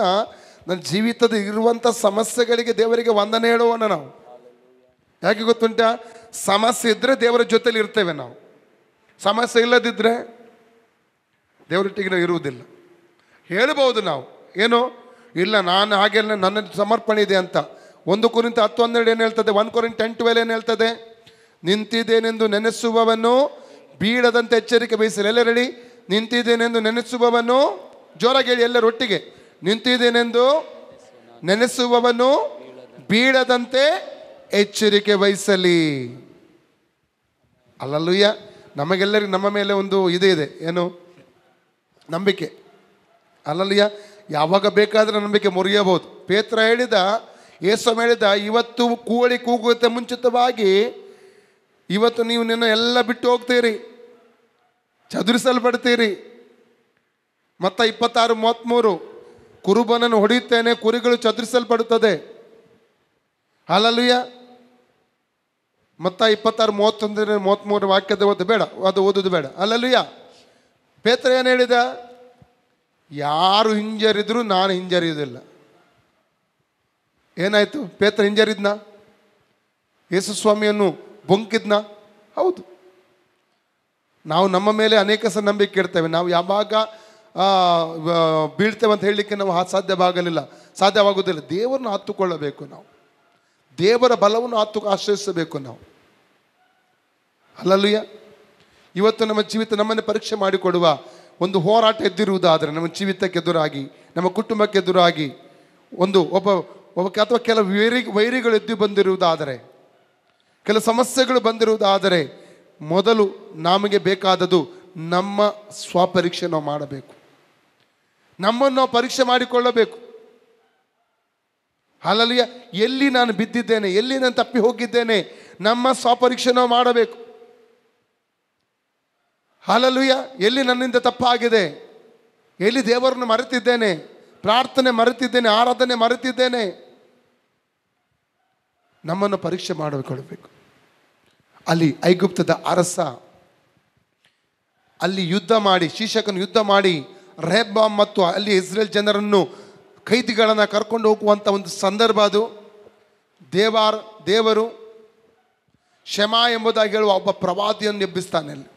ನನ್ನ ಜೀವಿತದ ಇರುವಂಥ ಸಮಸ್ಯೆಗಳಿಗೆ ದೇವರಿಗೆ ವಂದನೆ ಹೇಳುವಣ ನಾವು. ಯಾಕೆ ಗೊತ್ತುಂಟ? ಸಮಸ್ಯೆ ಇದ್ದರೆ ದೇವರ ಜೊತೆಲಿ ಇರ್ತೇವೆ ನಾವು. ಸಮಸ್ಯೆ ಇಲ್ಲದಿದ್ದರೆ ದೇವರೊಟ್ಟಿಗೆ ನಾವು ಇರುವುದಿಲ್ಲ. ಹೇಳ್ಬೋದು ನಾವು, ಏನು ಇಲ್ಲ, ನಾನು ಹಾಗೆಲ್ಲ ನನ್ನ ಸಮರ್ಪಣೆ ಇದೆ ಅಂತ. 1 ಕೊರಿಂಥ 10:12 ಏನು ಹೇಳ್ತದೆ? 1 ಕೊರಿಂಥ 10:12 ಏನು ಹೇಳ್ತದೆ? ನಿಂತಿದ್ದೇನೆಂದು ನೆನೆಸುವವನು ಬೀಳದಂತೆ ಎಚ್ಚರಿಕೆ ವಹಿಸಲಿ. ಎಲ್ಲ ರೆಡಿ? ನಿಂತಿದ್ದೇನೆಂದು ನೆನೆಸುವವನು, ಜೋರಾಗಿ ಹೇಳಿ ಎಲ್ಲರೊಟ್ಟಿಗೆ, ನಿಂತಿದ್ದೇನೆಂದು ನೆನೆಸುವವನು ಬೀಳದಂತೆ ಎಚ್ಚರಿಕೆ ವಹಿಸಲಿ. ಅಲ್ಲಲ್ಲೂಯ್ಯ. ನಮಗೆಲ್ಲರಿಗೂ ನಮ್ಮ ಮೇಲೆ ಒಂದು ಇದೆ, ಏನು? ನಂಬಿಕೆ, ಅಲ್ಲಲ್ಲಿಯ. ಯಾವಾಗ ಬೇಕಾದರೆ ನಂಬಿಕೆ ಮುರಿಯಬಹುದು. ಪೇತ್ರ ಹೇಳಿದ, ಯೇಸು ಹೇಳಿದ, ಇವತ್ತು ಕೋಳಿ ಕೂಗುತ್ತೆ ಮುಂಚಿತವಾಗಿ ಇವತ್ತು ನೀವು ನಿನ್ನ ಎಲ್ಲ ಬಿಟ್ಟು ಹೋಗ್ತೀರಿ. ಚದುರಿಸಲ್ಪಡ್ತೀರಿ. ಮತ್ತ 26:33 ಕುರುಬನನ್ನು ಹೊಡೆಯುತ್ತೇನೆ, ಕುರಿಗಳು ಚದುರಿಸಲ್ಪಡುತ್ತದೆ. ಹಲ್ಲೆಲೂಯಾ. ಮತ್ತ 26:31-33 ವಾಕ್ಯದ ಓದೋದು ಬೇಡ. ಹಲ್ಲೆಲೂಯಾ. ಪೇತ್ರ ಏನು ಹೇಳಿದ? ಯಾರು ಹಿಂಜರಿದ್ರು ನಾನು ಹಿಂಜರಿಯುವುದಿಲ್ಲ. ಏನಾಯ್ತು? ಪೇತ್ರ ಹಿಂಜರಿದ್ನ? ಯೇಸು ಸ್ವಾಮಿಯನ್ನು ಬೊಂಕಿದ್ನ? ಹೌದು. ನಾವು ನಮ್ಮ ಮೇಲೆ ಅನೇಕ ನಂಬಿಕೆ ಇಡ್ತೇವೆ. ನಾವು ಯಾವಾಗ ಬೀಳ್ತೇವೆ ಅಂತ ಹೇಳಲಿಕ್ಕೆ ನಾವು ಸಾಧ್ಯವಾಗುವುದಿಲ್ಲ. ದೇವರನ್ನು ಹತ್ತುಕೊಳ್ಳಬೇಕು. ನಾವು ದೇವರ ಬಲವನ್ನು ಆಶ್ರಯಿಸಬೇಕು ನಾವು. ಹಲ್ಲೆಲೂಯಾ. ಇವತ್ತು ನಮ್ಮ ಜೀವಿತ ನಮ್ಮನ್ನೇ ಪರೀಕ್ಷೆ ಮಾಡಿಕೊಡುವ ಒಂದು ಹೋರಾಟ ಎದ್ದಿರುವುದಾದರೆ, ನಮ್ಮ ಜೀವಿತಕ್ಕೆ ಎದುರಾಗಿ, ನಮ್ಮ ಕುಟುಂಬಕ್ಕೆ ಎದುರಾಗಿ ಅಥವಾ ಕೆಲ ವೈರಿಗಳು ಎದ್ದು ಬಂದಿರುವುದಾದರೆ, ಕೆಲ ಸಮಸ್ಯೆಗಳು ಬಂದಿರುವುದಾದರೆ, ಮೊದಲು ನಮಗೆ ಬೇಕಾದದ್ದು ನಮ್ಮ ಸ್ವಪರೀಕ್ಷೆ ನಾವು ಮಾಡಬೇಕು. ನಮ್ಮನ್ನು ನಾವು ಪರೀಕ್ಷೆ ಮಾಡಿಕೊಳ್ಳಬೇಕು. ಹಲ್ಲೆಲೂಯಾ. ಎಲ್ಲಿ ನಾನು ಬಿದ್ದಿದ್ದೇನೆ, ಎಲ್ಲಿ ನಾನು ತಪ್ಪಿ ಹೋಗಿದ್ದೇನೆ, ನಮ್ಮ ಸ್ವಪರೀಕ್ಷೆ ನಾವು ಮಾಡಬೇಕು. ಹಲ್ಲೆಲೂಯಾ. ಎಲ್ಲಿ ನನ್ನಿಂದ ತಪ್ಪಾಗಿದೆ, ಎಲ್ಲಿ ದೇವರನ್ನು ಮರೆತಿದ್ದೇನೆ, ಪ್ರಾರ್ಥನೆ ಮರೆತಿದ್ದೇನೆ, ಆರಾಧನೆ ಮರೆತಿದ್ದೇನೆ, ನಮ್ಮನ್ನು ಪರೀಕ್ಷೆ ಮಾಡಿಕೊಳ್ಳಬೇಕು. ಅಲ್ಲಿ ಐಗುಪ್ತದ ಅರಸ ಅಲ್ಲಿ ಶೀಶಕನು ಯುದ್ಧ ಮಾಡಿ ರೆಹಬ್ಬಾಮ್ ಮತ್ತು ಅಲ್ಲಿ ಇಸ್ರೇಲ್ ಜನರನ್ನು ಕೈದಿಗಳನ್ನು ಕರ್ಕೊಂಡು ಹೋಗುವಂಥ ಒಂದು ಸಂದರ್ಭ ಅದು. ದೇವರು ಶೆಮಾ ಎಂಬುದಾಗಿ ಹೇಳುವ ಒಬ್ಬ ಪ್ರವಾದಿಯನ್ನು ಎಬ್ಬಿಸ್ತಾನೆ. ಅಲ್ಲಿ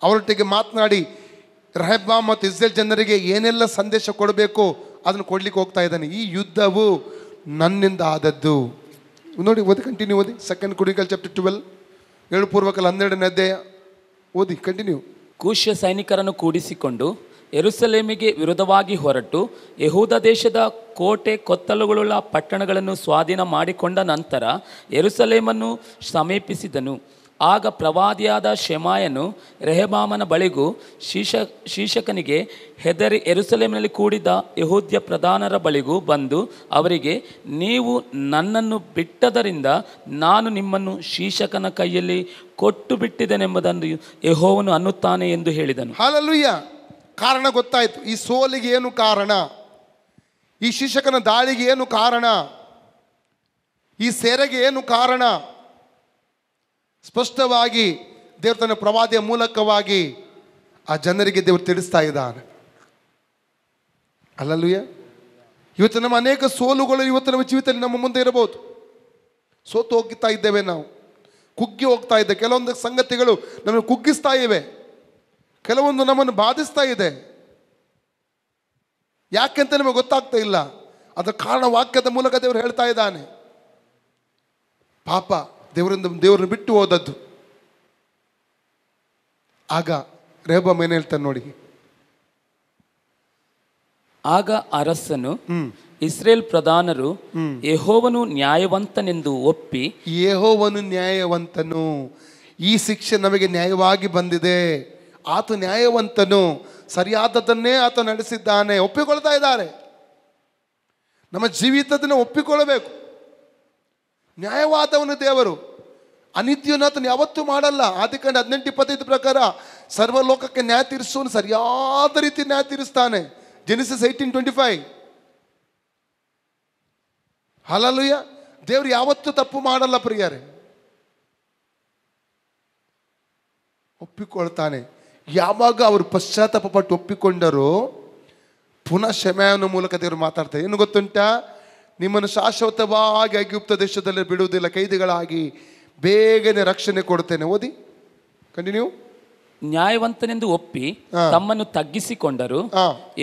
ಅವರೊಟ್ಟಿಗೆ ಮಾತನಾಡಿ ರೆಹಬ್ಬಾಮ್ ಮತ್ತು ಇಸ್ರೇಲ್ ಜನರಿಗೆ ಏನೆಲ್ಲ ಸಂದೇಶ ಕೊಡಬೇಕು ಅದನ್ನು ಕೊಡ್ಲಿಕ್ಕೆ ಹೋಗ್ತಾ ಇದ್ದಾನೆ. ಈ ಯುದ್ಧವು ನನ್ನಿಂದ ಆದದ್ದು. ನೋಡಿ, ಓದಿ, ಕಂಟಿನ್ಯೂ ಓದಿ. 2 Chronicles chapter 12 7 ಪೂರ್ವಕಾಲ 12ನೇ ಅಧ್ಯಾಯ ಓದಿ, ಕಂಟಿನ್ಯೂ. ಕೂಶ್ಯ ಸೈನಿಕರನ್ನು ಕೂಡಿಸಿಕೊಂಡು ಯೆರೂಸಲೇಮಿಗೆ ವಿರುದ್ಧವಾಗಿ ಹೊರಟು ಯೆಹೂದ ದೇಶದ ಕೋಟೆ ಕೊತ್ತಲುಗಳುಳ್ಳ ಪಟ್ಟಣಗಳನ್ನು ಸ್ವಾಧೀನ ಮಾಡಿಕೊಂಡ ನಂತರ ಯೆರೂಸಲೇಮನ್ನು ಸಮೀಪಿಸಿದನು. ಆಗ ಪ್ರವಾದಿಯಾದ ಶೆಮಾಯನು ರೆಹಬ್ಬಾಮನ ಬಳಿಗೂ ಶೀಶಕನಿಗೆ ಹೆದರಿ ಯೆರೂಸಲೇಮಿನಲ್ಲಿ ಕೂಡಿದ ಯೆಹೂದ್ಯ ಪ್ರಧಾನರ ಬಳಿಗೂ ಬಂದು ಅವರಿಗೆ, ನೀವು ನನ್ನನ್ನು ಬಿಟ್ಟದರಿಂದ ನಾನು ನಿಮ್ಮನ್ನು ಶೀಶಕನ ಕೈಯಲ್ಲಿ ಕೊಟ್ಟು ಬಿಟ್ಟಿದ್ದೇನೆಂಬುದನ್ನು ಯೆಹೋವನು ಅನ್ನುತ್ತಾನೆ ಎಂದು ಹೇಳಿದನು. ಹಲ್ಲೆಲೂಯಾ. ಕಾರಣ ಗೊತ್ತಾಯಿತು. ಈ ಸೋಲಿಗೆ ಏನು ಕಾರಣ, ಈ ಶೀಶಕನ ದಾಳಿಗೆ ಏನು ಕಾರಣ, ಈ ಸೆರೆಗೆ ಏನು ಕಾರಣ, ಸ್ಪಷ್ಟವಾಗಿ ದೇವರು ತನ್ನ ಪ್ರವಾದಿಯ ಮೂಲಕವಾಗಿ ಆ ಜನರಿಗೆ ದೇವರು ತಿಳಿಸ್ತಾ ಇದ್ದಾನೆ. ಹಲ್ಲೆಲೂಯಾ. ಇವತ್ತು ನಮ್ಮ ಅನೇಕ ಸೋಲುಗಳು ಇವತ್ತು ನಮ್ಮ ಜೀವಿತದಲ್ಲಿ ನಮ್ಮ ಮುಂದೆ ಇರಬಹುದು. ಸೋತು ಹೋಗ್ತಾ ಇದ್ದೇವೆ, ನಾವು ಕುಗ್ಗಿ ಹೋಗ್ತಾ ಇದ್ದೇವೆ. ಕೆಲವೊಂದು ಸಂಗತಿಗಳು ನಮ್ಮನ್ನು ಕುಗ್ಗಿಸ್ತಾ ಇವೆ, ಕೆಲವೊಂದು ನಮ್ಮನ್ನು ಬಾಧಿಸ್ತಾ ಇದೆ. ಯಾಕೆಂತ ನಮಗೆ ಗೊತ್ತಾಗ್ತಾ ಇಲ್ಲ. ಅದರ ಕಾರಣ ವಾಕ್ಯದ ಮೂಲಕ ದೇವರು ಹೇಳ್ತಾ ಇದ್ದಾನೆ. ಪಾಪ ದೇವರನ್ನು ಬಿಟ್ಟು ಹೋದದ್ದು. ಆಗ ರೆಹಬ್ಬಾಮ್ ಏನು ಹೇಳ್ತಾನೆ ನೋಡಿ. ಆಗ ಅರಸನು ಇಸ್ರೇಲ್ ಪ್ರಧಾನರು ಯೆಹೋವನು ನ್ಯಾಯವಂತನೆಂದು ಒಪ್ಪಿ, ಯೆಹೋವನು ನ್ಯಾಯವಂತನು, ಈ ಶಿಕ್ಷೆ ನಮಗೆ ನ್ಯಾಯವಾಗಿ ಬಂದಿದೆ, ಆತ ನ್ಯಾಯವಂತನು, ಸರಿಯಾದದನ್ನೇ ಆತ ನಡೆಸಿದ್ದಾನೆ, ಒಪ್ಪಿಕೊಳ್ತಾ ಇದ್ದಾರೆ. ನಮ್ಮ ಜೀವಿತದನ್ನು ಒಪ್ಪಿಕೊಳ್ಳಬೇಕು. ನ್ಯಾಯವಾದವನು ದೇವರು, ಅನಿತ್ಯವನ್ನು ಆತನು ಯಾವತ್ತೂ ಮಾಡಲ್ಲ. ಆದಿಕಾಂಡ 18:25 ಪ್ರಕಾರ ಸರ್ವಲೋಕಕ್ಕೆ ನ್ಯಾಯ ತೀರಿಸುವನು ಸರಿಯಾದ ರೀತಿ ನ್ಯಾಯ ತೀರಿಸ್ತಾನೆ. Genesis 18:25. ಹಲ್ಲೆಲೂಯಾ. ದೇವರು ಯಾವತ್ತೂ ತಪ್ಪು ಮಾಡಲ್ಲ ಪ್ರಿಯರೇ, ಒಪ್ಪಿಕೊಳ್ತಾನೆ. ಯಾವಾಗ ಅವರು ಪಶ್ಚಾತ್ತಾಪ ಪಟ್ಟು ಒಪ್ಪಿಕೊಂಡರೋ ಪುನಃ ಶೆಮಾಯನ ಮೂಲಕ ದೇವರು ಮಾತಾಡ್ತಾರೆ. ಏನು ಗೊತ್ತುಂಟಾ? ನಿಮ್ಮನ್ನು ಶಾಶ್ವತವಾಗಿ ಐಗುಪ್ತ ದೇಶದಲ್ಲಿ ಬಿಡುವುದಿಲ್ಲ, ಕೈದಿಗಳಾಗಿ ಬೇಗನೆ ರಕ್ಷಣೆ ಕೊಡ್ತೇನೆ. ಓದಿ, ಕಂಟಿನ್ಯೂ. ನ್ಯಾಯವಂತನೆಂದು ಒಪ್ಪಿ ತಮ್ಮನ್ನು ತಗ್ಗಿಸಿಕೊಂಡರು.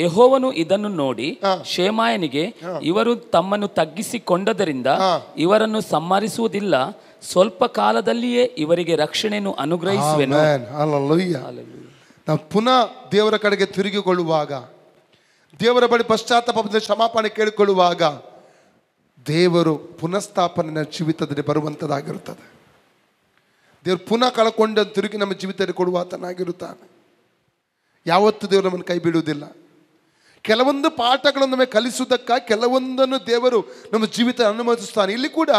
ಯೆಹೋವನು ಇದನ್ನು ನೋಡಿ ಶೆಮಾಯನಿಗೆ, ಇವರು ತಮ್ಮನ್ನು ತಗ್ಗಿಸಿಕೊಂಡದರಿಂದ ಇವರನ್ನು ಸಂಹರಿಸುವುದಿಲ್ಲ, ಸ್ವಲ್ಪ ಕಾಲದಲ್ಲಿಯೇ ಇವರಿಗೆ ರಕ್ಷಣೆಯನ್ನು ಅನುಗ್ರಹಿಸುವೆನು. ನಾವು ಪುನಃ ದೇವರ ಕಡೆಗೆ ತಿರುಗಿಕೊಳ್ಳುವಾಗ, ದೇವರ ಬಳಿ ಪಶ್ಚಾತ್ತಾಪದ ಕ್ಷಮಾಪಣೆ ಕೇಳಿಕೊಳ್ಳುವಾಗ ದೇವರು ಪುನಃಸ್ಥಾಪನೆ ಜೀವಿತದಲ್ಲಿ ಬರುವಂಥದ್ದಾಗಿರುತ್ತದೆ. ದೇವರು ಪುನಃ ಕಳ್ಕೊಂಡ ತಿರುಗಿ ನಮ್ಮ ಜೀವಿತದಲ್ಲಿ ಕೊಡುವಾತನಾಗಿರುತ್ತಾನೆ. ಯಾವತ್ತೂ ದೇವರು ನಮ್ಮನ್ನು ಕೈ ಬಿಡುವುದಿಲ್ಲ. ಕೆಲವೊಂದು ಪಾಠಗಳನ್ನು ನಮಗೆ ಕಲಿಸುವುದಕ್ಕಾಗಿ ಕೆಲವೊಂದನ್ನು ದೇವರು ನಮ್ಮ ಜೀವಿತ ಅನುಮತಿಸ್ತಾನೆ. ಇಲ್ಲಿ ಕೂಡ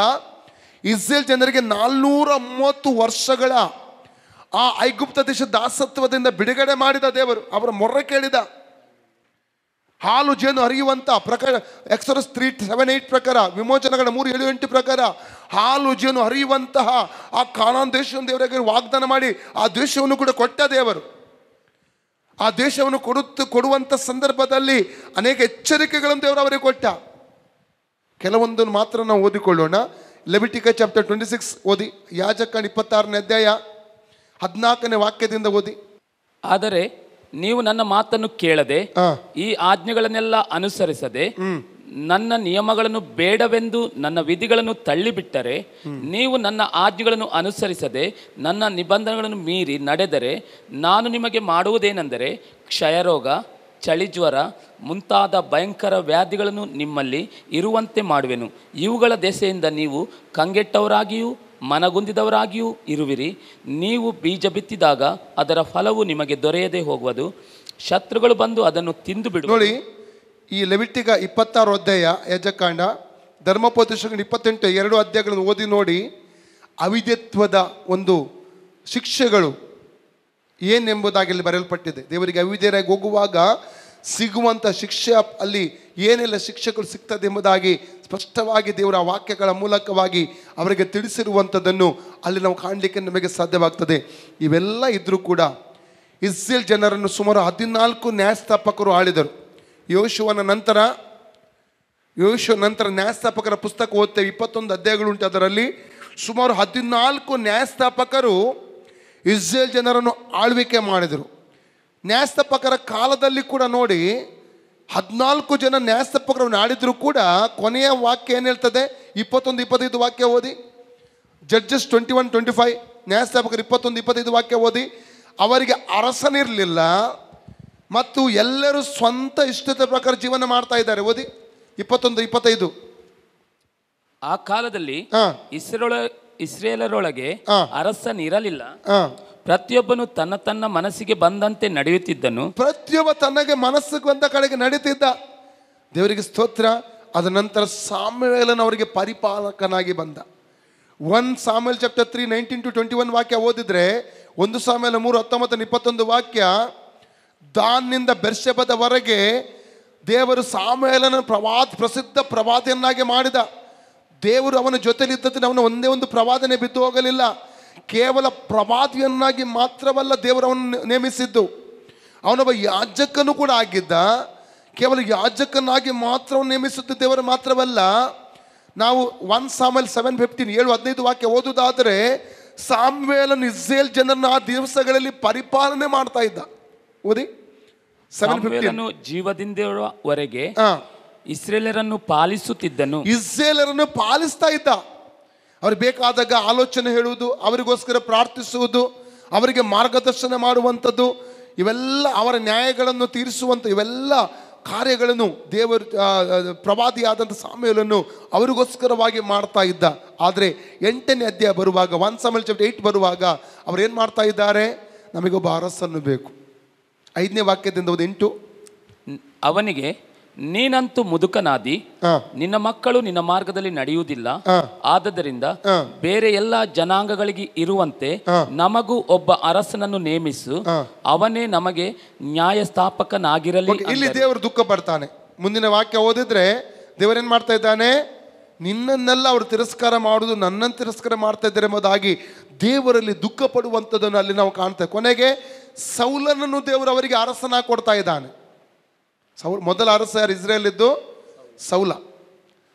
ಇಸ್ರೇಲ್ ಜನರಿಗೆ 430 ವರ್ಷಗಳ ಆ ಐಗುಪ್ತ ದೇಶ ದಾಸತ್ವದಿಂದ ಬಿಡುಗಡೆ ಮಾಡಿದ ದೇವರು. ಅವರ ಮೊರೆ ಕೇಳಿದ. ಹಾಲು ಜೇನು ಹರಿಯುವಂಥ ಪ್ರಕಾರ ಎಕ್ಸೋಡಸ್ 3:7-8 ಪ್ರಕಾರ, ವಿಮೋಚನೆಗಳ 3:7-8 ಪ್ರಕಾರ ಹಾಲು ಜೇನು ಹರಿಯುವಂತಹ ಆ ಕಾನಾನ್ ದೇಶವನ್ನು ದೇವರಿಗೆ ವಾಗ್ದಾನ ಮಾಡಿ ಆ ದೇಶವನ್ನು ಕೂಡ ಕೊಟ್ಟ ದೇವರು. ಆ ದೇಶವನ್ನು ಕೊಡುವಂಥ ಸಂದರ್ಭದಲ್ಲಿ ಅನೇಕ ಎಚ್ಚರಿಕೆಗಳನ್ನು ದೇವರು ಅವರಿಗೆ ಕೊಟ್ಟ. ಕೆಲವೊಂದನ್ನು ಮಾತ್ರ ನಾವು ಓದಿಕೊಳ್ಳೋಣ. ಲೆವಿಟಿಕ ಚಾಪ್ಟರ್ 26 ಓದಿ. ಯಾಜಕನ 26ನೇ ಅಧ್ಯಾಯ 14ನೇ ವಾಕ್ಯದಿಂದ ಓದಿ. ಆದರೆ ನೀವು ನನ್ನ ಮಾತನ್ನು ಕೇಳದೆ ಈ ಆಜ್ಞೆಗಳನ್ನೆಲ್ಲ ಅನುಸರಿಸದೆ ನನ್ನ ನಿಯಮಗಳನ್ನು ಬೇಡವೆಂದು ನನ್ನ ವಿಧಿಗಳನ್ನು ತಳ್ಳಿಬಿಟ್ಟರೆ, ನೀವು ನನ್ನ ಆಜ್ಞೆಗಳನ್ನು ಅನುಸರಿಸದೆ ನನ್ನ ನಿಬಂಧನೆಗಳನ್ನು ಮೀರಿ ನಡೆದರೆ, ನಾನು ನಿಮಗೆ ಮಾಡುವುದೇನೆಂದರೆ ಕ್ಷಯರೋಗ, ಚಳಿಜ್ವರ ಮುಂತಾದ ಭಯಂಕರ ವ್ಯಾಧಿಗಳನ್ನು ನಿಮ್ಮಲ್ಲಿ ಇರುವಂತೆ ಮಾಡುವೆನು. ಇವುಗಳ ದೆಸೆಯಿಂದ ನೀವು ಕಂಗೆಟ್ಟವರಾಗಿಯೂ ಮನಗುಂದಿದವರಾಗಿಯೂ ಇರುವಿರಿ. ನೀವು ಬೀಜ ಬಿತ್ತಿದಾಗ ಅದರ ಫಲವು ನಿಮಗೆ ದೊರೆಯದೆ ಹೋಗುವುದು. ಶತ್ರುಗಳು ಬಂದು ಅದನ್ನು ತಿಂದು ಬಿಡು. ನೋಡಿ, ಈ ಲೆವಿಟಿಕ 26 ಅಧ್ಯಾಯ, ಯಾಜಕಾಂಡ, ಧರ್ಮೋಪದೇಶಗಳು 28 2 ಅಧ್ಯಾಯಗಳನ್ನು ಓದಿ ನೋಡಿ. ಅವಿಧೇಯತ್ವದ ಒಂದು ಶಿಕ್ಷೆಗಳು ಏನೆಂಬುದಾಗಿ ಅಲ್ಲಿ ಬರೆಯಲ್ಪಟ್ಟಿದೆ. ದೇವರಿಗೆ ಅವಿಧೇಯರಾಗಿ ಹೋಗುವಾಗ ಸಿಗುವಂಥ ಶಿಕ್ಷೆ, ಅಲ್ಲಿ ಏನೆಲ್ಲ ಶಿಕ್ಷೆಗಳು ಸಿಗ್ತದೆ ಎಂಬುದಾಗಿ ಸ್ಪಷ್ಟವಾಗಿ ದೇವರ ವಾಕ್ಯಗಳ ಮೂಲಕವಾಗಿ ಅವರಿಗೆ ತಿಳಿಸಿರುವಂಥದ್ದನ್ನು ಅಲ್ಲಿ ನಾವು ಕಾಣಲಿಕ್ಕೆ ನಮಗೆ ಸಾಧ್ಯವಾಗ್ತದೆ. ಇವೆಲ್ಲ ಇದ್ದರೂ ಕೂಡ ಇಸ್ರೇಲ್ ಜನರನ್ನು ಸುಮಾರು 14 ನ್ಯಾಯಸ್ಥಾಪಕರು ಆಳಿದರು. ಯೋಶುವನ ನಂತರ ನ್ಯಾಯಸ್ಥಾಪಕರ ಪುಸ್ತಕ ಓದ್ತೇವೆ, 21 ಅಧ್ಯಾಯಗಳುಂಟು. ಅದರಲ್ಲಿ ಸುಮಾರು 14 ನ್ಯಾಯಸ್ಥಾಪಕರು ಇಸ್ರೇಲ್ ಜನರನ್ನು ಆಳ್ವಿಕೆ ಮಾಡಿದರು. ನ್ಯಾಯಸ್ಥಾಪಕರ ಕಾಲದಲ್ಲಿ ಕೂಡ ನೋಡಿ 14 ಜನ ನ್ಯಾಯಸ್ಥಾಪಕರನ್ನು ಆಳಿದ್ರು ಕೂಡ ಕೊನೆಯ ವಾಕ್ಯ ಏನು ಹೇಳ್ತದೆ? 21-25 ವಾಕ್ಯ ಓದಿ. ಜಡ್ಜಸ್ 21-25, ನ್ಯಾಯಸ್ಥಾಪಕರು 21-25 ವಾಕ್ಯ ಓದಿ. ಅವರಿಗೆ ಅರಸನಿರಲಿಲ್ಲ ಮತ್ತು ಎಲ್ಲರೂ ಸ್ವಂತ ಇಷ್ಟದ ಪ್ರಕಾರ ಜೀವನ ಮಾಡ್ತಾ ಇದ್ದಾರೆ. ಓದಿ 21-25. ಆ ಕಾಲದಲ್ಲಿ ಇಸ್ರೇಲರೊಳಗೆ ಅರಸನಿರಲಿಲ್ಲ. ಪ್ರತಿಯೊಬ್ಬನು ತನ್ನ ತನ್ನ ಮನಸ್ಸಿಗೆ ಬಂದಂತೆ ನಡೆಯುತ್ತಿದ್ದನು. ಪ್ರತಿಯೊಬ್ಬ ತನಗೆ ಮನಸ್ಸಿಗೆ ಬಂದ ಕಡೆಗೆ ನಡೀತಿದ್ದ. ದೇವರಿಗೆ ಸ್ತೋತ್ರ. ಅದ ನಂತರ ಸಾಮುವೇಲನ ಅವರಿಗೆ ಪರಿಪಾಲಕನಾಗಿ ಬಂದ. 1 ಸಾಮುವೇಲ್ ಚಾಪ್ಟರ್ 3 19-21 ವಾಕ್ಯ ಓದಿದ್ರೆ, 1 ಸಾಮುವೇಲ 3:19-21 ವಾಕ್ಯ, ದಾನ್ನಿಂದ ಬೆರ್ಷೆಬದವರೆಗೆ ದೇವರು ಸಾಮುವೇಲನ ಪ್ರಸಿದ್ಧ ಪ್ರವಾದಿಯನ್ನಾಗಿ ಮಾಡಿದ. ದೇವರು ಅವನ ಜೊತೆಲಿದ್ದದ್ದು ಅವನ ಒಂದೇ ಒಂದು ಪ್ರವಾದನೆ ಬಿದ್ದು ಹೋಗಲಿಲ್ಲ. ಕೇವಲ ಪ್ರವಾದಿಯನ್ನಾಗಿ ಮಾತ್ರವಲ್ಲ ದೇವರು ಅವನು ನೇಮಿಸಿದ್ದು, ಅವನೊಬ್ಬ ಯಾಜಕನು ಕೂಡ ಆಗಿದ್ದ. ಕೇವಲ ಯಾಜಕನಾಗಿ ಮಾತ್ರ ನೇಮಿಸಿದ್ದು ದೇವರು ಮಾತ್ರವಲ್ಲ. ನಾವು 1 ಸಾಮುವೇಲ್ 7:15 7-15 ವಾಕ್ಯ ಓದುವುದಾದರೆ, ಸಾಮುವೇಲನು ಇಸ್ರೇಲ್ ಜನರನ್ನು ಆ ದಿವಸಗಳಲ್ಲಿ ಪರಿಪಾಲನೆ ಮಾಡ್ತಾ ಇದ್ದ. ಓದಿ 7:15. ಜೀವದಿಂದವರೆಗೆ ಇಸ್ರೇಲರನ್ನು ಪಾಲಿಸುತ್ತಿದ್ದನು. ಇಸ್ರೇಲರನ್ನು ಪಾಲಿಸ್ತಾ ಇದ್ದ. ಅವ್ರಿಗೆ ಬೇಕಾದಾಗ ಆಲೋಚನೆ ಹೇಳುವುದು, ಅವರಿಗೋಸ್ಕರ ಪ್ರಾರ್ಥಿಸುವುದು, ಅವರಿಗೆ ಮಾರ್ಗದರ್ಶನ ಮಾಡುವಂಥದ್ದು, ಇವೆಲ್ಲ ಅವರ ನ್ಯಾಯಗಳನ್ನು ತೀರಿಸುವಂಥ ಇವೆಲ್ಲ ಕಾರ್ಯಗಳನ್ನು ದೇವರು ಪ್ರವಾದಿಯಾದಂಥ ಸಾಮುವೇಲನು ಅವರಿಗೋಸ್ಕರವಾಗಿ ಮಾಡ್ತಾ ಇದ್ದ. ಆದರೆ 8ನೇ ಅಧ್ಯಾಯ ಬರುವಾಗ, 1 ಸಾಮುವೇಲ್ ಚಾಪ್ಟರ್ 8 ಬರುವಾಗ ಅವ್ರು ಏನು ಮಾಡ್ತಾ ಇದ್ದಾರೆ? ನಮಗೊಬ್ಬ ಅರಸನ್ನು ಬೇಕು. 5ನೇ ವಾಕ್ಯದಿಂದ 8. ಅವನಿಗೆ, ನೀನಂತೂ ಮುದುಕನಾದಿ, ನಿನ್ನ ಮಕ್ಕಳು ನಿನ್ನ ಮಾರ್ಗದಲ್ಲಿ ನಡೆಯುವುದಿಲ್ಲ. ಆದದರಿಂದ ಬೇರೆ ಎಲ್ಲ ಜನಾಂಗಗಳಿಗೆ ಇರುವಂತೆ ನಮಗೂ ಒಬ್ಬ ಅರಸನನ್ನು ನೇಮಿಸು, ಅವನೇ ನಮಗೆ ನ್ಯಾಯಸ್ಥಾಪಕನಾಗಿರಲಿ. ಇಲ್ಲಿ ದೇವರು ದುಃಖ ಪಡ್ತಾನೆ. ಮುಂದಿನ ವಾಕ್ಯ ಓದಿದ್ರೆ ದೇವರೇನ್ ಮಾಡ್ತಾ ಇದ್ದಾನೆ? ನಿನ್ನನ್ನೆಲ್ಲ ಅವರು ತಿರಸ್ಕಾರ ಮಾಡುವುದು, ನನ್ನನ್ನು ತಿರಸ್ಕಾರ ಮಾಡ್ತಾ ಇದ್ದಾರೆ ಎಂಬುದಾಗಿ ದೇವರಲ್ಲಿ ದುಃಖ ಪಡುವಂಥದ್ದನ್ನು ಅಲ್ಲಿ ನಾವು ಕಾಣ್ತೇವೆ. ಕೊನೆಗೆ ಸೌಲನನ್ನು ದೇವರು ಅವರಿಗೆ ಅರಸನಾಗಿ ಕೊಡ್ತಾ ಇದ್ದಾನೆ. ಮೊದಲ ಅರಸ ಯಾರು ಇಸ್ರೇಲ್ ಇದ್ದು?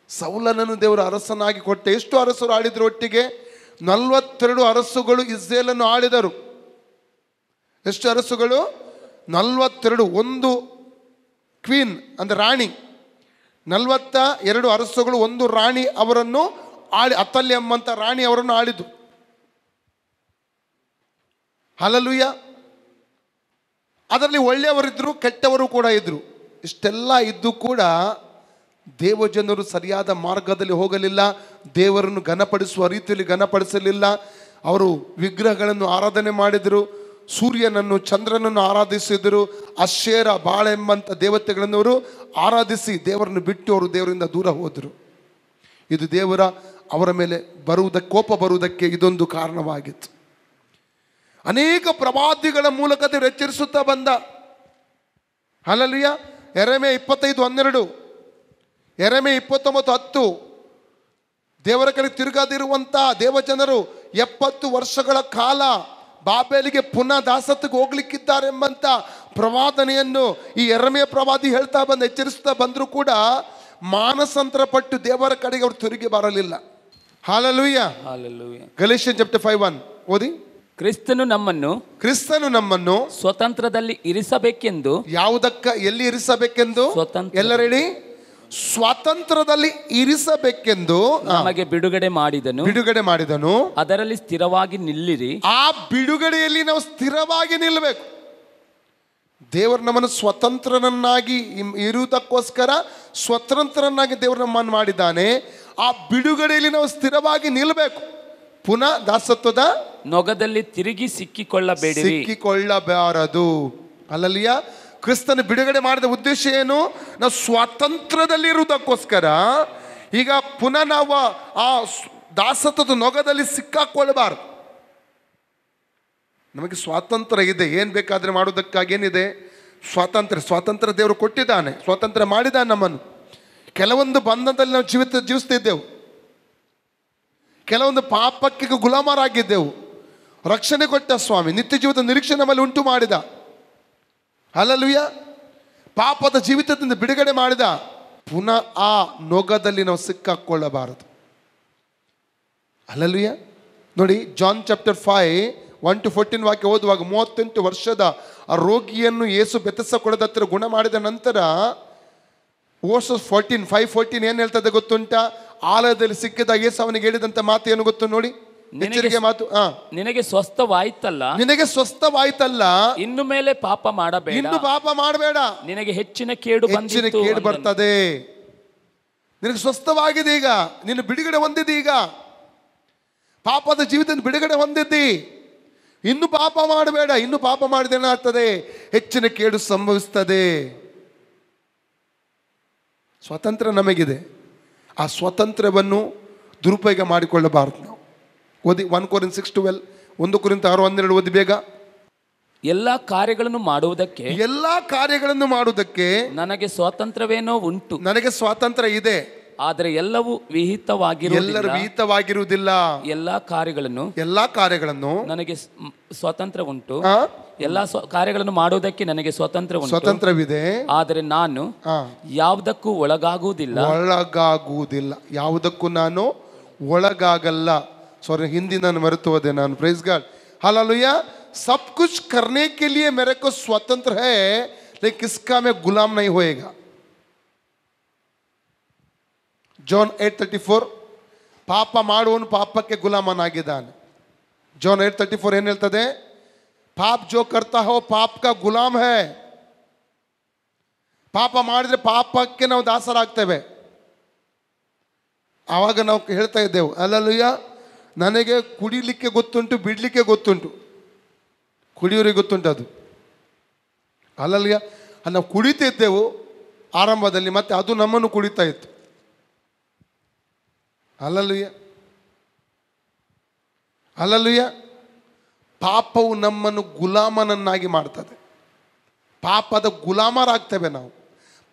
ಸೌಲನನ್ನು ದೇವರು ಅರಸನಾಗಿ ಕೊಟ್ಟೆ. ಎಷ್ಟು ಅರಸರು ಆಳಿದ್ರು? ಒಟ್ಟಿಗೆ 42 ಅರಸುಗಳು ಇಸ್ರೇಲನ್ನು ಆಳಿದರು. ಎಷ್ಟು ಅರಸುಗಳು? 42. ಒಂದು ಕ್ವೀನ್ ಅಂದರೆ ರಾಣಿ, 42 ಅರಸುಗಳು, ಒಂದು ರಾಣಿ ಅವರನ್ನು ಅತಲ್ಯ ಎಂಬಂತ ರಾಣಿ ಅವರನ್ನು ಆಳಿದ್ದು. ಹಲ್ಲೆಲೂಯಾ. ಅದರಲ್ಲಿ ಒಳ್ಳೆಯವರಿದ್ದರು, ಕೆಟ್ಟವರು ಕೂಡ ಇದ್ದರು. ಇಷ್ಟೆಲ್ಲ ಇದ್ದು ಕೂಡ ದೇವಜನರು ಸರಿಯಾದ ಮಾರ್ಗದಲ್ಲಿ ಹೋಗಲಿಲ್ಲ. ದೇವರನ್ನು ಘನಪಡಿಸುವ ರೀತಿಯಲ್ಲಿ ಘನಪಡಿಸಲಿಲ್ಲ. ಅವರು ವಿಗ್ರಹಗಳನ್ನು ಆರಾಧನೆ ಮಾಡಿದರು, ಸೂರ್ಯನನ್ನು ಚಂದ್ರನನ್ನು ಆರಾಧಿಸಿದರು, ಅಶೇರ ಬಾಳ ಎಂಬಂಥ ದೇವತೆಗಳನ್ನು ಅವರು ಆರಾಧಿಸಿ ದೇವರನ್ನು ಬಿಟ್ಟು ಅವರು ದೇವರಿಂದ ದೂರ ಹೋದರು. ಇದು ಅವರ ಮೇಲೆ ಕೋಪ ಬರುವುದಕ್ಕೆ ಇದೊಂದು ಕಾರಣವಾಗಿತ್ತು. ಅನೇಕ ಪ್ರವಾದಿಗಳ ಮೂಲಕ ದೇವರು ಎಚ್ಚರಿಸುತ್ತಾ ಬಂದ. ಹಲ್ಲೆಲೂಯಾ. ಯೆರೆಮೀಯ 25:12, ಯೆರೆಮೀಯ 29:10. ದೇವರ ಕಡೆ ತಿರುಗಾದಿರುವಂಥ ದೇವಜನರು 70 ವರ್ಷಗಳ ಕಾಲ ಬಾಬೇಲಿಗೆ ಪುನಃ ದಾಸತ್ವಕ್ಕೆ ಹೋಗ್ಲಿಕ್ಕಿದ್ದಾರೆಂಬಂತ ಪ್ರವಾದನೆಯನ್ನು ಈ ಯೆರೆಮೀಯ ಪ್ರವಾದಿ ಹೇಳ್ತಾ ಬಂದು ಎಚ್ಚರಿಸ್ತಾ ಬಂದರೂ ಕೂಡ ಮಾನಸಾಂತರ ಪಟ್ಟು ದೇವರ ಕಡೆಗೆ ಅವರು ತಿರುಗಿ ಬರಲಿಲ್ಲ. ಹಲ್ಲೆಲೂಯಾ. ಗಲಾತ್ಯರು ಚಾಪ್ಟರ್ 5:1 ಓದಿ. ಕ್ರಿಸ್ತನು ನಮ್ಮನ್ನು ಸ್ವತಂತ್ರದಲ್ಲಿ ಇರಿಸಬೇಕೆಂದು. ಎಲ್ಲಿ ಇರಿಸಬೇಕೆಂದು? ಎಲ್ಲರೇಳಿ, ಸ್ವಾತಂತ್ರ್ಯದಲ್ಲಿ ಇರಿಸಬೇಕೆಂದು ನಮಗೆ ಬಿಡುಗಡೆ ಮಾಡಿದನು. ಅದರಲ್ಲಿ ಸ್ಥಿರವಾಗಿ ನಿಲ್ಲಿರಿ. ಆ ಬಿಡುಗಡೆಯಲ್ಲಿ ನಾವು ಸ್ಥಿರವಾಗಿ ನಿಲ್ಲಬೇಕು. ದೇವರು ನಮ್ಮನ್ನು ಸ್ವತಂತ್ರನನ್ನಾಗಿ ಇರುವುದಕ್ಕೋಸ್ಕರ ಸ್ವತಂತ್ರನಾಗಿ ದೇವರು ನಮ್ಮನ್ನು ಮಾಡಿದ್ದಾನೆ. ಆ ಬಿಡುಗಡೆಯಲ್ಲಿ ನಾವು ಸ್ಥಿರವಾಗಿ ನಿಲ್ಲಬೇಕು. ಪುನಃ ದಾಸತ್ವದ ನೊಗದಲ್ಲಿ ತಿರುಗಿ ಸಿಕ್ಕಿಕೊಳ್ಳಬಾರದು. ಹಲ್ಲೆಲೂಯಾ. ಕ್ರಿಸ್ತನ ಬಿಡುಗಡೆ ಮಾಡಿದ ಉದ್ದೇಶ ಏನು? ನಾವು ಸ್ವಾತಂತ್ರ್ಯದಲ್ಲಿ ಇರುವುದಕ್ಕೋಸ್ಕರ. ಈಗ ಪುನಃ ನಾವು ಆ ದಾಸತ್ವದ ನೊಗದಲ್ಲಿ ಸಿಕ್ಕಾಕೊಳ್ಳಬಾರದು. ನಮಗೆ ಸ್ವಾತಂತ್ರ್ಯ ಇದೆ, ಏನು ಬೇಕಾದರೆ ಮಾಡೋದಕ್ಕಾಗಿ ಏನಿದೆ? ಸ್ವಾತಂತ್ರ್ಯ ದೇವರು ಕೊಟ್ಟಿದ್ದಾನೆ, ಸ್ವಾತಂತ್ರ್ಯ ಮಾಡಿದ್ದಾನೆ ನಮ್ಮನ್ನು. ಕೆಲವೊಂದು ಬಂಧನದಲ್ಲಿ ನಾವು ಜೀವಿಸ್ತಿದ್ದೆವು, ಕೆಲವೊಂದು ಪಾಪಕ್ಕೆ ಗುಲಾಮರಾಗಿದ್ದೆವು. ರಕ್ಷಣೆ ಕೊಟ್ಟ ಸ್ವಾಮಿ, ನಿತ್ಯ ಜೀವಿತ ನಿರೀಕ್ಷೆ ನಮ್ಮಲ್ಲಿ ಉಂಟು ಮಾಡಿದ. ಹಲ್ಲೆಲೂಯಾ. ಪಾಪದ ಜೀವಿತದಿಂದ ಬಿಡುಗಡೆ ಮಾಡಿದ. ಪುನಃ ಆ ನೊಗದಲ್ಲಿ ನಾವು ಸಿಕ್ಕಾಕೊಳ್ಳಬಾರದು. ಹಲ್ಲೆಲೂಯಾ. ನೋಡಿ, ಜಾನ್ ಚಾಪ್ಟರ್ 5:1-14 ವಾಕ್ಯ ಓದುವಾಗ, 38 ವರ್ಷದ ಆ ರೋಗಿಯನ್ನು ಯೇಸು ಬೆಥೆಸ್ದಾ ಕೊಳದ ಹತ್ತಿರ ಗುಣ ಮಾಡಿದ ನಂತರ ವರ್ಸಸ್ 5:14 ಏನು ಹೇಳ್ತದೆ ಗೊತ್ತುಂಟ? ಆಲಯದಲ್ಲಿ ಸಿಕ್ಕಿದ ಯೇಸು ಅವನಿಗೆ ಹೇಳಿದಂತ ಮಾತು ಏನು ಗೊತ್ತು ನೋಡಿ, ಎಚ್ಚರಿಕೆ ಮಾತು. ನಿನಗೆ ಸ್ವಸ್ಥವಾಯ್ತಲ್ಲ, ಇನ್ನು ಮೇಲೆ ಪಾಪ ಮಾಡಬೇಡ, ನಿನಗೆ ಹೆಚ್ಚಿನ ಕೇಡು ಬರ್ತದೆ. ನಿನಗೆ ಸ್ವಸ್ಥವಾಗಿದೆ, ಈಗ ನಿನ್ನ ಬಿಡುಗಡೆ ಹೊಂದಿದೆ. ಈಗ ಪಾಪದ ಜೀವಿತದಿಂದ ಬಿಡುಗಡೆ ಹೊಂದಿದ್ದಿ. ಇನ್ನು ಪಾಪ ಮಾಡಬೇಡ. ಇನ್ನು ಪಾಪ ಮಾಡಿದೇನಾಗ್ತದೆ? ಹೆಚ್ಚಿನ ಕೇಡು ಸಂಭವಿಸ್ತದೆ. ಸ್ವಾತಂತ್ರ್ಯ ನಮಗಿದೆ. ಆ ಸ್ವಾತಂತ್ರ್ಯವನ್ನು ದುರುಪಯೋಗ ಮಾಡಿಕೊಳ್ಳಬಾರದು ನಾವು. ಓದಿ 1 Corinthians 6:12, 1 Corinthians 6:12 ಓದಿ ಬೇಗ. ಎಲ್ಲಾ ಕಾರ್ಯಗಳನ್ನು ಮಾಡುವುದಕ್ಕೆ ನನಗೆ ಸ್ವಾತಂತ್ರ್ಯವೇನೋ ಉಂಟು. ನನಗೆ ಸ್ವಾತಂತ್ರ್ಯ ಇದೆ, ಆದರೆ ಎಲ್ಲವೂ ವಿಹಿತವಾಗಿರುವುದಿಲ್ಲ. ಎಲ್ಲಾ ಕಾರ್ಯಗಳನ್ನು ನನಗೆ ಸ್ವಾತಂತ್ರ್ಯ ಉಂಟು. ಎಲ್ಲಾ ಕಾರ್ಯಗಳನ್ನು ಮಾಡುವುದಕ್ಕೆ ನನಗೆ ಸ್ವಾತಂತ್ರ್ಯವಿದೆ, ಆದರೆ ನಾನು ಯಾವುದಕ್ಕೂ ಒಳಗಾಗುವುದಿಲ್ಲ. ಯಾವುದಕ್ಕೂ ನಾನು ಒಳಗಾಗಲ್ಲ. ಸಾರಿ, ಹಿಂದಿ ನಾನು ಮರೆತು ಹೋದೆ ನಾನು. Praise God. हालेलुया. सब कुछ करने के लिए मेरे को स्वतंत्र है, लेकिन किसका मैं गुलाम नहीं होएगा. John 8:34, ಪಾಪ ಮಾಡುವನು ಪಾಪಕ್ಕೆ ಗುಲಾಮನಾಗಿದ್ದಾನೆ. John 8:34 ಏನು ಹೇಳ್ತದೆ? ಪಾಪ ಜೋ ಕರ್ತಾ ಹೋ ಪಾಪ ಕಾ ಗುಲಾಮ್ ಹೈ. ಪಾಪ ಮಾಡಿದ್ರೆ ಪಾಪಕ್ಕೆ ನಾವು ದಾಸರಾಗ್ತೇವೆ. ಆವಾಗ ನಾವು ಹೇಳ್ತಾ ಇದ್ದೆವು, ಹಲ್ಲೆಲೂಯಾ, ನನಗೆ ಕುಡಿಲಿಕ್ಕೆ ಗೊತ್ತುಂಟು, ಬಿಡಲಿಕ್ಕೆ ಗೊತ್ತುಂಟು. ಕುಡಿಯೋರಿಗೆ ಗೊತ್ತುಂಟು ಅದು. ಹಲ್ಲೆಲೂಯಾ. ನಾವು ಕುಡಿತಿದ್ದೆವು ಆರಂಭದಲ್ಲಿ, ಮತ್ತೆ ಅದು ನಮ್ಮನ್ನು ಕುಡಿತಾ ಇತ್ತು. Hallelujah, hallelujah. ಪಾಪವು ನಮ್ಮನ್ನು ಗುಲಾಮನನ್ನಾಗಿ ಮಾಡ್ತದೆ. ಪಾಪದ ಗುಲಾಮರಾಗ್ತೇವೆ ನಾವು.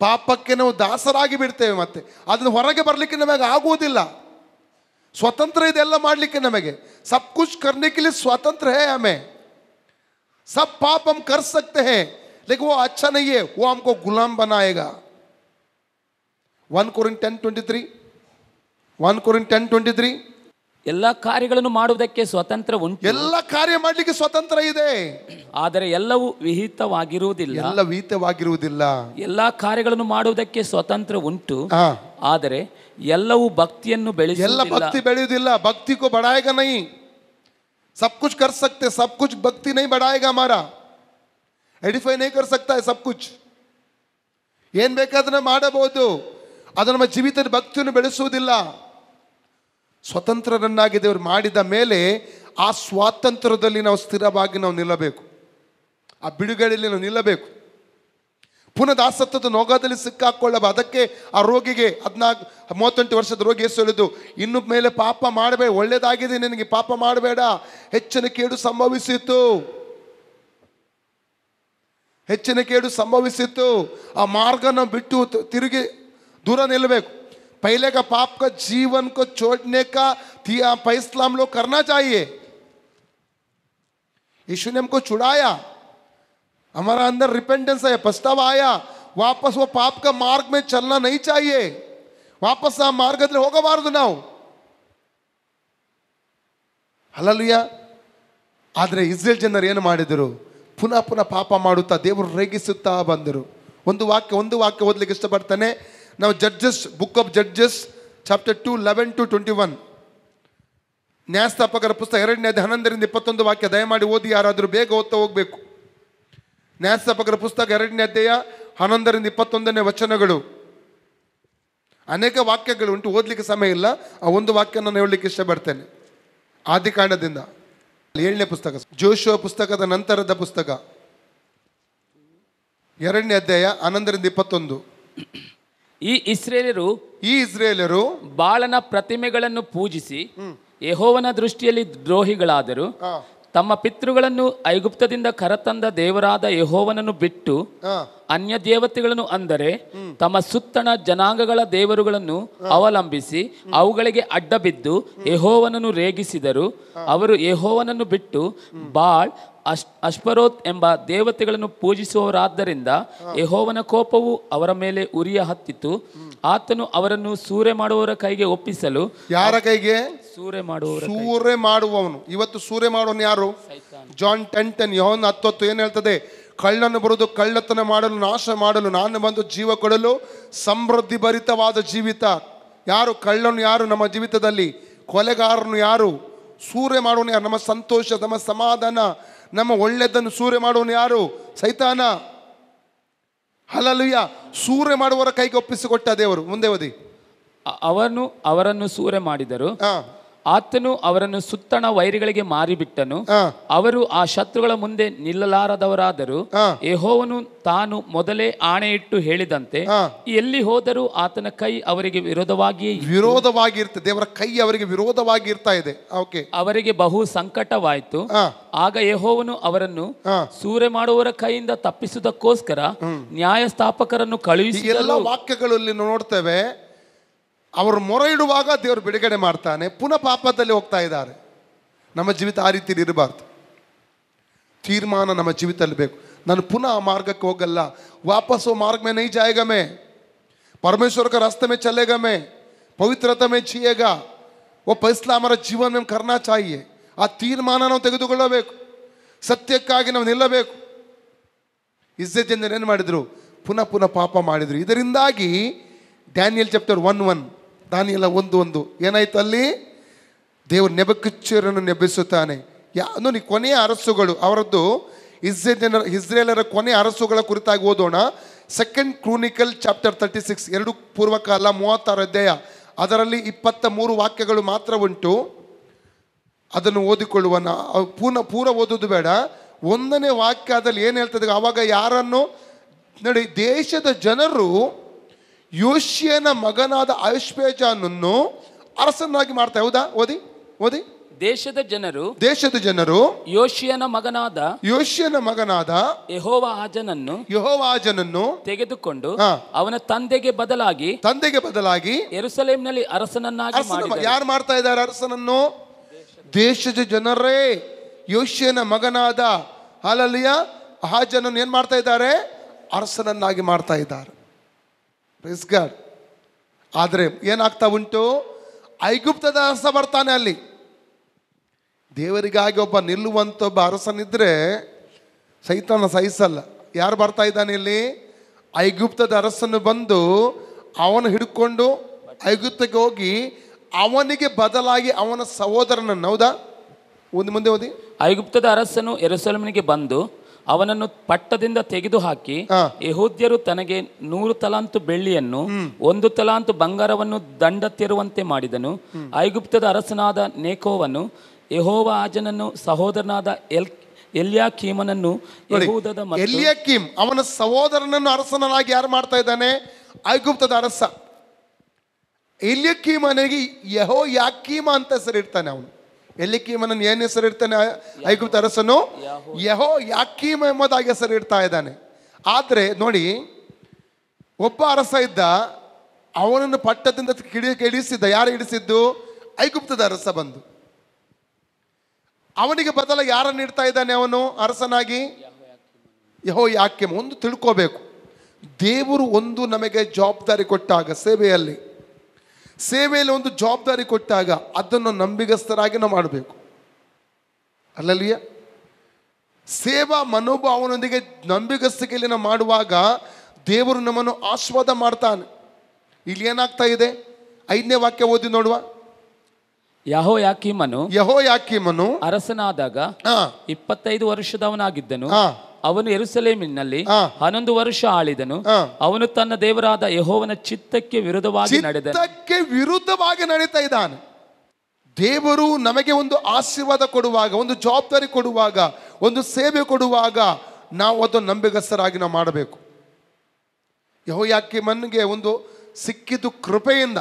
ಪಾಪಕ್ಕೆ ನಾವು ದಾಸರಾಗಿ ಬಿಡ್ತೇವೆ. ಮತ್ತೆ ಅದನ್ನು ಹೊರಗೆ ಬರಲಿಕ್ಕೆ ನಮಗೆ ಆಗುವುದಿಲ್ಲ. ಸ್ವತಂತ್ರ ಇದೆಲ್ಲ ಮಾಡಲಿಕ್ಕೆ ನಮಗೆ. सब कुछ करने के लिए स्वतंत्र है हमें. सब पाप हम कर सकते हैं, लेकिन वो अच्छा नहीं है, वो हमको गुलाम बनाएगा. 1 Corinthians 10:23 ಎಲ್ಲ ಕಾರ್ಯಗಳನ್ನು ಮಾಡುವುದಕ್ಕೆ ಸ್ವತಂತ್ರ ಉಂಟು. ಎಲ್ಲ ಕಾರ್ಯ ಮಾಡಲಿಕ್ಕೆ ಸ್ವತಂತ್ರ ಇದೆ, ಆದರೆ ಎಲ್ಲವೂ ವಿಹಿತವಾಗಿರುವುದಿಲ್ಲ. ಎಲ್ಲ ಕಾರ್ಯಗಳನ್ನು ಮಾಡುವುದಕ್ಕೆ ಸ್ವತಂತ್ರ ಉಂಟು, ಆದರೆ ಎಲ್ಲವೂ ಭಕ್ತಿಯನ್ನು ಭಕ್ತಿ ಬೆಳೆಯುವುದಿಲ್ಲ. ಭಕ್ತಿ को बढ़ाएगा नहीं. सब कुछ कर सकते, सब कुछ भक्ति नहीं बढ़ाएगा. हमारा एडिफाई नहीं कर सकता है सब कुछ. ಏನ್ ಬೇಕಾದ್ರೆ ಮಾಡಬಹುದು, ಅದು ನಮ್ಮ ಜೀವಿತದ ಭಕ್ತಿಯನ್ನು ಬೆಳೆಸುವುದಿಲ್ಲ. ಸ್ವತಂತ್ರರನ್ನಾಗಿ ದೇವರು ಮಾಡಿದ ಮೇಲೆ ಆ ಸ್ವಾತಂತ್ರ್ಯದಲ್ಲಿ ನಾವು ಸ್ಥಿರವಾಗಿ ನಾವು ನಿಲ್ಲಬೇಕು. ಆ ಬಿಡುಗಡೆಯಲ್ಲಿ ನಾವು ನಿಲ್ಲಬೇಕು. ಪುನಃ ದಾಸತ್ವದ ನೋಗದಲ್ಲಿ ಸಿಕ್ಕಾಕೊಳ್ಳಬಾರದು. ಅದಕ್ಕೆ ಆ ರೋಗಿಗೆ 38 ವರ್ಷದ ರೋಗಿ ಯೇಸು ಹೇಳಿದ್ದು, ಇನ್ನು ಮೇಲೆ ಪಾಪ ಮಾಡಬೇಡ, ಒಳ್ಳೇದಾಗಿದೆ ನಿನಗೆ, ಪಾಪ ಮಾಡಬೇಡ, ಹೆಚ್ಚಿನ ಕೇಡು ಸಂಭವಿಸಿತು, ಹೆಚ್ಚಿನ ಕೇಡು ಸಂಭವಿಸಿತು. ಆ ಮಾರ್ಗನ ಬಿಟ್ಟು ತಿರುಗಿ दूर निलबेकु. पहले का पाप का जीवन को छोड़ने का फैसला हम लोग करना चाहिए. यीशु ने हमको छुड़ाया, हमारा अंदर रिपेंटेंस है, पछतावा आया, वापस वो पाप का मार्ग में चलना नहीं चाहिए. वापस आ मार्गदल्लि ಹೋಗಬಾರದು ನಾವು. ಹಲ್ಲೆಲೂಯಾ. ಆದರೆ ಇಸ್ರೇಲ್ ಜನರು ಏನು ಮಾಡಿದರು? ಪುನಃ ಪುನಃ ಪಾಪ ಮಾಡುತ್ತಾ ದೇವರು ರೇಗಿಸುತ್ತಾ ಬಂದರು. ಒಂದು ವಾಕ್ಯ ಓದಲಿಕ್ಕೆ ಇಷ್ಟಪಡ್ತಾನೆ. ನಾವು judges, book of judges chapter 2 11-21, ನ್ಯಾಯಸ್ಥಾಪಕರ ಪುಸ್ತಕ 2ನೇ ಅಧ್ಯಾಯ 11-21 ವಾಕ್ಯ ದಯಮಾಡಿ ಓದಿ. ಯಾರಾದರೂ ಬೇಗ ಓದ್ತಾ ಹೋಗಬೇಕು. ನ್ಯಾಯಸ್ಥಾಪಕರ ಪುಸ್ತಕ 2ನೇ ಅಧ್ಯಾಯ 11-21 ವಚನಗಳು. ಅನೇಕ ವಾಕ್ಯಗಳು ಉಂಟು, ಓದಲಿಕ್ಕೆ ಸಮಯ ಇಲ್ಲ. ಆ ಒಂದು ವಾಕ್ಯ ನಾನು ಹೇಳಲಿಕ್ಕೆ ಇಷ್ಟಪಡ್ತೇನೆ. ಆದಿಕಾಂಡದಿಂದ 7ನೇ ಪುಸ್ತಕ, ಜೋಶುವ ಪುಸ್ತಕದ ನಂತರದ ಪುಸ್ತಕ 2ನೇ ಅಧ್ಯಾಯ 11-21. ಈ ಇಸ್ರೇಲರು ಬಾಳನ ಪ್ರತಿಮೆಗಳನ್ನು ಪೂಜಿಸಿ ಯೆಹೋವನ ದೃಷ್ಟಿಯಲ್ಲಿ ದ್ರೋಹಿಗಳಾದರು. ತಮ್ಮ ಪಿತೃಗಳನ್ನು ಐಗುಪ್ತದಿಂದ ಕರತಂದ ದೇವರಾದ ಯೆಹೋವನನ್ನು ಬಿಟ್ಟು ಅನ್ಯ ದೇವತೆಗಳನ್ನು, ಅಂದರೆ ತಮ್ಮ ಸುತ್ತಣ ಜನಾಂಗಗಳ ದೇವರುಗಳನ್ನು ಅವಲಂಬಿಸಿ ಅವುಗಳಿಗೆ ಅಡ್ಡಬಿದ್ದು ಯೆಹೋವನನ್ನು ರೇಗಿಸಿದರು. ಅವರು ಯೆಹೋವನನ್ನು ಬಿಟ್ಟು ಬಾಳ್, ಅಶ್ಪರೋತ್ ಎಂಬ ದೇವತೆಗಳನ್ನು ಪೂಜಿಸುವವರಾದ್ದರಿಂದ ಯೆಹೋವನ ಕೋಪವು ಅವರ ಮೇಲೆ ಉರಿಯ ಹತ್ತಿತು. ಆತನು ಅವರನ್ನು ಸೂರೆ ಮಾಡುವವರ ಕೈಗೆ ಒಪ್ಪಿಸಲು. ಯಾರ ಕೈಗೆ? ಸೂರೆ ಮಾಡುವವನು. ಇವತ್ತು ಸೂರೆ ಮಾಡುವನು ಯಾರು? ಜಾನ್ 10:10, ಯೋಹನ್ 10:10 ಏನು ಹೇಳ್ತದೆ? ಕಳ್ಳನು ಬರುವುದು ಕಳ್ಳತನ ಮಾಡಲು, ನಾಶ ಮಾಡಲು, ನಾನು ಬಂದು ಜೀವ ಕೊಡಲು, ಸಮೃದ್ಧಿ ಭರಿತವಾದ ಜೀವಿತ. ಯಾರು ಕಳ್ಳನು? ಯಾರು ನಮ್ಮ ಜೀವಿತದಲ್ಲಿ? ಕೊಲೆಗಾರನು ಯಾರು? ಸೂರೆ ಮಾಡುವನು ಯಾರು? ನಮ್ಮ ಸಂತೋಷ, ನಮ್ಮ ಸಮಾಧಾನ, ನಮ್ಮ ಒಳ್ಳೆಯದನ್ನು ಸೂರೆ ಮಾಡುವನು ಯಾರು? ಸೈತಾನ. ಹಲ್ಲೆಲೂಯಾ. ಸೂರೆ ಮಾಡುವವರ ಕೈಗೆ ಒಪ್ಪಿಸಿಕೊಟ್ಟ ದೇವರು. ಮುಂದೆ ಓದಿ. ಅವರನ್ನು ಸೂರೆ ಮಾಡಿದರು. ಆತನು ಅವರನ್ನು ಸುತ್ತಣ ವೈರಿಗಳಿಗೆ ಮಾರಿಬಿಟ್ಟನು. ಅವರು ಆ ಶತ್ರುಗಳ ಮುಂದೆ ನಿಲ್ಲಲಾರದವರಾದರು. ಯೆಹೋವನು ತಾನು ಮೊದಲೇ ಆಣೆಯಿಟ್ಟು ಹೇಳಿದಂತೆ ಎಲ್ಲಿ ಹೋದರೂ ಆತನ ಕೈ ಅವರಿಗೆ ವಿರೋಧವಾಗಿ ಇರ್ತದೆ. ದೇವರ ಕೈ ಅವರಿಗೆ ವಿರೋಧವಾಗಿ ಇರ್ತಾ ಇದೆ. ಅವರಿಗೆ ಬಹು ಸಂಕಟವಾಯಿತು. ಆಗ ಯೆಹೋವನು ಅವರನ್ನು ಸೂರೆ ಮಾಡುವವರ ಕೈಯಿಂದ ತಪ್ಪಿಸುವುದಕ್ಕೋಸ್ಕರ ನ್ಯಾಯಸ್ಥಾಪಕರನ್ನು ಕಳುಹಿಸಿ. ಎಲ್ಲ ವಾಕ್ಯಗಳಲ್ಲಿ ನೋಡ್ತೇವೆ, ಅವರು ಮೊರೆ ಇಡುವಾಗ ದೇವರು ಬಿಡುಗಡೆ ಮಾಡ್ತಾನೆ. ಪುನಃ ಪಾಪದಲ್ಲಿ ಹೋಗ್ತಾ ಇದ್ದಾರೆ. ನಮ್ಮ ಜೀವಿತ ಆ ರೀತಿ ಇರಬಾರ್ದು. ತೀರ್ಮಾನ ನಮ್ಮ ಜೀವಿತದಲ್ಲಿ ಬೇಕು. ನಾನು ಪುನಃ ಆ ಮಾರ್ಗಕ್ಕೆ ಹೋಗಲ್ಲ, ವಾಪಸ್ वो मार्ग में नहीं जाएगा मैं, परमेश्वर का रास्ते में चलेगा मैं, पवित्रता में जिएगा. वो फैसला हमारा जीवन में करना चाहिए. ಆ ತೀರ್ಮಾನ ನಾವು ತೆಗೆದುಕೊಳ್ಳಬೇಕು. ಸತ್ಯಕ್ಕಾಗಿ ನಾವು ನಿಲ್ಲಬೇಕು. ಇಸ್ರೇಲ್ ಜನರು ಏನು ಮಾಡಿದ್ರು? ಪುನಃ ಪುನಃ ಪಾಪ ಮಾಡಿದ್ರು. ಇದರಿಂದಾಗಿ ಡ್ಯಾನಿಯಲ್ ಚಾಪ್ಟರ್ 1:1, ದಾನಿಯೇಲ 1:1 ಏನಾಯ್ತು? ಅಲ್ಲಿ ದೇವರು ನೆಬೂಕದ್ನೆಚ್ಚರನನ್ನು ನೆಬ್ಬಿಸುತ್ತಾನೆ. ನೋಡಿ, ಕೊನೆಯ ಅರಸುಗಳು ಅವರದ್ದು, ಇಸ್ರೇಲರ ಕೊನೆಯ ಅರಸುಗಳ ಕುರಿತಾಗಿ ಓದೋಣ. 2 ಕ್ರಾನಿಕಲ್ ಚಾಪ್ಟರ್ 36, 2 ಪೂರ್ವಕಾಲ 36 ಅಧ್ಯಾಯ, ಅದರಲ್ಲಿ 23 ವಾಕ್ಯಗಳು ಮಾತ್ರ ಉಂಟು. ಅದನ್ನು ಓದಿಕೊಳ್ಳುವ. ಪೂರ ಓದೋದು ಬೇಡ. 1ನೇ ವಾಕ್ಯದಲ್ಲಿ ಏನು ಹೇಳ್ತದೆ? ಆವಾಗ ಯಾರನ್ನು ನೋಡಿ, ದೇಶದ ಜನರು ಯೋಷಿಯನ ಮಗನಾದ ಅಶ್ಪೇಜನನ್ನು ಅರಸನಾಗಿ ಮಾಡ್ತಾರೆ. ಹೌದಾ? ಓದಿ. ದೇಶದ ಜನರು ಯೋಷಿಯನ ಮಗನಾದ ಯೆಹೋವಾಹಾಜನನ್ನು ತೆಗೆದುಕೊಂಡು ಅವನ ತಂದೆಗೆ ಬದಲಾಗಿ ಯೆರೂಸಲೇಮಿನಲ್ಲಿ ಅರಸನನ್ನಾಗಿ ಮಾಡಿದರು. ಯಾರು ಮಾಡ್ತಾ ಇದ್ದಾರೆ ಅರಸನನ್ನು? ದೇಶದ ಜನರೇ ಯೋಷಿಯನ ಮಗನಾದ ಹಲ್ಲೆಲೂಯಾ ಆಹಾಜನನ್ನು ಏನ್ ಮಾಡ್ತಾ ಇದ್ದಾರೆ? ಅರಸನನ್ನಾಗಿ ಮಾಡ್ತಾ ಇದ್ದಾರೆ. Praise God. ಆದರೆ ಏನಾಗ್ತಾ ಉಂಟು? ಐಗುಪ್ತದ ಅರಸ ಬರ್ತಾನೆ. ಅಲ್ಲಿ ದೇವರಿಗಾಗಿ ಒಬ್ಬ ನಿಲ್ಲುವಂತ ಒಬ್ಬ ಅರಸನಿದ್ರೆ ಸೈತಾನ ಸಹಿಸಲ್ಲ. ಯಾರು ಬರ್ತಾ ಇದ್ದಾನೆ ಇಲ್ಲಿ? ಐಗುಪ್ತದ ಅರಸನು ಬಂದು ಅವನು ಹಿಡ್ಕೊಂಡು ಐಗುಪ್ತಕ್ಕೆ ಹೋಗಿ ಅವನಿಗೆ ಬದಲಾಗಿ ಅವನ ಸಹೋದರನನ್ನು, ಹೌದಾ? ಮುಂದೆ ಓದಿ. ಐಗುಪ್ತದ ಅರಸನು ಯೆರೂಸಲೇಮಿಗೆ ಬಂದು ಅವನನ್ನು ಪಟ್ಟದಿಂದ ತೆಗೆದುಹಾಕಿ ಯೆಹೂದ್ಯರು ತನಗೆ 100 ತಲಾಂತು ಬೆಳ್ಳಿಯನ್ನು 1 ತಲಾಂತು ಬಂಗಾರವನ್ನು ದಂಡ ತೆರುವಂತೆ ಮಾಡಿದನು. ಐಗುಪ್ತದ ಅರಸನಾದ ನೆಕೋವನು ಯೆಹೋವಾಹಾಜನನ್ನು ಸಹೋದರನಾದ ಎಲ್ಯಾಕೀಮನನ್ನು ಯೆಹೂದದ ಮತ್ತು ಎಲ್ಯಾಕೀಮ್ ಅವನ ಸಹೋದರನನ್ನು ಅರಸನಾಗಿ ಯಾರು ಮಾಡ್ತಾ ಇದ್ದಾನೆ? ಐಗುಪ್ತದ ಅರಸ. ಎಲ್ಯಾಕೀಮನಿಗೆ ಯೆಹೋಯಾಕೀಮ ಅಂತ ಹೆಸರಿಡ್ತಾನೆ. ಅವನು ಎಲ್ಯಾಕೀಮನನ್ನು ಏನು ಹೆಸರಿಡ್ತಾನೆ ಐಗುಪ್ತ ಅರಸನು? ಯೆಹೋಯಾಕೀಮ ಎಂಬುದಾಗಿ ಹೆಸರಿಡ್ತಾ ಇದ್ದಾನೆ. ಆದರೆ ನೋಡಿ, ಒಬ್ಬ ಅರಸ ಇದ್ದ, ಅವನನ್ನು ಪಟ್ಟದಿಂದ ಇಳಿಸಿದ್ದ. ಯಾರು ಇಳಿಸಿದ್ದು? ಐಗುಪ್ತದ ಅರಸ ಬಂದು ಅವನಿಗೆ ಬದಲ ಯಾರನ್ನು ಇಡ್ತಾ ಇದ್ದಾನೆ ಅವನು ಅರಸನಾಗಿ? ಯೆಹೋಯಾಕೀಮ. ಒಂದು ತಿಳ್ಕೋಬೇಕು, ದೇವರು ಒಂದು ನಮಗೆ ಜವಾಬ್ದಾರಿ ಕೊಟ್ಟಾಗ, ಸೇವೆಯಲ್ಲಿ ಒಂದು ಜವಾಬ್ದಾರಿ ಕೊಟ್ಟಾಗ ಅದನ್ನು ನಂಬಿಗಸ್ತರಾಗಿ ನಾವು ಮಾಡಬೇಕು. ಅಲ್ಲಲ್ಲಿಯ ಸೇವಾ ಮನೋಭಾವನೊಂದಿಗೆ ನಂಬಿಗಸ್ತಿಕೆಯಲ್ಲಿ ನಾವು ಮಾಡುವಾಗ ದೇವರು ನಮ್ಮನ್ನು ಆಶೀರ್ವಾದ ಮಾಡ್ತಾನೆ. ಇಲ್ಲಿ ಏನಾಗ್ತಾ ಇದೆ? 5ನೇ ವಾಕ್ಯ ಓದಿ ನೋಡುವ. ಯೆಹೋಯಾಕೀಮನು ಅರಸನಾದಾಗ 25 ವರ್ಷದವನಾಗಿದ್ದನು. ಅವನು ಯೆರೂಸಲೇಮಿನಲ್ಲಿ 11 ವರ್ಷ ಆಳಿದನು. ಅವನು ತನ್ನ ದೇವರಾದ ಯೆಹೋವನ ಚಿತ್ತಕ್ಕೆ ವಿರುದ್ಧವಾಗಿ ನಡೀತಾ ಇದ್ದಾನೆ. ದೇವರು ನಮಗೆ ಒಂದು ಆಶೀರ್ವಾದ ಕೊಡುವಾಗ, ಒಂದು ಜವಾಬ್ದಾರಿ ಕೊಡುವಾಗ, ಒಂದು ಸೇವೆ ಕೊಡುವಾಗ ನಾವು ಅದನ್ನು ನಂಬಿಗಸ್ತರಾಗಿ ನಾವು ಮಾಡಬೇಕು. ಯೆಹೋಯಾಕೀಮನಿಗೆ ಒಂದು ಸಿಕ್ಕಿದ್ದು ಕೃಪೆಯಿಂದ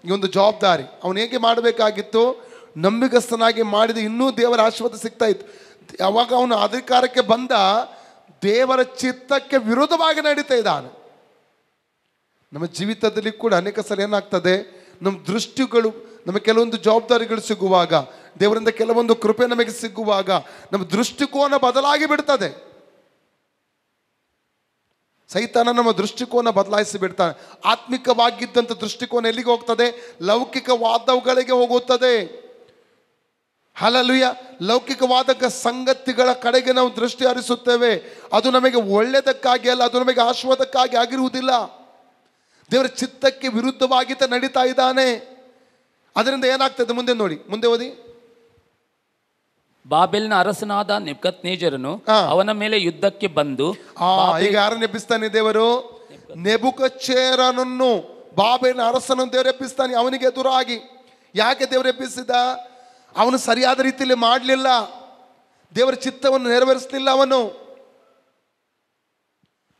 ಈ ಒಂದು ಜವಾಬ್ದಾರಿ. ಅವನು ಹೇಗೆ ಮಾಡಬೇಕಾಗಿತ್ತು? ನಂಬಿಗಸ್ತನಾಗಿ ಮಾಡಿದ ಇನ್ನೂ ದೇವರ ಆಶೀರ್ವಾದ ಸಿಗ್ತಾ ಇತ್ತು. ಯಾವಾಗ ಅವನು ಅಧಿಕಾರಕ್ಕೆ ಬಂದ, ದೇವರ ಚಿತ್ತಕ್ಕೆ ವಿರೋಧವಾಗಿ ನಡೀತಾ ಇದ್ದಾನೆ. ನಮ್ಮ ಜೀವಿತದಲ್ಲಿ ಕೂಡ ಅನೇಕ ಸಲ ಏನಾಗ್ತದೆ, ನಮ್ಮ ದೃಷ್ಟಿಗಳು, ನಮಗೆ ಕೆಲವೊಂದು ಜವಾಬ್ದಾರಿಗಳು ಸಿಗುವಾಗ, ದೇವರಿಂದ ಕೆಲವೊಂದು ಕೃಪೆ ನಮಗೆ ಸಿಗುವಾಗ ನಮ್ಮ ದೃಷ್ಟಿಕೋನ ಬದಲಾಗಿ ಬಿಡ್ತದೆ. ಸೈತಾನ ನಮ್ಮ ದೃಷ್ಟಿಕೋನ ಬದಲಾಯಿಸಿ ಬಿಡ್ತಾನೆ. ಆತ್ಮಿಕವಾಗಿದ್ದಂಥ ದೃಷ್ಟಿಕೋನ ಎಲ್ಲಿಗೆ ಹೋಗ್ತದೆ? ಲೌಕಿಕವಾದವುಗಳಿಗೆ ಹೋಗುತ್ತದೆ. ಹಲ್ಲೆಲೂಯಾ. ಲೌಕಿಕವಾದ ಸಂಗತಿಗಳ ಕಡೆಗೆ ನಾವು ದೃಷ್ಟಿ ಹರಿಸುತ್ತೇವೆ. ಅದು ನಮಗೆ ಒಳ್ಳೆಯದಕ್ಕಾಗಿ ಅಲ್ಲ, ಅದು ನಮಗೆ ಆಶೀರ್ವಾದಕ್ಕಾಗಿ ಆಗಿರುವುದಿಲ್ಲ. ದೇವರ ಚಿತ್ತಕ್ಕೆ ವಿರುದ್ಧವಾಗಿ ನಡೀತಾ ಇದ್ದಾನೆ. ಅದರಿಂದ ಏನಾಗ್ತದೆ ಮುಂದೆ ನೋಡಿ, ಮುಂದೆ ಓದಿ. ಬಾಬೆಲಿನ ಅರಸನಾದ ನೆಬೂಕದ್ನೆಚ್ಚರನು ಅವನ ಮೇಲೆ ಯುದ್ಧಕ್ಕೆ ಬಂದು, ಈಗ ಯಾರನ್ನು ಎಬ್ಬಿಸ್ತಾನೆ ದೇವರು? ನೆಬೂಕದ್ನೆಚ್ಚರನನ್ನು, ಬಾಬೆಲಿನ ಅರಸನನ್ನು ದೇವರು ಎಬ್ಬಿಸ್ತಾನೆ ಅವನಿಗೆ ಎದುರಾಗಿ. ಯಾಕೆ ದೇವರು ಎಬ್ಬಿಸಿದ? ಅವನು ಸರಿಯಾದ ರೀತಿಯಲ್ಲಿ ಮಾಡಲಿಲ್ಲ, ದೇವರ ಚಿತ್ತವನ್ನು ನೆರವೇರಿಸಲಿಲ್ಲ ಅವನು.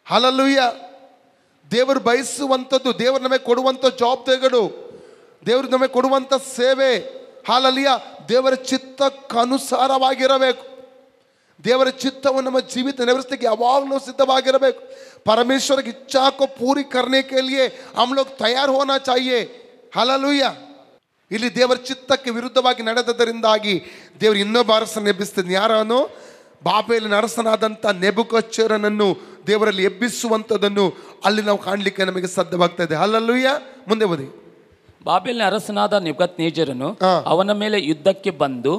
ಹಲ್ಲೆಲೂಯಾ. ದೇವರು ಬಯಸುವಂಥದ್ದು, ದೇವರು ನಮಗೆ ಕೊಡುವಂಥ ಜವಾಬ್ದಾರಿಗಳು, ದೇವರು ನಮಗೆ ಕೊಡುವಂಥ ಸೇವೆ, ಹಲ್ಲೆಲೂಯಾ, ದೇವರ ಚಿತ್ತಕ್ಕನುಸಾರವಾಗಿರಬೇಕು. ದೇವರ ಚಿತ್ತವನ್ನು ನಮ್ಮ ಜೀವಿತ ನೆರವೇರಿಸಲಿಕ್ಕೆ ಯಾವಾಗಲೂ ಸಿದ್ಧವಾಗಿರಬೇಕು. परमेश्वर की इच्छा को पूरी करने के लिए हम लोग तैयार होना चाहिए. हालेलूया. ಇಲ್ಲಿ ದೇವರ ಚಿತ್ತಕ್ಕೆ ವಿರುದ್ಧವಾಗಿ ನಡೆದದರಿಂದಾಗಿ ದೇವರು ಇನ್ನೊಬ್ಬ ಅರಸನ ಎಬ್ಬಿಸ್ತಾನೆ. ಯಾರನು? ಬಾಬೆಲಿನ ಅರಸನಾದಂಥ ನೆಬೂಕದ್ನೆಚ್ಚರನನ್ನು ದೇವರಲ್ಲಿ ಎಬ್ಬಿಸುವಂಥದ್ದನ್ನು ಅಲ್ಲಿ ನಾವು ಕಾಣಲಿಕ್ಕೆ ನಮಗೆ ಸಾಧ್ಯವಾಗ್ತಾ ಇದೆ. ಹಲ್ಲೆಲೂಯಾ. ಮುಂದೆ ಓದಿ. ಬಾಬೆಲಿನ ಅರಸನಾದ ನೆಬೂಕದ್ನೆಚ್ಚರನು ಅವನ ಮೇಲೆ ಯುದ್ಧಕ್ಕೆ ಬಂದು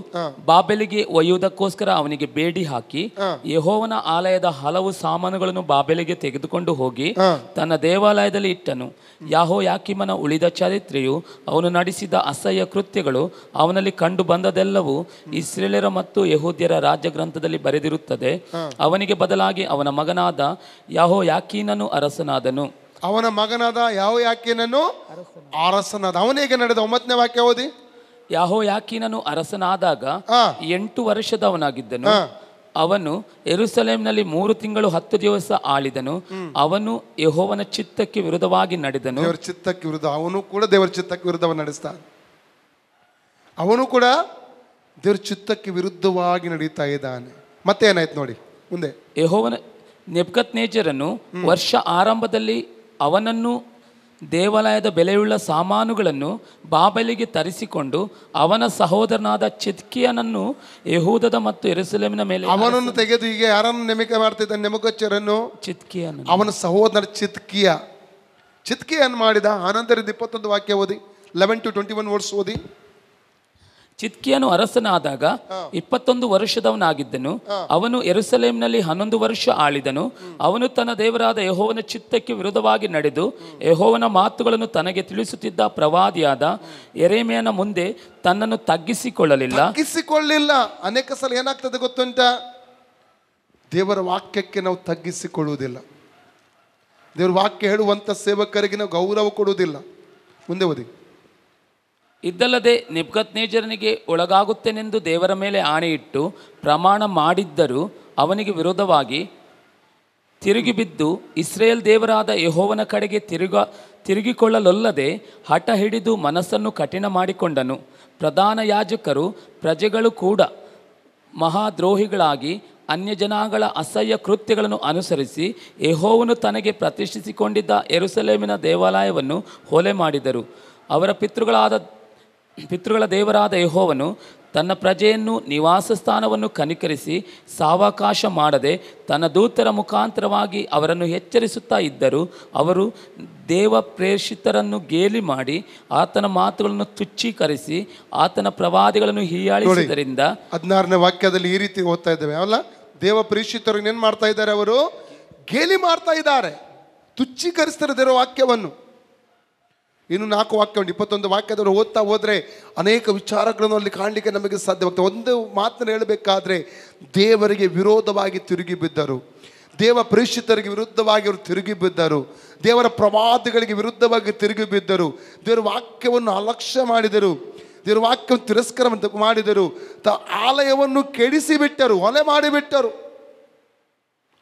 ಬಾಬೆಲಿಗೆ ಒಯ್ಯುವುದಕ್ಕೋಸ್ಕರ ಅವನಿಗೆ ಬೇಡಿ ಹಾಕಿ ಯೆಹೋವನ ಆಲಯದ ಹಲವು ಸಾಮಾನುಗಳನ್ನು ಬಾಬೆಲಿಗೆ ತೆಗೆದುಕೊಂಡು ಹೋಗಿ ತನ್ನ ದೇವಾಲಯದಲ್ಲಿ ಇಟ್ಟನು. ಯೆಹೋಯಾಕೀಮನ ಉಳಿದ ಚರಿತ್ರೆಯು, ಅವನು ನಡೆಸಿದ ಅಸಹ್ಯ ಕೃತ್ಯಗಳು, ಅವನಲ್ಲಿ ಕಂಡು ಬಂದದೆಲ್ಲವೂ ಇಸ್ರೇಲ್ಯರ ಮತ್ತು ಯೆಹೂದ್ಯರ ರಾಜ್ಯ ಗ್ರಂಥದಲ್ಲಿ ಬರೆದಿರುತ್ತದೆ. ಅವನಿಗೆ ಬದಲಾಗಿ ಅವನ ಮಗನಾದ ಯೆಹೋಯಾಕೀನನು ಅರಸನಾದನು. ಅವನ ಮಗನಾದ ಯೆಹೋಯಾಕೀನನು ಅರಸನಾದ. ಅವನಿಗೆ ನಡೆದ 9ನೇ ವಾಕ್ಯ ಓದಿ. ಯೆಹೋಯಾಕೀನನು ಅರಸನಾದಾಗ 8 ವರ್ಷದವನಾಗಿದ್ದನು. ಅವನು ಯೆರೂಸಲೇಮಿನಲ್ಲಿ 3 ತಿಂಗಳು 10 ದಿವಸ ಆಳಿದನು. ಅವನು ಯೆಹೋವನ ಚಿತ್ತಕ್ಕೆ ವಿರುದ್ಧವಾಗಿ ನಡೆದನು. ದೇವರ ಚಿತ್ತಕ್ಕೆ ವಿರುದ್ಧ, ಅವನು ಕೂಡ ದೇವರ ಚಿತ್ತಕ್ಕೆ ವಿರುದ್ಧವಾಗಿ ನಡೆಸ್ತಾನೆ. ಅವನು ಕೂಡ ದೇವರ ಚಿತ್ತಕ್ಕೆ ವಿರುದ್ಧವಾಗಿ ನಡೀತಾ ಇದ್ದಾನೆ. ಮತ್ತೆ ಏನಾಯ್ತು ನೋಡಿ ಮುಂದೆ. ಯೆಹೋವನ ನೆಬೂಕದ್ನೆಚ್ಚರನು ವರ್ಷ ಆರಂಭದಲ್ಲಿ ಅವನನ್ನು ದೇವಾಲಯದ ಬೆಲೆಯುಳ್ಳ ಸಾಮಾನುಗಳನ್ನು ಬಾಬೆಲಿಗೆ ತರಿಸಿಕೊಂಡು ಅವನ ಸಹೋದರನಾದ ಚಿದ್ಕೀಯನನ್ನು ಯೆಹೂದದ ಮತ್ತು ಯೆರೂಸಲೇಮಿನ ಮೇಲೆ ಅವನನ್ನು ತೆಗೆದು ಈಗ ಯಾರನ್ನು ನೇಮಕ ಮಾಡ್ತಿದ್ದ? ನೆಬೂಕದ್ನೆಚ್ಚರನು ಚಿದ್ಕೀಯನನ್ನು, ಅವನ ಸಹೋದರ ಚಿದ್ಕೀಯನ್ ಮಾಡಿದ. ಆನಂತರದ 21 ವಾಕ್ಯ ಓದಿ. 11 to 21 ವರ್ಡ್ಸ್ ಓದಿ. ಚಿದ್ಕೀಯನು ಅರಸನಾದಾಗ 21 ವರ್ಷದವನಾಗಿದ್ದನು. ಅವನು ಯೆರೂಸಲೇಮಿನಲ್ಲಿ 11 ವರ್ಷ ಆಳಿದನು. ಅವನು ತನ್ನ ದೇವರಾದ ಯೆಹೋವನ ಚಿತ್ತಕ್ಕೆ ವಿರುದ್ಧವಾಗಿ ನಡೆದು ಯೆಹೋವನ ಮಾತುಗಳನ್ನು ತನಗೆ ತಿಳಿಸುತ್ತಿದ್ದ ಪ್ರವಾದಿಯಾದ ಯೆರೆಮೀಯನ ಮುಂದೆ ತನ್ನನ್ನು ತಗ್ಗಿಸಿಕೊಳ್ಳಲಿಲ್ಲ. ಅನೇಕ ಸಲ ಏನಾಗ್ತದೆ ಗೊತ್ತುಂಟ? ದೇವರ ವಾಕ್ಯಕ್ಕೆ ನಾವು ತಗ್ಗಿಸಿಕೊಳ್ಳುವುದಿಲ್ಲ. ದೇವರ ವಾಕ್ಯ ಹೇಳುವಂಥ ಸೇವಕರಿಗೆ ನಾವು ಗೌರವ ಕೊಡುವುದಿಲ್ಲ. ಮುಂದೆ ಓದಿ. ಇದ್ದಲ್ಲದೆ ನೆಬೂಕದ್ನೆಚ್ಚರನಿಗೆ ಒಳಗಾಗುತ್ತೇನೆಂದು ದೇವರ ಮೇಲೆ ಆಣೆಯಿಟ್ಟು ಪ್ರಮಾಣ ಮಾಡಿದ್ದರೂ ಅವನಿಗೆ ವಿರೋಧವಾಗಿ ತಿರುಗಿಬಿದ್ದು ಇಸ್ರೇಲ್ ದೇವರಾದ ಯೆಹೋವನ ಕಡೆಗೆ ತಿರುಗಿಕೊಳ್ಳಲೊಲ್ಲದೆ ಹಠ ಹಿಡಿದು ಮನಸ್ಸನ್ನು ಕಠಿಣ ಮಾಡಿಕೊಂಡನು. ಪ್ರಧಾನ ಯಾಜಕರು ಪ್ರಜೆಗಳು ಕೂಡ ಮಹಾದ್ರೋಹಿಗಳಾಗಿ ಅನ್ಯಜನಾಂಗಗಳ ಅಸಹ್ಯ ಕೃತ್ಯಗಳನ್ನು ಅನುಸರಿಸಿ ಯೆಹೋವನು ತನಗೆ ಪ್ರತಿಷ್ಠಿಸಿಕೊಂಡಿದ್ದ ಯೆರೂಸಲೇಮಿನ ದೇವಾಲಯವನ್ನು ಹೊಲೆ ಮಾಡಿದರು. ಅವರ ಪಿತೃಗಳ ದೇವರಾದ ಯೆಹೋವನು ತನ್ನ ಪ್ರಜೆಯನ್ನು ನಿವಾಸ ಸ್ಥಾನವನ್ನು ಕನಿಕರಿಸಿ ಸಾವಕಾಶ ಮಾಡದೆ ತನ್ನ ದೂತರ ಮುಖಾಂತರವಾಗಿ ಅವರನ್ನು ಎಚ್ಚರಿಸುತ್ತಾ ಇದ್ದರು. ಅವರು ದೇವ ಪ್ರೇಷಿತರನ್ನು ಗೇಲಿ ಮಾಡಿ ಆತನ ಮಾತುಗಳನ್ನು ತುಚ್ಛೀಕರಿಸಿ ಆತನ ಪ್ರವಾದಿಗಳನ್ನು ಹೀಯಾಳಿಸಿದ್ದರಿಂದ 16ನೇ ವಾಕ್ಯದಲ್ಲಿ ಈ ರೀತಿ ಓದ್ತಾ ಇದ್ದೇವೆ ಅಲ್ಲ, ದೇವ ಪ್ರೇಷಿತರು ಏನ್ ಮಾಡ್ತಾ ಇದ್ದಾರೆ? ಅವರು ಗೇಲಿ ಮಾಡ್ತಾ ಇದ್ದಾರೆ, ತುಚ್ಛೀಕರಿಸ್ತಾರೆ ದೇವರ ವಾಕ್ಯವನ್ನು. ಇನ್ನು 4 ವಾಕ್ಯ ಉಂಟು, 21 ವಾಕ್ಯದವರು ಓದ್ತಾ ಹೋದ್ರೆ ಅನೇಕ ವಿಚಾರಗಳನ್ನು ಅಲ್ಲಿ ಕಾಣಲಿಕ್ಕೆ ನಮಗೆ ಸಾಧ್ಯವಾಗ್ತದೆ. ಒಂದು ಮಾತನ್ನು ಹೇಳಬೇಕಾದ್ರೆ, ದೇವರಿಗೆ ವಿರೋಧವಾಗಿ ತಿರುಗಿ ಬಿದ್ದರು, ದೇವ ಪ್ರೇಷಿತರಿಗೆ ವಿರುದ್ಧವಾಗಿ ಅವರು ತಿರುಗಿ ಬಿದ್ದರು, ದೇವರ ಪ್ರವಾದಿಗಳಿಗೆ ವಿರುದ್ಧವಾಗಿ ತಿರುಗಿ ಬಿದ್ದರು, ದೇವರ ವಾಕ್ಯವನ್ನು ಅಲಕ್ಷ್ಯ ಮಾಡಿದರು, ದೇವರ ವಾಕ್ಯವನ್ನು ತಿರಸ್ಕಾರ ಮಾಡಿದರು, ಆಲಯವನ್ನು ಕೆಡಿಸಿಬಿಟ್ಟರು, ಹೊಲೆ ಮಾಡಿಬಿಟ್ಟರು.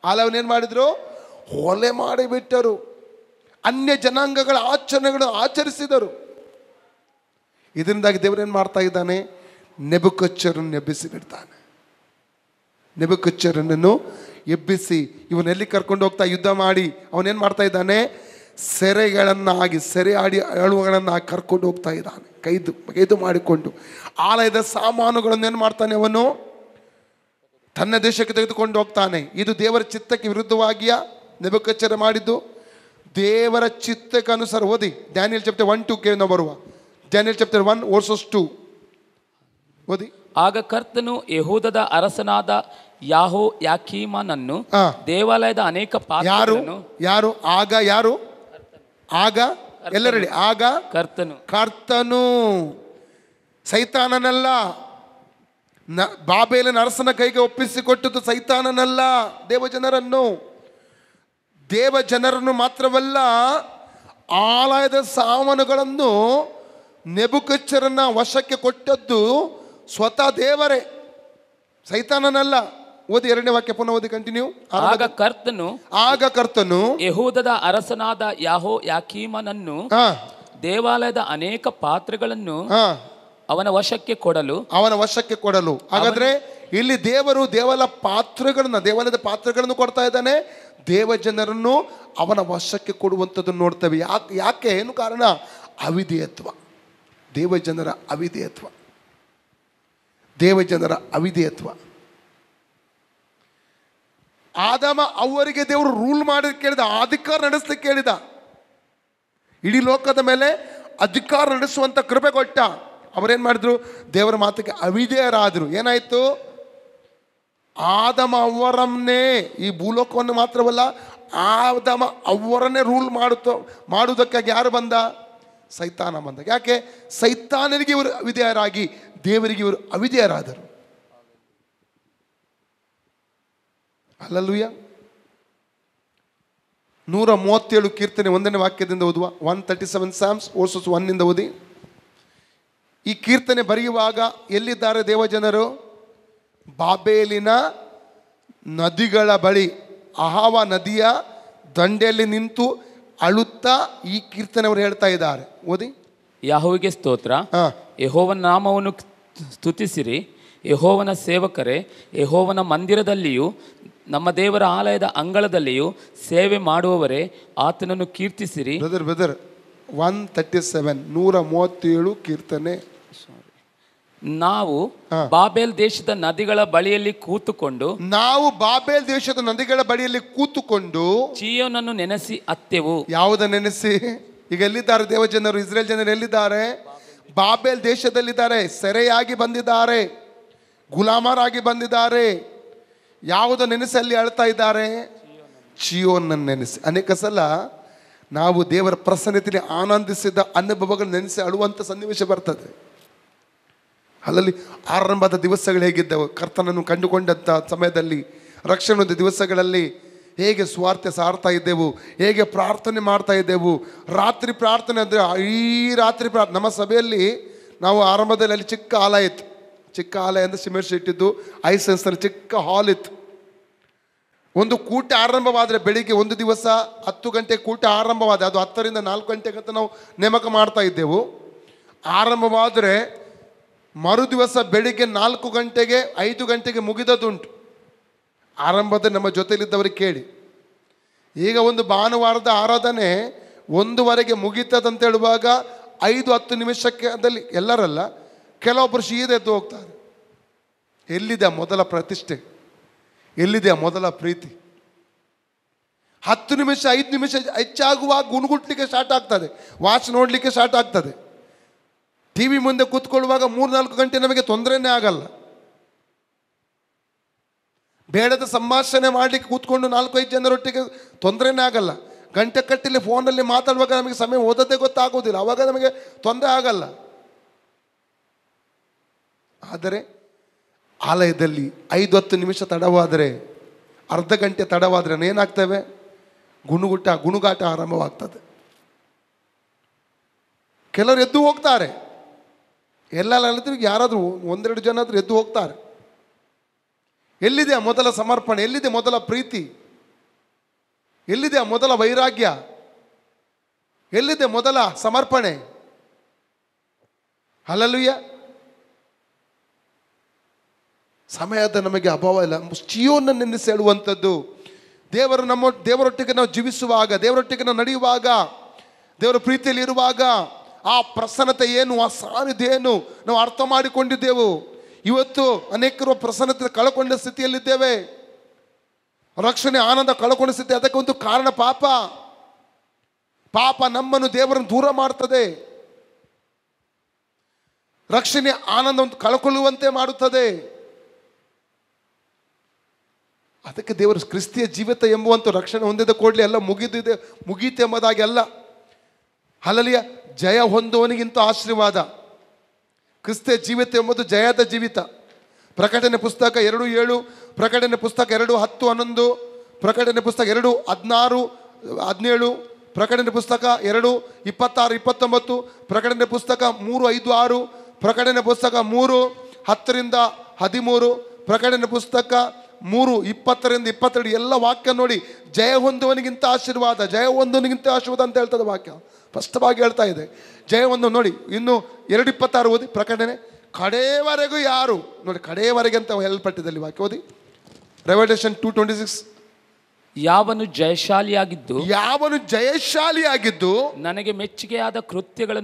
ಆಲಯವನ್ನು ಏನು ಮಾಡಿದರು? ಹೊಲೆ ಮಾಡಿಬಿಟ್ಟರು. ಅನ್ಯ ಜನಾಂಗಗಳ ಆಚರಣೆಗಳನ್ನು ಆಚರಿಸಿದರು. ಇದರಿಂದಾಗಿ ದೇವರೇನು ಮಾಡ್ತಾ ಇದ್ದಾನೆ? ನೆಬೂಕದ್ನೆಚ್ಚರನನ್ನು ಎಬ್ಬಿಸಿ ಬಿಡ್ತಾನೆ. ನೆಬೂಕದ್ನೆಚ್ಚರನನ್ನು ಎಬ್ಬಿಸಿ ಇವನ್ನೆಲ್ಲಿ ಕರ್ಕೊಂಡು ಹೋಗ್ತಾ ಯುದ್ಧ ಮಾಡಿ ಅವನೇನು ಮಾಡ್ತಾ ಇದ್ದಾನೆ? ಸೆರೆಗಳನ್ನಾಗಿ ಸೆರೆ ಆಳುಗಳನ್ನು ಕರ್ಕೊಂಡು ಹೋಗ್ತಾ ಇದ್ದಾನೆ, ಕೈದು ಮಾಡಿಕೊಂಡು. ಆಲಯದ ಸಾಮಾನುಗಳನ್ನು ಏನು ಮಾಡ್ತಾನೆ ಅವನು? ತನ್ನ ದೇಶಕ್ಕೆ ತೆಗೆದುಕೊಂಡು ಹೋಗ್ತಾನೆ. ಇದು ದೇವರ ಚಿತ್ತಕ್ಕೆ ವಿರುದ್ಧವಾಗಿಯಾ ನೆಬೂಕದ್ನೆಚ್ಚರ ಮಾಡಿದ್ದು? ದೇವರ ಚಿತ್ತಕ್ಕೆ ಅನುಸಾರ. ಓದಿ ಡ್ಯಾನಿಯಲ್ ಚಾಪ್ಟರ್ 1-2 ನಾವು ಬರುವ. ಡ್ಯಾನಿಯಲ್ ಚಾಪ್ಟರ್ 1 verses 2 ಓದಿ. ಆಗ ಕರ್ತನು ಯೆಹೂದದ ಅರಸನಾದ ಯೆಹೋಯಾಕೀಮನನ್ನು ದೇವಾಲಯದ ಅನೇಕ ಪಾತ್ರೆಗಳನ್ನು ಆಗ ಎಲ್ಲರೆಡಿ ಆಗ ಕರ್ತನು ಸೈತಾನನಲ್ಲ, ಬಾಬೇಲಿನ ಅರಸನ ಕೈಗೆ ಒಪ್ಪಿಸಿಕೊಟ್ಟದ್ದು ಸೈತಾನನಲ್ಲ, ದೇವಜನರನ್ನು. ದೇವಜನರನ್ನು ಮಾತ್ರವಲ್ಲ, ಆಲಯದ ಸಾಮಾನುಗಳನ್ನು ನೆಬೂಕದ್ನೆಚ್ಚರನ ವಶಕ್ಕೆ ಕೊಟ್ಟದ್ದು ಸ್ವತಃ ದೇವರೇ, ಸೈತಾನನಲ್ಲ. ಓದಿ 2ನೇ ವಾಕ್ಯ ಪುನಃ ಓದಿ, ಕಂಟಿನ್ಯೂ. ಆಗ ಕರ್ತನು ಯೆಹೂದದ ಅರಸನಾದ ಯೆಹೋಯಾಕೀಮನನ್ನು ದೇವಾಲಯದ ಅನೇಕ ಪಾತ್ರೆಗಳನ್ನು ಅವನ ವಶಕ್ಕೆ ಕೊಡಲು. ಹಾಗಾದ್ರೆ ಇಲ್ಲಿ ದೇವರು ದೇವಾಲಯದ ಪಾತ್ರೆಗಳನ್ನು ಕೊಡ್ತಾ ಇದ್ದಾನೆ, ದೇವಜನರನ್ನು ಅವನ ವಶಕ್ಕೆ ಕೊಡುವಂಥದ್ದನ್ನು ನೋಡ್ತೇವೆ. ಯಾಕೆ ಏನು ಕಾರಣ? ಅವಿಧೇಯತ್ವ, ದೇವಜನರ ಅವಿಧೇಯತ್ವ. ಆದಾಮ ಅವರಿಗೆ ದೇವರು ರೂಲ್ ಮಾಡಿ ಕೇಳಿದ, ಅಧಿಕಾರ ನಡೆಸಲಿಕ್ಕೆ ಕೇಳಿದ, ಇಡೀ ಲೋಕದ ಮೇಲೆ ಅಧಿಕಾರ ನಡೆಸುವಂತ ಕೃಪೆ ಕೊಟ್ಟ. ಅವರೇನ್ ಮಾಡಿದ್ರು? ದೇವರ ಮಾತಿಗೆ ಅವಿಧೇಯರಾದರು. ಏನಾಯ್ತು? ಆದಮ ಅವರನ್ನೇ, ಈ ಭೂಲೋಕವನ್ನು ಮಾತ್ರವಲ್ಲ, ಆದಮ ಅವರನ್ನೇ ರೂಲ್ ಮಾಡುವುದಕ್ಕಾಗಿ ಯಾರು ಬಂದ? ಸೈತಾನ ಬಂದ. ಯಾಕೆ? ಸೈತಾನನಿಗೆ ಇವರು ಅವಿಧೇಯರಾಗಿ ದೇವರಿಗೆ ಇವರು ಅವಿಧೇಯರಾದರು. ಹಲ್ಲೆಲೂಯಾ. 137 ಕೀರ್ತನೆ 1ನೇ ವಾಕ್ಯದಿಂದ ಓದುವ. 137 Psalms verses 1 ಓದಿ. ಈ ಕೀರ್ತನೆ ಬರೆಯುವಾಗ ಎಲ್ಲಿದ್ದಾರೆ ದೇವಜನರು? ಬಾಬೇಲಿನ ನದಿಗಳ ಬಳಿ, ಅಹಾವ ನದಿಯ ದಂಡೆಯಲ್ಲಿ ನಿಂತು ಅಳುತ್ತಾ ಈ ಕೀರ್ತನೆ ಅವರು ಹೇಳ್ತಾ ಇದ್ದಾರೆ. ಓದಿ. ಯೆಹೋವನಿಗೆ ಸ್ತೋತ್ರ, ಯೆಹೋವನ ನಾಮವನ್ನು ಸ್ತುತಿಸಿರಿ, ಯೆಹೋವನ ಸೇವಕರೇ, ಯೆಹೋವನ ಮಂದಿರದಲ್ಲಿಯೂ ನಮ್ಮ ದೇವರ ಆಲಯದ ಅಂಗಳದಲ್ಲಿಯೂ ಸೇವೆ ಮಾಡುವವರೇ ಆತನನ್ನು ಕೀರ್ತಿಸಿರಿ. ಬ್ರದರ್ 137 137 ಕೀರ್ತನೆ. ನಾವು ಬಾಬೇಲ್ ದೇಶದ ನದಿಗಳ ಬಳಿಯಲ್ಲಿ ಕೂತುಕೊಂಡು ಚೀಯೋನನ್ನು ನೆನೆಸಿ ಅತ್ತೆವು. ಯಾವುದ ನೆನೆಸಿ? ಈಗ ಎಲ್ಲಿದ್ದಾರೆ ದೇವಜನರು? ಇಸ್ರೇಲ್ ಜನರು ಎಲ್ಲಿದ್ದಾರೆ? ಬಾಬೇಲ್ ದೇಶದಲ್ಲಿದ್ದಾರೆ, ಸೆರೆಯಾಗಿ ಬಂದಿದ್ದಾರೆ, ಗುಲಾಮರಾಗಿ ಬಂದಿದ್ದಾರೆ. ಯಾವುದ ನೆನೆಸಿ ಅಲ್ಲಿ ಅಳ್ತಾ ಇದ್ದಾರೆ? ಚೀಯೋನನ್ನು ನೆನೆಸಿ. ಅನೇಕ ಸಲ ನಾವು ದೇವರ ಪ್ರಸನ್ನತೆಯಲ್ಲಿ ಆನಂದಿಸಿದ ಅನುಭವಗಳು ನೆನೆಸಿ ಅಳುವಂಥ ಸನ್ನಿವೇಶ ಬರ್ತದೆ. ಅಲ್ಲಲ್ಲಿ ಆರಂಭದ ದಿವಸಗಳು ಹೇಗಿದ್ದವು? ಕರ್ತನನ್ನು ಕಂಡುಕೊಂಡಂಥ ಸಮಯದಲ್ಲಿ, ರಕ್ಷಣದ ದಿವಸಗಳಲ್ಲಿ ಹೇಗೆ ಸ್ವಾರ್ಥ ಸಾರ್ತಾ ಇದ್ದೆವು, ಹೇಗೆ ಪ್ರಾರ್ಥನೆ ಮಾಡ್ತಾ ಇದ್ದೆವು. ರಾತ್ರಿ ಪ್ರಾರ್ಥನೆ ಅಂದರೆ ಈ ರಾತ್ರಿ ನಮ್ಮ ಸಭೆಯಲ್ಲಿ ನಾವು ಆರಂಭದಲ್ಲಿ ಅಲ್ಲಿ ಚಿಕ್ಕ ಆಲಯ ಇತ್ತು. ಚಿಕ್ಕ ಆಲಯ ಅಂದರೆ ಸಿಮೆಂಟ್ ಶೀಟ್ ಇದ್ದು, ಐಸೆನ್ಸ್ನಲ್ಲಿ ಚಿಕ್ಕ ಹಾಲ್ ಇತ್ತು. ಒಂದು ಕೂಟ ಆರಂಭವಾದರೆ ಬೆಳಿಗ್ಗೆ ಒಂದು ದಿವಸ 10 ಗಂಟೆಗೆ ಕೂಟ ಆರಂಭವಾದರೆ, ಅದು 10ರಿಂದ 4 ಗಂಟೆಗಂತ ನಾವು ನೇಮಕ ಮಾಡ್ತಾ ಇದ್ದೆವು. ಆರಂಭವಾದರೆ ಮರು ದಿವಸ ಬೆಳಿಗ್ಗೆ 4 ಗಂಟೆಗೆ 5 ಗಂಟೆಗೆ ಮುಗಿದದುಂಟು. ಆರಂಭದಲ್ಲಿ ನಮ್ಮ ಜೊತೆಲಿದ್ದವರಿಗೆ ಕೇಳಿ. ಈಗ ಒಂದು ಭಾನುವಾರದ ಆರಾಧನೆ 1:00 ಮುಗೀತದಂತ ಹೇಳುವಾಗ 5-10 ನಿಮಿಷಕ್ಕೆ ಅದಲ್ಲಿ ಎಲ್ಲರಲ್ಲ, ಕೆಲವೊಬ್ಬರು ಸೀದಾ ಎದ್ದು ಹೋಗ್ತಾರೆ. ಎಲ್ಲಿದೆ ಮೊದಲ ಪ್ರತಿಷ್ಠೆ? ಎಲ್ಲಿದೆ ಮೊದಲ ಪ್ರೀತಿ? 10 ನಿಮಿಷ 5 ನಿಮಿಷ ಹೆಚ್ಚಾಗುವಾಗ ಗುಣಗುಟ್ಲಿಕ್ಕೆ ಸ್ಟಾರ್ಟ್ ಆಗ್ತದೆ, ವಾಚ್ ನೋಡಲಿಕ್ಕೆ ಸ್ಟಾರ್ಟ್ ಆಗ್ತದೆ. ಟಿ ವಿ ಮುಂದೆ ಕೂತ್ಕೊಳ್ಳುವಾಗ 3-4 ಗಂಟೆ ನಮಗೆ ತೊಂದರೆನೇ ಆಗಲ್ಲ. ಬೇಡದ ಸಂಭಾಷಣೆ ಮಾಡಲಿಕ್ಕೆ ಕೂತ್ಕೊಂಡು 4-5 ಜನರೊಟ್ಟಿಗೆ ತೊಂದರೆನೇ ಆಗಲ್ಲ. ಗಂಟೆ ಕಟ್ಟಿಲಿ ಫೋನಲ್ಲಿ ಮಾತಾಡುವಾಗ ನಮಗೆ ಸಮಯ ಓದೋದೇ ಗೊತ್ತಾಗೋದಿಲ್ಲ, ಆವಾಗ ನಮಗೆ ತೊಂದರೆ ಆಗಲ್ಲ. ಆದರೆ ಆಲಯದಲ್ಲಿ 5-10 ನಿಮಿಷ ತಡವಾದರೆ, ಅರ್ಧ ಗಂಟೆ ತಡವಾದರೆ ಏನಾಗ್ತವೆ? ಗುಣಗಾಟ ಆರಂಭವಾಗ್ತದೆ. ಕೆಲವರು ಎದ್ದು ಹೋಗ್ತಾರೆ. ಎಲ್ಲ ಯಾರಾದರೂ 1-2 ಜನ ಆದರೂ ಎದ್ದು ಹೋಗ್ತಾರೆ. ಎಲ್ಲಿದೆ ಮೊದಲ ಸಮರ್ಪಣೆ? ಎಲ್ಲಿದೆ ಮೊದಲ ಪ್ರೀತಿ? ಎಲ್ಲಿದೆ ಮೊದಲ ವೈರಾಗ್ಯ? ಎಲ್ಲಿದೆ ಮೊದಲ ಸಮರ್ಪಣೆ? ಹಲ್ಲೆಲೂಯಾ. ಸಮಯದ ನಮಗೆ ಅಭಾವ ಇಲ್ಲ. ಚೀಯೋನನ್ನು ನೆನೆಸಿ ಹೇಳುವಂಥದ್ದು, ದೇವರೊಟ್ಟಿಗೆ ನಾವು ಜೀವಿಸುವಾಗ, ದೇವರೊಟ್ಟಿಗೆ ನಾವು ನಡೆಯುವಾಗ, ದೇವರ ಪ್ರೀತಿಯಲ್ಲಿ ಇರುವಾಗ ಆ ಪ್ರಸನ್ನತೆ ಏನು, ಆ ಸಾನ್ನಿಧ್ಯ ಏನು ನಾವು ಅರ್ಥ ಮಾಡಿಕೊಂಡಿದ್ದೆವು. ಇವತ್ತು ಅನೇಕರು ಪ್ರಸನ್ನತೆ ಕಳ್ಕೊಂಡ ಸ್ಥಿತಿಯಲ್ಲಿದ್ದೇವೆ. ರಕ್ಷಣೆ ಆನಂದ ಕಳ್ಕೊಂಡ ಸ್ಥಿತಿ. ಅದಕ್ಕೆ ಒಂದು ಕಾರಣ ಪಾಪ ನಮ್ಮನ್ನು ದೇವರನ್ನು ದೂರ ಮಾಡ್ತದೆ. ರಕ್ಷಣೆ ಆನಂದವನ್ನು ಕಳ್ಕೊಳ್ಳುವಂತೆ ಮಾಡುತ್ತದೆ. ಅದಕ್ಕೆ ದೇವರು ಕ್ರಿಸ್ತಿಯ ಜೀವಿತ ಎಂಬುವಂಥ ರಕ್ಷಣೆ ಹೊಂದಿದ ಕೂಡಲೇ ಎಲ್ಲ ಮುಗೀತು ಎಂಬುದಾಗಿ ಅಲ್ಲ. ಹಲ್ಲೆಲೂಯಾ. ಜಯ ಹೊಂದುವನಿಗಿಂತ ಆಶೀರ್ವಾದ. ಕ್ರಿಸ್ತಿಯ ಜೀವಿತ ಎಂಬುದು ಜಯದ ಜೀವಿತ. ಪ್ರಕಟಣೆ ಪುಸ್ತಕ 2:7, ಪ್ರಕಟಣೆ ಪುಸ್ತಕ 2:10-11, ಪ್ರಕಟಣೆ ಪುಸ್ತಕ 2:16-17, ಪ್ರಕಟಣೆ ಪುಸ್ತಕ 2:26-29, ಪ್ರಕಟಣೆ ಪುಸ್ತಕ 3:5-6, ಪ್ರಕಟಣೆ ಪುಸ್ತಕ 3:10-13, ಪ್ರಕಟಣೆ ಪುಸ್ತಕ 3:20-22 ಎಲ್ಲ ವಾಕ್ಯ ನೋಡಿ. ಜಯ ಹೊಂದುವನಿಗಿಂತ ಆಶೀರ್ವಾದ, ಜಯ ಹೊಂದುವನಿಗಿಂತ ಆಶೀರ್ವಾದ ಅಂತ ಹೇಳ್ತದೆ ವಾಕ್ಯ. ಸ್ಪಷ್ಟವಾಗಿ ಹೇಳ್ತಾ ಇದೆ. ಜಯ ಒಂದು ನೋಡಿ. ಇನ್ನು 2:26 ಓದಿ. ಪ್ರಕಟಣೆ ಕಡೆಯವರೆಗೂ ಯಾರು ನೋಡಿ, ಕಡೆಯವರೆಗೆ ಅಂತ ಹೇಳಲ್ಪಟ್ಟಿದ್ದಲ್ಲಿ ವಾಕ್ಯ ಓದಿ. ರೆವಲ್ಯೂಷನ್ 2:26. ಯಾವನು ಜಯಶಾಲಿಯಾಗಿದ್ದು ನನಗೆ ಮೆಚ್ಚುಗೆಯಾದ ಕೃತ್ಯಗಳು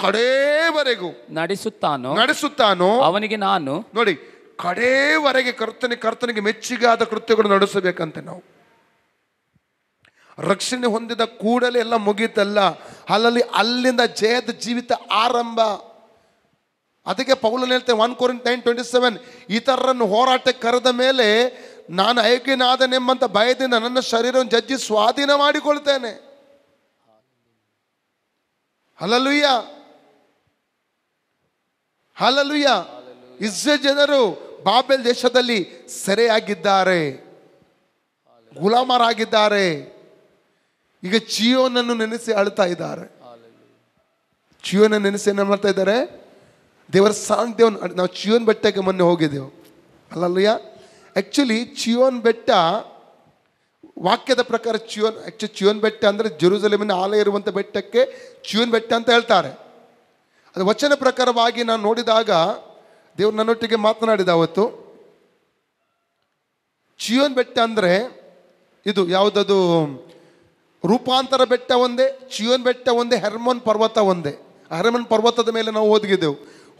ಕಡೆಯವರೆಗೂ ನಡೆಸುತ್ತಾನೋ ಅವನಿಗೆ ನಾನು ನೋಡಿ, ಕಡೆಯವರೆಗೆ ಕರ್ತನಿಗೆ ಮೆಚ್ಚುಗೆಯಾದ ಕೃತ್ಯಗಳು ನಡೆಸಬೇಕಂತೆ. ನಾವು ರಕ್ಷಣೆ ಹೊಂದಿದ ಕೂಡಲೇ ಎಲ್ಲ ಮುಗೀತಲ್ಲ, ಅಲ್ಲಿಂದ ಜಯದ ಜೀವಿತ ಆರಂಭ. ಅದಕ್ಕೆ ಪೌಲನು ಹೇಳ್ತೇನೆ 1 Corinthians 9:27, ಇತರರನ್ನು ಹೋರಾಟಕ್ಕೆ ಕರೆದ ಮೇಲೆ ನಾನು ಅಯೋಗ್ಯನಾದನೆಂಬಂತ ಭಯದಿಂದ ನನ್ನ ಶರೀರವನ್ನು ಜಜ್ಜಿ ಸ್ವಾಧೀನ ಮಾಡಿಕೊಳ್ತೇನೆ. Hallelujah, hallelujah. ಇಸ್ರೇಲ್ ಜನರು ಬಾಬೆಲ್ ದೇಶದಲ್ಲಿ ಸೆರೆಯಾಗಿದ್ದಾರೆ, ಗುಲಾಮರಾಗಿದ್ದಾರೆ. ಈಗ ಚೀಯೋನನ್ನು ನೆನೆಸಿ ಅಳ್ತಾ ಇದ್ದಾರೆ. ಚೀಯೋನನ್ನು ನೆನೆಸಿ ಏನು ಮಾಡ್ತಾ ಇದ್ದಾರೆ? ದೇವರ ಸಾನ್ನಿಧ್ಯವನ್ನು. ನಾವು ಚಿಯೋನ್ ಬೆಟ್ಟಕ್ಕೆ ಮೊನ್ನೆ ಹೋಗಿದ್ದೆವು. ಹಲ್ಲೆಲೂಯಾ. ಆ್ಯಕ್ಚುಲಿ ಚಿಯೋನ್ ಬೆಟ್ಟ ವಾಕ್ಯದ ಪ್ರಕಾರ ಚಿಯೋನ್ ಬೆಟ್ಟ ಅಂದರೆ ಜೆರುಸಲೇಮಿನ ಆಲಯ ಇರುವಂಥ ಬೆಟ್ಟಕ್ಕೆ ಚಿಯೋನ್ ಬೆಟ್ಟ ಅಂತ ಹೇಳ್ತಾರೆ. ಅದು ವಚನ ಪ್ರಕಾರವಾಗಿ ನಾನು ನೋಡಿದಾಗ ದೇವರು ನನ್ನೊಟ್ಟಿಗೆ ಮಾತನಾಡಿದ ಅವತ್ತು. ಚಿಯೋನ್ ಬೆಟ್ಟ ಅಂದರೆ ಇದು ಯಾವುದದು? ರೂಪಾಂತರ ಬೆಟ್ಟ ಒಂದೇ, ಚಿಯೋನ್ ಬೆಟ್ಟ ಒಂದೇ, ಹೆರ್ಮೋನ್ ಪರ್ವತ ಒಂದೇ. ಹೆರ್ಮೋನ್ ಪರ್ವತದ ಮೇಲೆ ನಾವು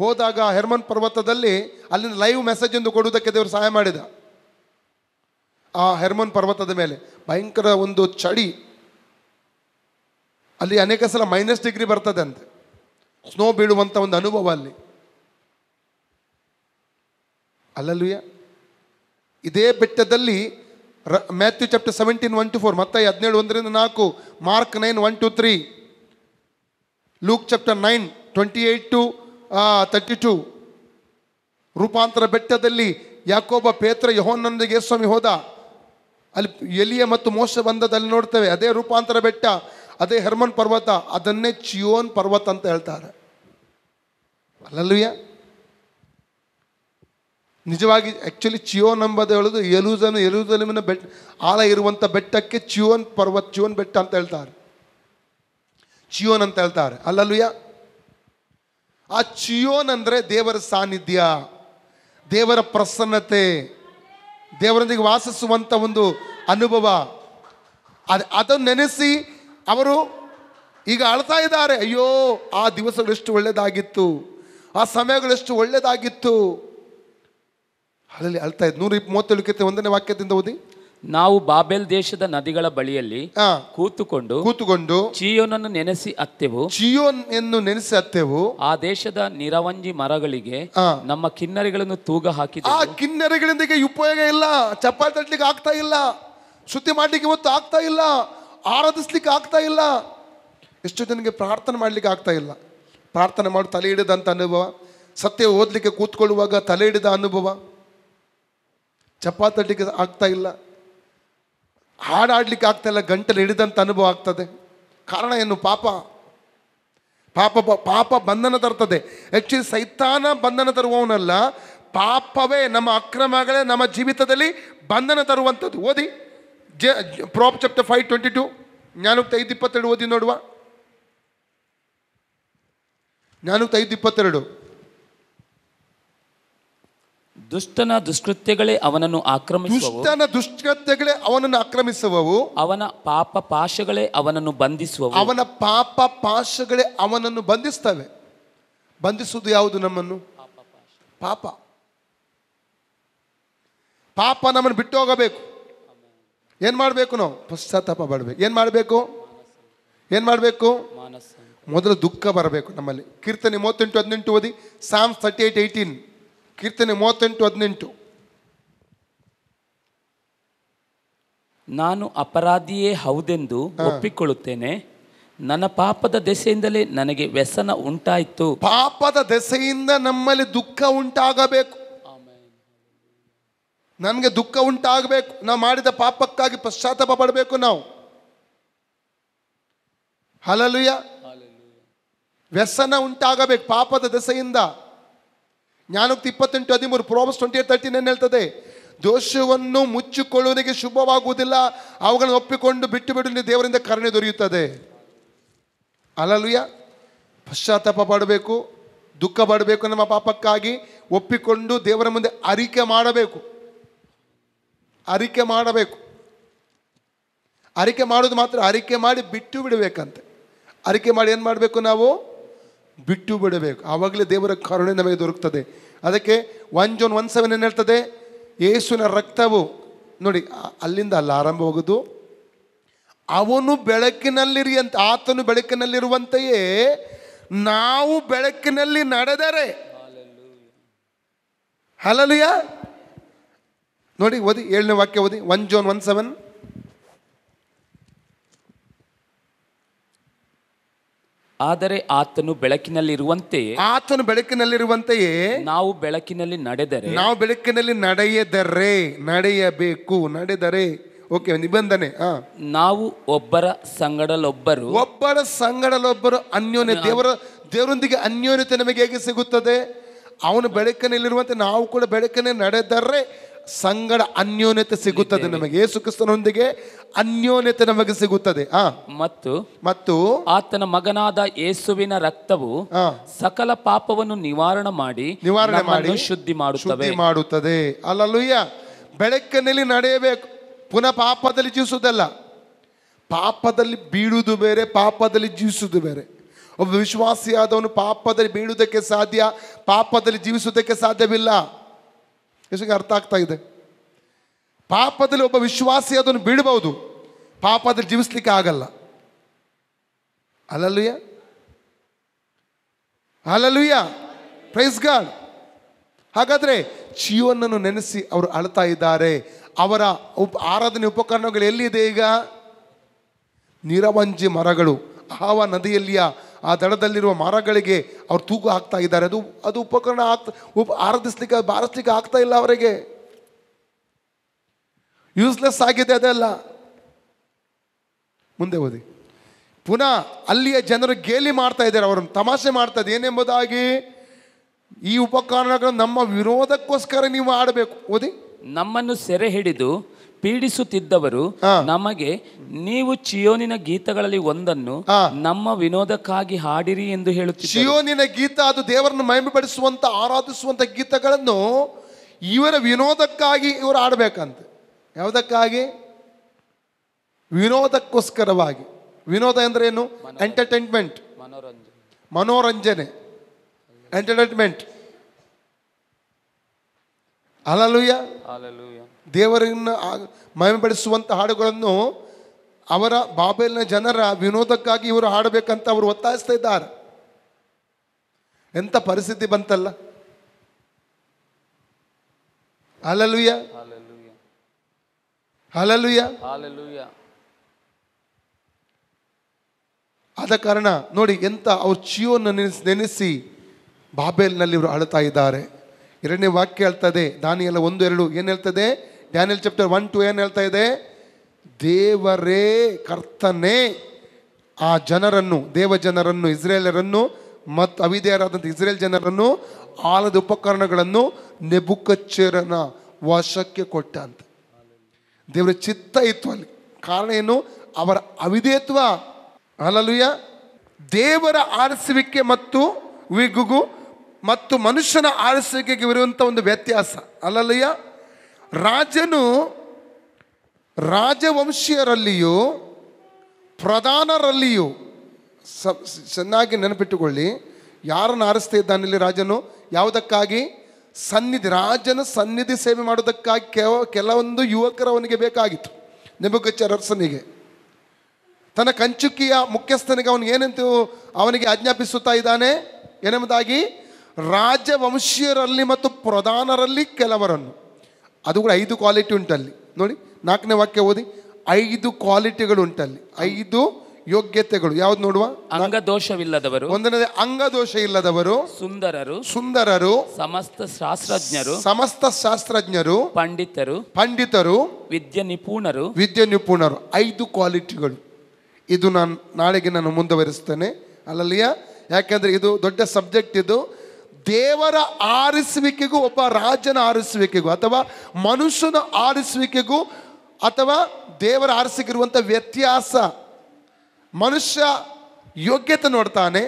ಹೋದಾಗ ಹೆರ್ಮೋನ್ ಪರ್ವತದಲ್ಲಿ ಅಲ್ಲಿಂದ ಲೈವ್ ಮೆಸೇಜ್ ಎಂದು ಕೊಡುವುದಕ್ಕೆ ದೇವರು ಸಹಾಯ ಮಾಡಿದ. ಆ ಹೆರ್ಮೋನ್ ಪರ್ವತದ ಮೇಲೆ ಭಯಂಕರ ಒಂದು ಚಳಿ, ಅಲ್ಲಿ ಅನೇಕ ಸಲ -ಡಿಗ್ರಿ ಬರ್ತದೆ ಅಂತೆ, ಸ್ನೋ ಬೀಳುವಂಥ ಒಂದು ಅನುಭವ ಅಲ್ಲಿ. ಹಲ್ಲೆಲೂಯಾ. ಇದೇ ಬೆಟ್ಟದಲ್ಲಿ ಮ್ಯಾಥ್ಯೂ ಚಾಪ್ಟರ್ 17:1-4, ಮತ್ತಾಯ 17:1-4, ಮಾರ್ಕ್ 9:1-3, ಲೂಕ್ ಚಾಪ್ಟರ್ 9:28-32. ರೂಪಾಂತರ ಬೆಟ್ಟದಲ್ಲಿ ಯಾಕೋಬ, ಪೇತ್ರ, ಯೋಹನ್ನನೊಂದಿಗೆ ಯೇಸು ಸ್ವಾಮಿ ಹೋದ. ಅಲ್ಲಿ ಎಲಿಯ ಮತ್ತು ಮೋಶ ಬಂದದಲ್ಲಿ ನೋಡ್ತೇವೆ. ಅದೇ ರೂಪಾಂತರ ಬೆಟ್ಟ. ಅದೇ ಹೆರ್ಮನ್ ಪರ್ವತ, ಅದನ್ನೇ ಚಿಯೋನ್ ಪರ್ವತ ಅಂತ ಹೇಳ್ತಾರೆ. ಅಲ್ಲಲ್ವಯ್ಯ, ನಿಜವಾಗಿ ಆ್ಯಕ್ಚುಲಿ ಚಿಯೋನ್ ಎಂಬುದು ಹೇಳೋದು ಯೆರೂಸಲೇಮಿನ ಬೆಟ್ಟ, ಆಳ ಇರುವಂಥ ಬೆಟ್ಟಕ್ಕೆ ಚಿಯೋನ್ ಪರ್ವತ, ಚಿಯೋನ್ ಬೆಟ್ಟ ಅಂತ ಹೇಳ್ತಾರೆ, ಚಿಯೋನ್ ಅಂತ ಹೇಳ್ತಾರೆ. ಅಲ್ಲಲ್ವಯ್ಯ, ಆ ಚಿಯೋನ್ ಅಂದರೆ ದೇವರ ಸಾನ್ನಿಧ್ಯ, ದೇವರ ಪ್ರಸನ್ನತೆ, ದೇವರೊಂದಿಗೆ ವಾಸಿಸುವಂಥ ಒಂದು ಅನುಭವ. ಅದನ್ನು ನೆನೆಸಿ ಅವರು ಈಗ ಅಳ್ತಾ ಇದ್ದಾರೆ. ಅಯ್ಯೋ, ಆ ದಿವಸಗಳೆಷ್ಟು ಒಳ್ಳೆಯದಾಗಿತ್ತು, ಆ ಸಮಯಗಳೆಷ್ಟು ಒಳ್ಳೆಯದಾಗಿತ್ತು. ಅಲ್ಲಿ ಅಳ್ತಾ ಇದ್ದು. 137 1ನೇ ವಾಕ್ಯದಿಂದ ಓದಿ. ನಾವು ಬಾಬೆಲ್ ದೇಶದ ನದಿಗಳ ಬಳಿಯಲ್ಲಿ ಕೂತುಕೊಂಡು ಚಿಯೋನನ್ನು ನೆನೆಸಿ ಅತ್ತೆವು, ಚಿಯೋನ್ ಎಂದು ನೆನೆಸಿ ಅತ್ತೆವು. ಆ ದೇಶದ ನಿರವಂಜಿ ಮರಗಳಿಗೆ ನಮ್ಮ ಕಿನ್ನರಿಗಳನ್ನು ತೂಗ ಹಾಕಿದ. ಆ ಕಿನ್ನರಿಗಳಿಂದ ಉಪಯೋಗ ಇಲ್ಲ, ಚಪ್ಪಾಳೆ ತಟ್ಟಲಿಕ್ಕೆ ಆಗ್ತಾ ಇಲ್ಲ, ಸ್ತುತಿ ಮಾಡ್ಲಿಕ್ಕೆ ಇವತ್ತು ಆಗ್ತಾ ಇಲ್ಲ, ಆರಾಧಿಸ್ಲಿಕ್ಕೆ ಆಗ್ತಾ ಇಲ್ಲ. ಎಷ್ಟು ಜನಕ್ಕೆ ಪ್ರಾರ್ಥನೆ ಮಾಡ್ಲಿಕ್ಕೆ ಆಗ್ತಾ ಇಲ್ಲ. ಪ್ರಾರ್ಥನೆ ಮಾಡಿ ತಲೆ ಹಿಡಿದಂಥ ಅನುಭವ, ಸತ್ಯ ಓದಲಿಕ್ಕೆ ಕೂತ್ಕೊಳ್ಳುವಾಗ ತಲೆ ಹಿಡಿದ ಅನುಭವ, ಚಪ್ಪಾಳೆ ತಟ್ಟಲಿಕ್ಕೆ ಆಗ್ತಾ ಇಲ್ಲ, ಹಾಡಾಡ್ಲಿಕ್ಕೆ ಆಗ್ತಾ ಇಲ್ಲ, ಗಂಟಲು ಹಿಡಿದಂಥ ಅನುಭವ ಆಗ್ತದೆ. ಕಾರಣ ಏನು? ಪಾಪ. ಪಾಪ ಬಂಧನ ತರ್ತದೆ. ಆ್ಯಕ್ಚುಲಿ ಸೈತಾನ ಬಂಧನ ತರುವವನಲ್ಲ, ಪಾಪವೇ, ನಮ್ಮ ಅಕ್ರಮಗಳೇ ನಮ್ಮ ಜೀವಿತದಲ್ಲಿ ಬಂಧನ ತರುವಂಥದ್ದು. ಓದಿ Proverbs chapter 5:22, ಜ್ಞಾನೋಕ್ತಿ 5:22 ಓದಿ ನೋಡುವ. ಜ್ಞಾನೋಕ್ತಿ 5:22. ದುಷ್ಟನ ದುಷ್ಕೃತ್ಯಗಳೇ ಅವನನ್ನು ಆಕ್ರಮಿಸುವವು, ದುಷ್ಟನ ದುಷ್ಕೃತ್ಯಗಳೇ ಅವನನ್ನು ಆಕ್ರಮಿಸುವವು, ಅವನ ಪಾಪ ಪಾಶಗಳೇ ಅವನನ್ನು ಬಂಧಿಸುವವು. ಅವನ ಪಾಪ ಪಾಶಗಳೇ ಅವನನ್ನು ಬಂಧಿಸ್ತವೆ. ಬಂಧಿಸುವುದು ಯಾವುದು? ನಮ್ಮನ್ನು ಪಾಪ. ಪಾಪ ನಮ್ಮನ್ನು ಬಿಟ್ಟು ಹೋಗಬೇಕು. ಏನು ಮಾಡಬೇಕು? ನಾವು ಪಶ್ಚಾತ್ತಾಪ ಪಡಬೇಕು. ಏನು ಮಾಡಬೇಕು? ಮೊದಲು ದುಃಖ ಬರಬೇಕು ನಮ್ಮಲ್ಲಿ. ಕೀರ್ತನೆ 38:18 ಓದಿ. Psalms 38:18. ಕೀರ್ತನೆ 38:18. ನಾನು ಅಪರಾಧಿಯೇ ಹೌದೆಂದು ಒಪ್ಪಿಕೊಳ್ಳುತ್ತೇನೆ, ನನ್ನ ಪಾಪದ ದೆಸೆಯಿಂದಲೇ ನನಗೆ ವ್ಯಸನ ಉಂಟಾಯಿತು. ಪಾಪದ ದೆಸೆಯಿಂದ ನಮ್ಮಲ್ಲಿ ದುಃಖ ಉಂಟಾಗಬೇಕು. ನಮಗೆ ದುಃಖ ಉಂಟಾಗಬೇಕು. ನಾವು ಮಾಡಿದ ಪಾಪಕ್ಕಾಗಿ ಪಶ್ಚಾತ್ತಾಪ ಪಡಬೇಕು ನಾವು. ಹಲ್ಲೆಲೂಯಾ. ವ್ಯಸನ ಉಂಟಾಗಬೇಕು ಪಾಪದ ದೆಸೆಯಿಂದ. ಜ್ಞಾನೋಕ್ತಿ 28:13, Proverbs 28:13 ಏನು ಹೇಳ್ತದೆ? ದೋಷವನ್ನು ಮುಚ್ಚಿಕೊಳ್ಳುವನಿಗೆ ಶುಭವಾಗುವುದಿಲ್ಲ, ಅವುಗಳನ್ನು ಒಪ್ಪಿಕೊಂಡು ಬಿಟ್ಟು ಬಿಡು, ದೇವರಿಂದ ಕರುಣೆ ದೊರೆಯುತ್ತದೆ. ಹಲ್ಲೆಲೂಯಾ. ಪಶ್ಚಾತ್ತಾಪ ಪಡಬೇಕು, ದುಃಖ ಪಡಬೇಕು, ನಮ್ಮ ಪಾಪಕ್ಕಾಗಿ ಒಪ್ಪಿಕೊಂಡು ದೇವರ ಮುಂದೆ ಅರಿಕೆ ಮಾಡಬೇಕು. ಅರಿಕೆ ಮಾಡೋದು ಮಾತ್ರ, ಅರಿಕೆ ಮಾಡಿ ಬಿಟ್ಟು ಬಿಡಬೇಕಂತೆ. ಅರಿಕೆ ಮಾಡಿ ಏನು ಮಾಡಬೇಕು? ನಾವು ಬಿಟ್ಟು ಬಿಡಬೇಕು. ಆವಾಗಲೇ ದೇವರ ಕರುಣೆ ನಮಗೆ ದೊರಕುತ್ತದೆ. ಅದಕ್ಕೆ 1 John 1:7 ಏನು ಹೇಳ್ತದೆ? ಯೇಸುವಿನ ರಕ್ತವು, ನೋಡಿ ಅಲ್ಲಿಂದ ಅಲ್ಲ ಆರಂಭವಾಗುವುದು. ಅವನು ಬೆಳಕಿನಲ್ಲಿರಿ ಅಂತ, ಆತನು ಬೆಳಕಿನಲ್ಲಿರುವಂತೆಯೇ ನಾವು ಬೆಳಕಿನಲ್ಲಿ ನಡೆದರೆ. ಹಲ್ಲೆಲೂಯಾ. ನೋಡಿ ಓದಿ 7ನೇ ವಾಕ್ಯ ಓದಿ. 1 John 1:7. ಆದರೆ ಆತನು ಬೆಳಕಿನಲ್ಲಿರುವಂತೆಯೇ ನಾವು ಬೆಳಕಿನಲ್ಲಿ ನಡೆಯಬೇಕು. ಓಕೆ, ನಿಬಂಧನೆ. ನಾವು ಒಬ್ಬರ ಸಂಗಡಲೊಬ್ಬರು ಅನ್ಯೋನ್ಯ, ದೇವರೊಂದಿಗೆ ಅನ್ಯೋನ್ಯತೆ ನಮಗೆ ಹೇಗೆ ಸಿಗುತ್ತದೆ? ಅವನು ಬೆಳಕಿನಲ್ಲಿರುವಂತೆ ನಾವು ಕೂಡ ಬೆಳಕಿನ ನಡೆದರೆ ಸಂಗಡ ಅನ್ಯೋನ್ಯತೆ ಸಿಗುತ್ತದೆ ನಮಗೆ. ಯೇಸು ಕ್ರಿಸ್ತನೊಂದಿಗೆ ಅನ್ಯೋನ್ಯತೆ ನಮಗೆ ಸಿಗುತ್ತದೆ. ಮತ್ತು ಆತನ ಮಗನಾದ ಯೇಸುವಿನ ರಕ್ತವು ಸಕಲ ಪಾಪವನ್ನು ನಿವಾರಣೆ ಮಾಡಿ ಶುದ್ಧಿ ಮಾಡುತ್ತದೆ. ಹಲ್ಲೆಲೂಯಾ. ಬೆಳಕಿನಲ್ಲಿ ನಡೆಯಬೇಕು, ಪುನಃ ಪಾಪದಲ್ಲಿ ಜೀವಿಸುವುದಲ್ಲ. ಪಾಪದಲ್ಲಿ ಬೀಳುವುದು ಬೇರೆ, ಪಾಪದಲ್ಲಿ ಜೀವಿಸುವುದು ಬೇರೆ. ಒಬ್ಬ ವಿಶ್ವಾಸಿಯಾದವನು ಪಾಪದಲ್ಲಿ ಬೀಳುವುದಕ್ಕೆ ಸಾಧ್ಯ, ಪಾಪದಲ್ಲಿ ಜೀವಿಸುವುದಕ್ಕೆ ಸಾಧ್ಯವಿಲ್ಲ. ಎಷ್ಟಿಗೆ ಅರ್ಥ ಆಗ್ತಾ ಇದೆ? ಪಾಪದಲ್ಲಿ ಒಬ್ಬ ವಿಶ್ವಾಸಿ ಅದನ್ನು ಬಿಡಬಹುದು, ಪಾಪದಲ್ಲಿ ಜೀವಿಸ್ಲಿಕ್ಕೆ ಆಗಲ್ಲ. ಹಲ್ಲೆಲೂಯಾ. Praise God. ಹಾಗಾದ್ರೆ ಚಿಯೋನನ್ನು ನೆನೆಸಿ ಅವರು ಅಳ್ತಾ ಇದ್ದಾರೆ. ಅವರ ಆರಾಧನೆ ಉಪಕರಣಗಳು ಎಲ್ಲಿದೆ ಈಗ? ನಿರವಂಜಿ ಮರಗಳು, ಆಹವ ನದಿಯಲ್ಲಿಯ ಆ ದಡದಲ್ಲಿರುವ ಮರಗಳಿಗೆ ಅವ್ರು ತೂಗು ಹಾಕ್ತಾ ಇದ್ದಾರೆ. ಅದು ಉಪಕರಣ ಆರಾಧಿಸ್ಲಿಕ್ಕೆ ಬಾರಿಸ್ಲಿಕ್ಕೆ ಆಗ್ತಾ ಇಲ್ಲ ಅವರಿಗೆ. ಯೂಸ್ಲೆಸ್ ಆಗಿದೆ ಅದೆಲ್ಲ. ಮುಂದೆ ಓದಿ. ಪುನಃ ಅಲ್ಲಿಯ ಜನರು ಗೇಲಿ ಮಾಡ್ತಾ ಇದ್ದಾರೆ, ಅವರನ್ನು ತಮಾಷೆ ಮಾಡ್ತಾ ಇದೆ. ಏನೆಂಬುದಾಗಿ, ಈ ಉಪಕರಣಗಳು ನಮ್ಮ ವಿರೋಧಕ್ಕೋಸ್ಕರ ನೀವು ಆಡಬೇಕು. ಓದಿ. ನಮ್ಮನ್ನು ಸೆರೆ ಹಿಡಿದು ಪೀಡಿಸುತ್ತಿದ್ದವರು ನಮಗೆ, ನೀವು ಚಿಯೋನಿನ ಗೀತಗಳಲ್ಲಿ ಒಂದನ್ನು ನಮ್ಮ ವಿನೋದಕ್ಕಾಗಿ ಹಾಡಿರಿ ಎಂದು ಹೇಳುತ್ತಾರೆ. ಚಿಯೋನಿನ ಗೀತ ಅದು ದೇವರನ್ನು ಮಹಿಮೆಪಡಿಸುವಂತ, ಆರಾಧಿಸುವಂತ ಗೀತಗಳನ್ನು ಇವರ ವಿನೋದಕ್ಕಾಗಿ ಇವರು ಆಡಬೇಕಂತ. ಯಾವುದಕ್ಕಾಗಿ? ವಿನೋದಕ್ಕೋಸ್ಕರವಾಗಿ. ವಿನೋದ ಅಂದ್ರೆ ಏನು? ಎಂಟರ್ಟೈನ್ಮೆಂಟ್, ಮನೋರಂಜನೆ, ಎಂಟರ್ಟೈನ್ಮೆಂಟ್. ಹಲ್ಲೆಲೂಯಾ. ದೇವರನ್ನು ಮಹಿಮೆಪಡಿಸುವಂಥ ಹಾಡುಗಳನ್ನು ಅವರ ಬಾಬೆಲಿನ ಜನರ ವಿನೋದಕ್ಕಾಗಿ ಇವರು ಹಾಡಬೇಕಂತ ಅವರು ಒತ್ತಾಯಿಸ್ತಾ ಇದ್ದಾರೆ. ಎಂಥ ಪರಿಸ್ಥಿತಿ ಬಂತಲ್ಲ. Hallelujah, hallelujah. ಆದ ಕಾರಣ ನೋಡಿ, ಎಂತ ಅವ್ರು ಚಿಯೋನ ನೆನೆಸಿ ಬಾಬೆಲ್ನಲ್ಲಿ ಇವರು ಅಳ್ತಾ ಇದ್ದಾರೆ. ಎರಡನೇ ವಾಕ್ಯ ಹೇಳ್ತದೆ, ದಾನಿಯೆಲ್ಲ 1:2 ಏನು ಹೇಳ್ತದೆ? ಡ್ಯಾನಿಯಲ್ ಚಾಪ್ಟರ್ 1-2 ಏನು ಹೇಳ್ತಾ ಇದೆ? ದೇವರೇ, ಕರ್ತನೇ ಆ ಜನರನ್ನು, ದೇವ ಜನರನ್ನು, ಇಸ್ರೇಲರನ್ನು ಮತ್ತು ಅವಿಧೇಯರಾದಂಥ ಇಸ್ರೇಲ್ ಜನರನ್ನು, ಆಲದ ಉಪಕರಣಗಳನ್ನು ನೆಬೂಕದ್ನೆಚ್ಚರನ ವಶಕ್ಕೆ ಕೊಟ್ಟ ಅಂತ. ದೇವರ ಚಿತ್ತ ಇತ್ತು ಅಲ್ಲಿ. ಕಾರಣ ಏನು? ಅವರ ಅವಿಧೇಯತ್ವ. ಹಲ್ಲೆಲೂಯಾ. ದೇವರ ಆರಿಸುವಿಕೆ ಮತ್ತು ವಿಗುಗು ಮತ್ತು ಮನುಷ್ಯನ ಆರಿಸುವಿಕೆಗೆ ಇರುವಂಥ ಒಂದು ವ್ಯತ್ಯಾಸ. ಹಲ್ಲೆಲೂಯಾ. ರಾಜನು ರಾಜವಂಶೀಯರಲ್ಲಿಯೂ ಪ್ರಧಾನರಲ್ಲಿಯೂ ಚೆನ್ನಾಗಿ ನೆನಪಿಟ್ಟುಕೊಳ್ಳಿ, ಯಾರನ್ನು ಆರಿಸ್ತಾ ಇದ್ದಾನಿಲ್ಲಿ ರಾಜನು? ಯಾವುದಕ್ಕಾಗಿ? ಸನ್ನಿಧಿ. ರಾಜನ ಸನ್ನಿಧಿ ಸೇವೆ ಮಾಡೋದಕ್ಕಾಗಿ ಕೆಲವೊಂದು ಯುವಕರು ಅವನಿಗೆ ಬೇಕಾಗಿತ್ತು. ನೆಬೂಕದ್ನೆಚ್ಚರ ಅರಸನಿಗೆ, ತನ್ನ ಕಂಚುಕಿಯ ಮುಖ್ಯಸ್ಥನಿಗೆ ಅವನು ಏನಂತ ಅವನಿಗೆ ಆಜ್ಞಾಪಿಸುತ್ತಾ ಇದ್ದಾನೆ? ಏನೆಂಬುದಾಗಿ, ರಾಜವಂಶೀಯರಲ್ಲಿ ಮತ್ತು ಪ್ರಧಾನರಲ್ಲಿ ಕೆಲವರನ್ನು. ಅದು ಕೂಡ 5 ಕ್ವಾಲಿಟಿ ಉಂಟಲ್ಲಿ. ನೋಡಿ 4ನೇ ವಾಕ್ಯ ಓದಿ. 5 ಕ್ವಾಲಿಟಿಗಳು ಉಂಟಲ್ಲಿ, 5 ಯೋಗ್ಯತೆಗಳು. ಯಾವ್ದು ನೋಡುವ? ಅಂಗದೋಷವಿಲ್ಲದವರು. ಒಂದನೇದು ಅಂಗದೋಷ ಇಲ್ಲದವರು, ಸುಂದರರು, ಸಮಸ್ತ ಶಾಸ್ತ್ರಜ್ಞರು, ಪಂಡಿತರು, ವಿದ್ಯೆ ನಿಪುಣರು. 5 ಕ್ವಾಲಿಟಿಗಳು. ಇದು ನಾನು ಮುಂದುವರಿಸ್ತೇನೆ. ಅಲ್ಲಲ್ಲಿಯ, ಯಾಕೆಂದ್ರೆ ಇದು ದೊಡ್ಡ ಸಬ್ಜೆಕ್ಟ್. ಇದು ದೇವರ ಆರಿಸುವಿಕೆಗೂ ಒಬ್ಬ ರಾಜನ ಆರಿಸುವಿಕೆಗೂ ಅಥವಾ ಮನುಷ್ಯನ ಆರಿಸುವಿಕೆಗೂ ಅಥವಾ ದೇವರ ಆರಿಸಿಗಿರುವಂಥ ವ್ಯತ್ಯಾಸ. ಮನುಷ್ಯ ಯೋಗ್ಯತೆ ನೋಡ್ತಾನೆ,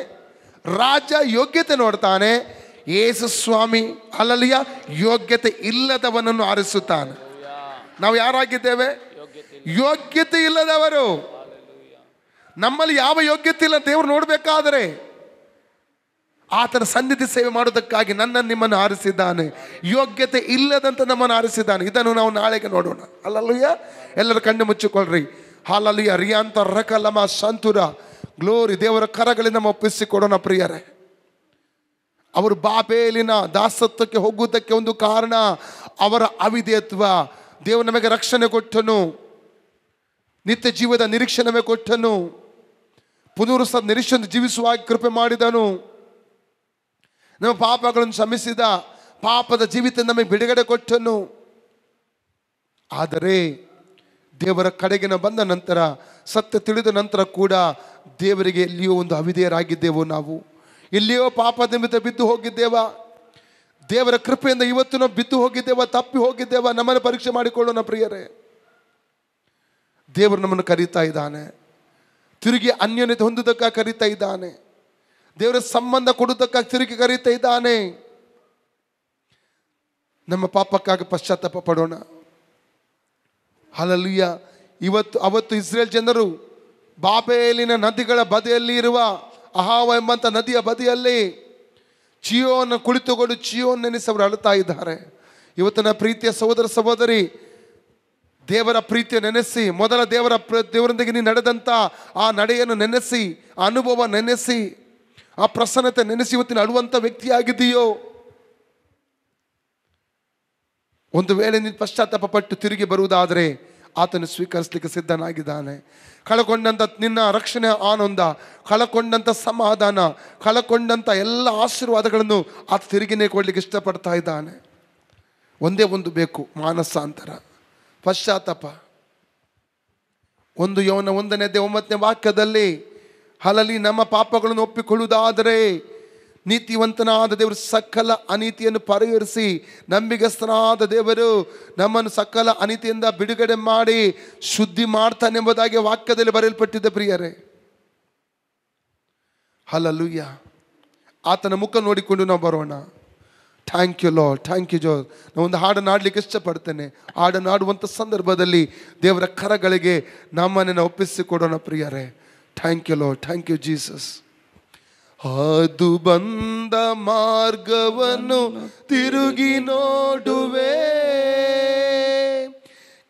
ರಾಜ ಯೋಗ್ಯತೆ ನೋಡ್ತಾನೆ. ಯೇಸು ಸ್ವಾಮಿ ಅಲ್ಲಲ್ಲಿಯ ಯೋಗ್ಯತೆ ಇಲ್ಲದವನನ್ನು ಆರಿಸುತ್ತಾನೆ. ನಾವು ಯಾರಾಗಿದ್ದೇವೆ? ಯೋಗ್ಯತೆ ಇಲ್ಲದವರು. ನಮ್ಮಲ್ಲಿ ಯಾವ ಯೋಗ್ಯತೆ ಇಲ್ಲ ದೇವರು ನೋಡಬೇಕಾದರೆ ಆತನ ಸನ್ನಿಧಿ ಸೇವೆ ಮಾಡೋದಕ್ಕಾಗಿ ನನ್ನನ್ನು ನಿಮ್ಮನ್ನು ಆರಿಸಿದ್ದಾನೆ. ಯೋಗ್ಯತೆ ಇಲ್ಲದಂತ ನಮ್ಮನ್ನು ಆರಿಸಿದ್ದಾನೆ. ಇದನ್ನು ನಾವು ನಾಳೆಗೆ ನೋಡೋಣ. ಅಲ್ಲಲ್ಲೂಯ್ಯ. ಎಲ್ಲರೂ ಕಣ್ಣು ಮುಚ್ಚಿಕೊಳ್ಳ್ರಿ. ಹಾಲಲ್ಲೂಯ್ಯ. ರಿಯಾಂತ ರಕಲಮ ಸಂತುರ ಗ್ಲೋರಿ. ದೇವರ ಕರಗಳಿಂದ ನಮ್ಮ ಒಪ್ಪಿಸಿಕೊಡೋಣ ಪ್ರಿಯರೇ. ಅವರು ಬಾಬೇಲಿನ ದಾಸತ್ವಕ್ಕೆ ಹೋಗುವುದಕ್ಕೆ ಒಂದು ಕಾರಣ ಅವರ ಅವಿಧೇಯತ್ವ. ದೇವರು ನಮಗೆ ರಕ್ಷಣೆ ಕೊಟ್ಟನು, ನಿತ್ಯ ಜೀವದ ನಿರೀಕ್ಷೆ ನಮಗೆ ಕೊಟ್ಟನು, ಪುನರುತ್ಥಾನದ ನಿರೀಕ್ಷೆ ಜೀವಿಸುವ ಕೃಪೆ ಮಾಡಿದನು, ನಮ್ಮ ಪಾಪಗಳನ್ನು ಕ್ಷಮಿಸಿದ, ಪಾಪದ ಜೀವಿತ ನಮಗೆ ಬಿಡುಗಡೆ ಕೊಟ್ಟನು. ಆದರೆ ದೇವರ ಕಡೆಗಿನ ಬಂದ ನಂತರ, ಸತ್ಯ ತಿಳಿದ ನಂತರ ಕೂಡ ದೇವರಿಗೆ ಎಲ್ಲಿಯೋ ಒಂದು ಅವಿಧೇಯರಾಗಿದ್ದೆವು. ನಾವು ಎಲ್ಲಿಯೋ ಪಾಪ ನಿಮಿತ್ತ ಬಿದ್ದು ಹೋಗಿದ್ದೇವ. ದೇವರ ಕೃಪೆಯಿಂದ ಇವತ್ತು ನಾವು ಬಿದ್ದು ಹೋಗಿದ್ದೇವ, ತಪ್ಪಿ ಹೋಗಿದ್ದೇವ. ನಮ್ಮನ್ನು ಪರೀಕ್ಷೆ ಮಾಡಿಕೊಳ್ಳೋಣ ಪ್ರಿಯರೇ. ದೇವರು ನಮ್ಮನ್ನು ಕರೀತಾ ಇದ್ದಾನೆ. ತಿರುಗಿ ಅನ್ಯೋನ್ಯತೆ ಹೊಂದುವುದಕ್ಕಾಗಿ ಕರೀತಾ ಇದ್ದಾನೆ. ದೇವರ ಸಂಬಂಧ ಕೊಡುವುದಕ್ಕಾಗಿ ತಿರುಗಿ ಕರೀತಾ ಇದ್ದಾನೆ. ನಮ್ಮ ಪಾಪಕ್ಕಾಗಿ ಪಶ್ಚಾತ್ತಾಪ ಪಡೋಣ. ಹಲ್ಲೆಲೂಯಾ. ಅವತ್ತು ಇಸ್ರೇಲ್ ಜನರು ಬಾಬೇಲಿನ ನದಿಗಳ ಬದಿಯಲ್ಲಿ ಇರುವ ಅಹಾವ ಎಂಬಂಥ ನದಿಯ ಬದಿಯಲ್ಲಿ ಚಿಯೋನ್ ಕುಳಿತುಕೊಂಡು ಚಿಯೋನ್ ನೆನೆಸಿ ಅವರು ಅಳುತ್ತಾ ಇದ್ದಾರೆ. ಇವತ್ತಿನ ಪ್ರೀತಿಯ ಸಹೋದರ ಸಹೋದರಿ, ದೇವರ ಪ್ರೀತಿಯ ನೆನೆಸಿ, ಮೊದಲ ದೇವರೊಂದಿಗೆ ನೀನು ನಡೆದಂಥ ಆ ನಡೆಯನ್ನು ನೆನೆಸಿ, ಆ ಅನುಭವ ನೆನೆಸಿ, ಆ ಪ್ರಸನ್ನತೆ ನೆನೆಸಿ ಇವತ್ತಿನ ಅಳುವಂಥ ವ್ಯಕ್ತಿಯಾಗಿದೆಯೋ? ಒಂದು ವೇಳೆ ನೀನು ಪಶ್ಚಾತ್ತಾಪ ಪಟ್ಟು ತಿರುಗಿ ಬರುವುದಾದರೆ ಆತನು ಸ್ವೀಕರಿಸಲಿಕ್ಕೆ ಸಿದ್ಧನಾಗಿದ್ದಾನೆ. ಕಳಕೊಂಡಂಥ ನಿನ್ನ ರಕ್ಷಣೆ ಆನಂದ, ಕಳಕೊಂಡಂಥ ಸಮಾಧಾನ, ಕಳಕೊಂಡಂಥ ಎಲ್ಲ ಆಶೀರ್ವಾದಗಳನ್ನು ಆತ ತಿರುಗಿನೇ ಕೊಡಲಿಕ್ಕೆ ಇಷ್ಟಪಡ್ತಾ ಇದ್ದಾನೆ. ಒಂದೇ ಒಂದು ಬೇಕು, ಮಾನಸಾಂತರ, ಪಶ್ಚಾತ್ತಾಪ. 1 ಯೋಹನ 1:9 ವಾಕ್ಯದಲ್ಲಿ ಹಾಲಲ್ಲಿ ನಮ್ಮ ಪಾಪಗಳನ್ನು ಒಪ್ಪಿಕೊಳ್ಳುವುದಾದರೆ ನೀತಿವಂತನಾದ ದೇವರು ಸಕಲ ಅನೀತಿಯನ್ನು ಪರಿಹರಿಸಿ, ನಂಬಿಗಸ್ತನಾದ ದೇವರು ನಮ್ಮನ್ನು ಸಕಲ ಅನೀತಿಯಿಂದ ಬಿಡುಗಡೆ ಮಾಡಿ ಶುದ್ಧಿ ಮಾಡ್ತಾನೆಂಬುದಾಗಿ ವಾಕ್ಯದಲ್ಲಿ ಬರೆಯಲ್ಪಟ್ಟಿದ್ದ ಪ್ರಿಯರೇ. ಹಲ್ಲೆಲೂಯಾ. ಆತನ ಮುಖ ನೋಡಿಕೊಂಡು ನಾವು ಬರೋಣ. Thank you Lord, thank you ಜೋರ್. ನಾನು ಒಂದು ಹಾಡನ್ನು ಹಾಡಲಿಕ್ಕೆ ಇಷ್ಟಪಡ್ತೇನೆ. ಹಾಡನ್ನು ಹಾಡುವಂಥ ಸಂದರ್ಭದಲ್ಲಿ ದೇವರ ಕರಗಳಿಗೆ ನಮ್ಮನ್ನು ಒಪ್ಪಿಸಿಕೊಡೋಣ ಪ್ರಿಯರೇ. Thank you Lord, thank you Jesus. ಅದು ಬಂದ ಮಾರ್ಗವನ್ನು ತಿರುಗಿ ನೋಡುವೆ,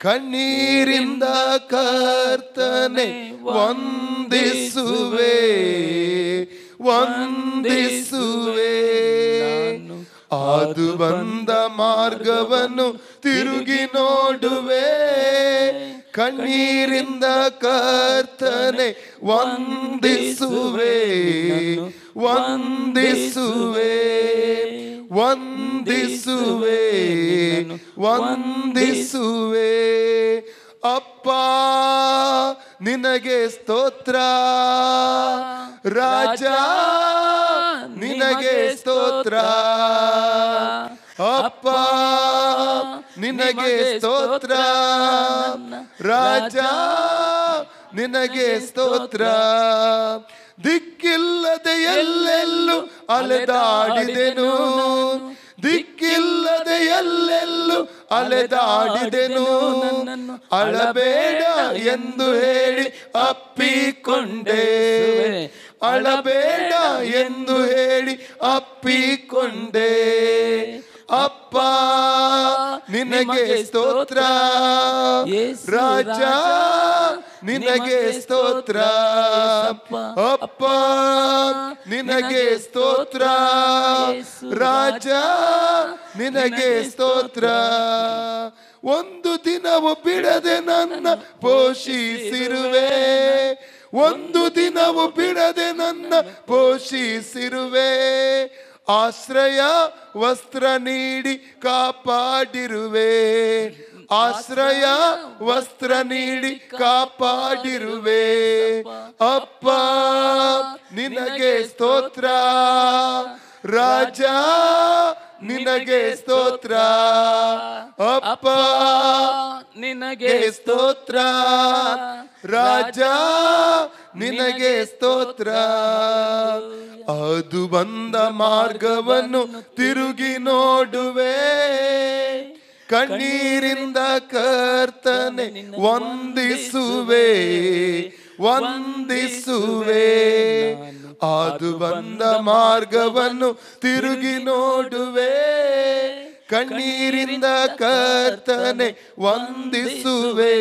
ಕಣ್ಣೀರಿಂದ ಕರ್ತನೆ ವಂದಿಸುವೆ, ವಂದಿಸುವೆ. ಅದು ಬಂದ ಮಾರ್ಗವನ್ನು ತಿರುಗಿ ನೋಡುವೆ, ಕಣ್ಣೀರಿಂದ ಕರ್ತನೆ ವಂದಿಸುವೆ, ವಂದಿಸುವೆ, ವಂದಿಸುವೆ, ವಂದಿಸುವೆ. ಅಪ್ಪ ನಿನಗೆ ಸ್ತೋತ್ರ, ರಾಜ ನಿನಗೆ ಸ್ತೋತ್ರ, ಅಪ್ಪ ನಿನಗೆ ಸ್ತೋತ್ರ, ರಾಜ ನಿನಗೆ ಸ್ತೋತ್ರ. ದಿಕ್ಕಿಲ್ಲದೆ ಎಲ್ಲೆಲ್ಲೂ ಅಲೆದಾಡಿದೆನು, ದಿಕ್ಕಿಲ್ಲದೆ ಎಲ್ಲೆಲ್ಲೂ ಅಲೆದಾಡಿದೆನು, ಅಳಬೇಡ ಎಂದು ಹೇಳಿ ಅಪ್ಪಿಕೊಂಡೆ, ಅಳಬೇಡ ಎಂದು ಹೇಳಿ ಅಪ್ಪಿಕೊಂಡೆ. ಅಪ್ಪ ನಿನಗೆ ಸ್ತೋತ್ರ, ರಾಜ ನಿನಗೆ ಸ್ತೋತ್ರ, ಅಪ್ಪ ನಿನಗೆ ಸ್ತೋತ್ರ, ರಾಜ ನಿನಗೆ ಸ್ತೋತ್ರ. ಒಂದು ದಿನವೂ ಬಿಡದೆ ನನ್ನ ಪೋಷಿಸಿರುವೆ, ಒಂದು ದಿನವೂ ಬಿಡದೆ ನನ್ನ ಪೋಷಿಸಿರುವೆ. ಆಶ್ರಯ ವಸ್ತ್ರ ನೀಡಿ ಕಾಪಾಡಿರುವೆ, ಆಶ್ರಯ ವಸ್ತ್ರ ನೀಡಿ ಕಾಪಾಡಿರುವೆ. ಅಪ್ಪ ನಿನಗೆ ಸ್ತೋತ್ರ, ರಾಜ ನಿನಗೆ ಸ್ತೋತ್ರ, ಅಪ್ಪ ನಿನಗೆ ಸ್ತೋತ್ರ, ರಾಜ ನಿನಗೆ ಸ್ತೋತ್ರ. ಅದು ಬಂದ ಮಾರ್ಗವನ್ನು ತಿರುಗಿ ನೋಡುವೆ, ಕಣ್ಣೀರಿಂದ ಕರ್ತನೆ ವಂದಿಸುವೆ, ವಂದಿಸುವೆ. ಅದು ಬಂದ ಮಾರ್ಗವನ್ನು ತಿರುಗಿ ನೋಡುವೆ, ಕಣ್ಣೀರಿಂದ ಕರ್ತನೆ ವಂದಿಸುವೆ,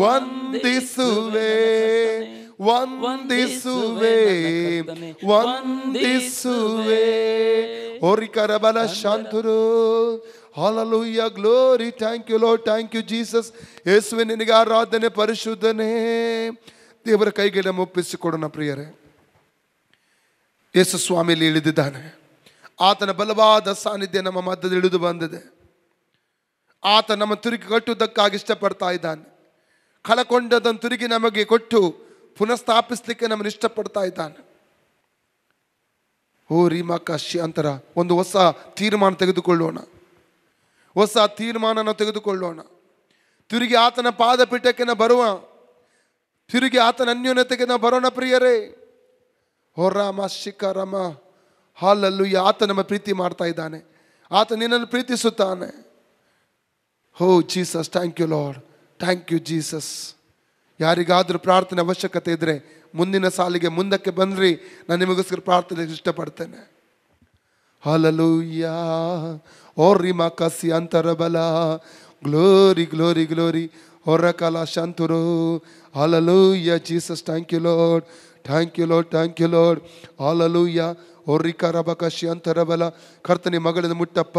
ವಂದಿಸುವೆ, ವಂದಿಸುವೆ, ವಂದಿಸುವೆ. ಓರಿಕರ ಬಲ ಶಾಂತರು. Hallelujah, glory, thank you Lord, thank you Jesus. ಯೇಸುವೆ ನಿನಗೆ ಆರಾಧನೆ, ಪರಿಶುದ್ಧನೇ. ದೇವರ ಕೈಗೆ ನಮ್ಮ ಒಪ್ಪಿಸಿಕೊಡೋಣ ಪ್ರಿಯರೇ. ಯೇಸು ಸ್ವಾಮಿಯಲ್ಲಿ ಇಳಿದಿದ್ದಾನೆ. ಆತನ ಬಲವಾದ ಸಾನ್ನಿಧ್ಯ ನಮ್ಮ ಮಧ್ಯದಲ್ಲಿ ಇಳಿದು ಬಂದಿದೆ. ಆತ ನಮ್ಮ ತಿರುಗಿ ಕಟ್ಟುವುದಕ್ಕಾಗಿ ಇಷ್ಟಪಡ್ತಾ ಇದ್ದಾನೆ. ಕಳಕೊಂಡದನ್ನು ತಿರುಗಿ ನಮಗೆ ಕೊಟ್ಟು ಪುನಃಸ್ಥಾಪಿಸ್ಲಿಕ್ಕೆ ನಮ್ಮನ್ನು ಇಷ್ಟಪಡ್ತಾ ಇದ್ದಾನೆ. ಓ ರೀಮಾಕಾಶಿ ಅಂತರ ಒಂದು ಹೊಸ ತೀರ್ಮಾನ ತೆಗೆದುಕೊಳ್ಳೋಣ, ಹೊಸ ತೀರ್ಮಾನನ ತೆಗೆದುಕೊಳ್ಳೋಣ. ತಿರುಗಿ ಆತನ ಪಾದಪೀಠಕ್ಕೆ ನಾವು ಬರುವ, ತಿರುಗಿ ಆತನ ಅನ್ಯೋನ್ಯತೆಗೆ ನಾವು ಬರೋಣ ಪ್ರಿಯರೇ. ಹೋ ರಾಮ ಶಿಖರಮ ಹಾಲಲ್ಲೂಯ್ಯ. ಆತ ನಮ್ಮ ಪ್ರೀತಿ ಮಾಡ್ತಾ ಇದ್ದಾನೆ, ಆತ ನಿನ್ನನ್ನು ಪ್ರೀತಿಸುತ್ತಾನೆ. Oh Jesus, thank you Lord, thank you Jesus. ಯಾರಿಗಾದರೂ ಪ್ರಾರ್ಥನೆ ಅವಶ್ಯಕತೆ ಇದ್ದರೆ ಮುಂದಿನ ಸಾಲಿಗೆ ಮುಂದಕ್ಕೆ ಬಂದ್ರಿ, ನಾನು ನಿಮಗೋಸ್ಕರ ಪ್ರಾರ್ಥನೆ ಇಷ್ಟಪಡ್ತೇನೆ. ಹಾಲಲ್ಲೂಯ್ಯ. ಓ ರೀಮಾ ಕಸಿ ಅಂತರ ಬಲ. Glory glory glory. ಹೊರ ಕಾಲ ಶಾಂತರು. Hallelujah Jesus, thank you Lord, thank you Lord, thank you Lord. Hallelujah. ಹೊರ್ರಿಕಾರ ಬಕಶಿ ಅಂತರ ಬಲ. ಕರ್ತನೆ ಮಗಳನ್ನು ಮುಟ್ಟಪ್ಪ,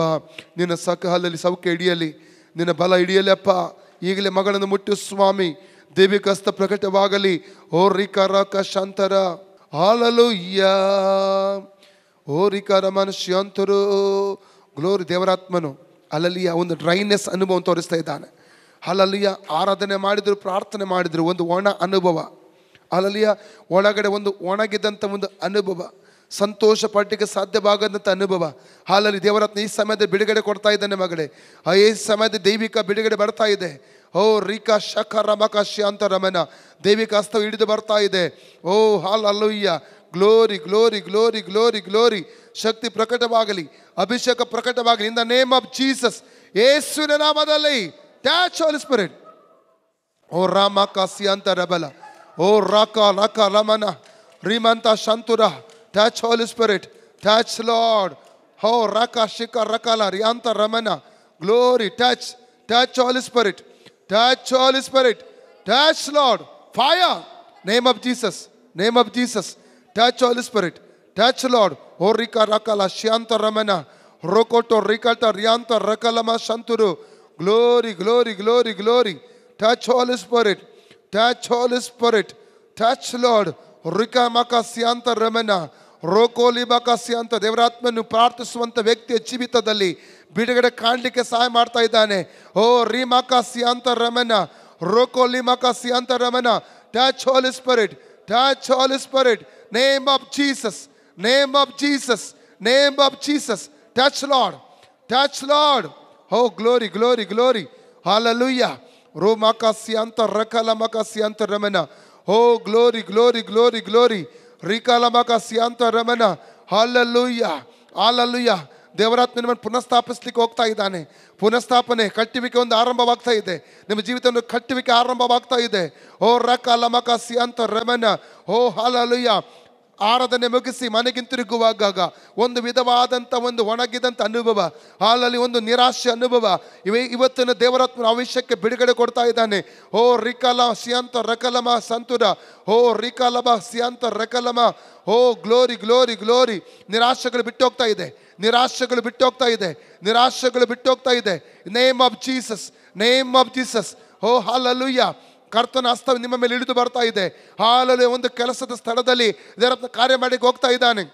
ನಿನ್ನ ಸಕಲಲ್ಲಿ ಸೌಖ್ಯ ಹಿಡಿಯಲಿ, ನಿನ್ನ ಬಲ ಹಿಡಿಯಲಿ ಅಪ್ಪ. ಈಗಲೇ ಮಗಳನ್ನು ಮುಟ್ಟು ಸ್ವಾಮಿ, ದೇವಿಕಸ್ತ ಪ್ರಕಟವಾಗಲಿ. ಓ ರಿಕಾರ ಶಾಂತರ. ಹಾಲಲ್ಲೂಯ್ಯ. ಓ ರಿಕಾರ ಮನುಷ್ಯಂತರು. ಗ್ಲೋರಿ. ದೇವರಾತ್ಮನು ಅಲ್ಲಲ್ಲಿಯ ಒಂದು ಡ್ರೈನೆಸ್ ಅನುಭವ ತೋರಿಸ್ತಾ ಇದ್ದಾನೆ. ಅಲ್ಲಲ್ಲಿಯ ಆರಾಧನೆ ಮಾಡಿದ್ರು, ಪ್ರಾರ್ಥನೆ ಮಾಡಿದ್ರು, ಒಂದು ಒಣ ಅನುಭವ. ಅಲ್ಲಿಯ ಒಳಗಡೆ ಒಂದು ಒಣಗಿದಂಥ ಒಂದು ಅನುಭವ, ಸಂತೋಷ ಪಡಲಿಕ್ಕೆ ಸಾಧ್ಯವಾಗದಂಥ ಅನುಭವ. ಹಾಲಲ್ಲಿ ದೇವರತ್ನ ಈ ಸಮಯದಲ್ಲಿ ಬಿಡುಗಡೆ ಕೊಡ್ತಾ ಇದ್ದಾನೆ ಮಗಳೇ. ಈ ಸಮಯದಲ್ಲಿ ದೈವಿಕ ಬಿಡುಗಡೆ ಬರ್ತಾ ಇದೆ. ಓ ರಿಕಾ ಶಖ ರಮಕ ಶಾಂತ ರಮನ, ದೈವಿಕ ಹಸ್ತವು ಹಿಡಿದು ಬರ್ತಾ ಇದೆ. ಓ hallelujah, glory glory glory glory glory. ಶಕ್ತಿ ಪ್ರಕಟವಾಗಲಿ, ಅಭಿಷೇಕ ಪ್ರಕಟವಾಗಲಿ in the name of Jesus. ಯೇಸುವಿನ ನಾಮದಲ್ಲಿ ಟಚ್ ಹೋಲಿ ಸ್ಪಿರಿಟ್. ಓ ರಾಮಕ ಸಿಯಂತ ರಬಲ, ಓ ರಾಕ ರಕ ರಮನ ರಿಮಂತ ಶಂತುರ. Touch Holy Spirit, touch Lord. ಹೋ ರಕ ಶಿಕ ರಕಲ ರಿಯಾಂತ ರಮನ. Glory, touch touch Holy Spirit, touch Holy Spirit, touch Lord. Fire, name of Jesus, name of Jesus. Touch Holy Spirit, touch Lord. ಓ ರಿಕ ರಕಲ ಶಾಂತ ರಮನ ರೋಕೋಟೋ ರಿಕಟ ರಿಯಾಂತ ರಕಲಮ ಶಂತುರು. Glory glory glory glory. Touch Holy Spirit, touch Holy Spirit, touch Lord. ರಿಕ ಮಕ ಸ್ಯಾಂತ ರಮನ ರೋಕೋಲಿ ಮಕ ಸ್ಯಾಂತ. ದೇವರಾತ್ಮನು ಪ್ರಾರ್ಥಿಸುವಂಥ ವ್ಯಕ್ತಿಯ ಜೀವಿತದಲ್ಲಿ ಬಿಡುಗಡೆ ಕಾಣಲಿಕ್ಕೆ ಸಹಾಯ ಮಾಡ್ತಾ ಇದ್ದಾನೆ. ಓ ರಿಮಕ ಸ್ಯಾಂತ ರಮನ ರೋಕೋಲಿ ಮಕ ಸ್ಯಾಂತ ರಮನ. Touch Holy Spirit, touch Holy Spirit. Name of Jesus, name of Jesus, name of Jesus. Touch Lord, touch Lord. ಓ ಗ್ಲೋರಿ ಗ್ಲೋರಿ ಗ್ಲೋರಿ. ಹಾಲೆಲೂಯಾ. ರೋ ಮಕಾಸಿ ಅಂತ ರಕಲ ಮಕಾಸಿ ಅಂತ ರಮನ. ಓ ಗ್ಲೋರಿ ಗ್ಲೋರಿ ಗ್ಲೋರಿ ಗ್ಲೋರಿ. ರಿಕಾಲ ಮಕಾಸಿ ಅಂತ ರಮನ. Hallelujah, hallelujah. ದೇವರಾತ್ಮ ನಿಮ್ಮನ್ನು ಪುನಃಸ್ಥಾಪಿಸ್ಲಿಕ್ಕೆ ಹೋಗ್ತಾ ಇದ್ದಾನೆ. ಪುನಃಸ್ಥಾಪನೆ, ಕಟ್ಟುವಿಕೆ ಒಂದು ಆರಂಭವಾಗ್ತಾ ಇದೆ. ನಿಮ್ಮ ಜೀವಿತ ಕಟ್ಟುವಿಕೆ ಆರಂಭವಾಗ್ತಾ ಇದೆ. ಓ ರಕಾಲ ಮಕಾಸಿ ಅಂತ ರಮನ. ಓ ಹಾಲೆಲೂಯಾ. ಆರಾಧನೆ ಮುಗಿಸಿ ಮನೆಗಿಂತಿರುಗುವಾಗ ಒಂದು ವಿಧವಾದಂಥ ಒಂದು ಒಣಗಿದಂಥ ಅನುಭವ, ಹಾಲಲ್ಲಿ ಒಂದು ನಿರಾಶೆ ಅನುಭವ. ಇವತ್ತಿನ ದೇವರಾತ್ಮನ ಆವೇಶಕ್ಕೆ ಬಿಡುಗಡೆ ಕೊಡ್ತಾ ಇದ್ದಾನೆ. ಓ ರಿಕಲ ಸಿಯಾಂತ ರಕಲಮ ಸಂತುರ. ಓ ರಿಕಲಮ ಸಿಯಾಂತ ರಕಲಮ. ಓ ಗ್ಲೋರಿ ಗ್ಲೋರಿ ಗ್ಲೋರಿ. ನಿರಾಶೆಗಳು ಬಿಟ್ಟು ಹೋಗ್ತಾ ಇದೆ, ನಿರಾಶೆಗಳು ಬಿಟ್ಟು ಹೋಗ್ತಾ ಇದೆ, ನಿರಾಶೆಗಳು ಬಿಟ್ಟು ಹೋಗ್ತಾ ಇದೆ. Name of Jesus, name of Jesus. Oh hallelujah. ಕರ್ತನ ಹಸ್ತವು ನಿಮ್ಮ ಮೇಲೆ ಇಳಿದು ಬರ್ತಾ ಇದೆ. ಹಾಲಲ್ಲಿ ಒಂದು ಕೆಲಸದ ಸ್ಥಳದಲ್ಲಿ ದೇವರ ಕಾರ್ಯ ಮಾಡಿಗೆ ಹೋಗ್ತಾ ಇದ್ದಾನೆ.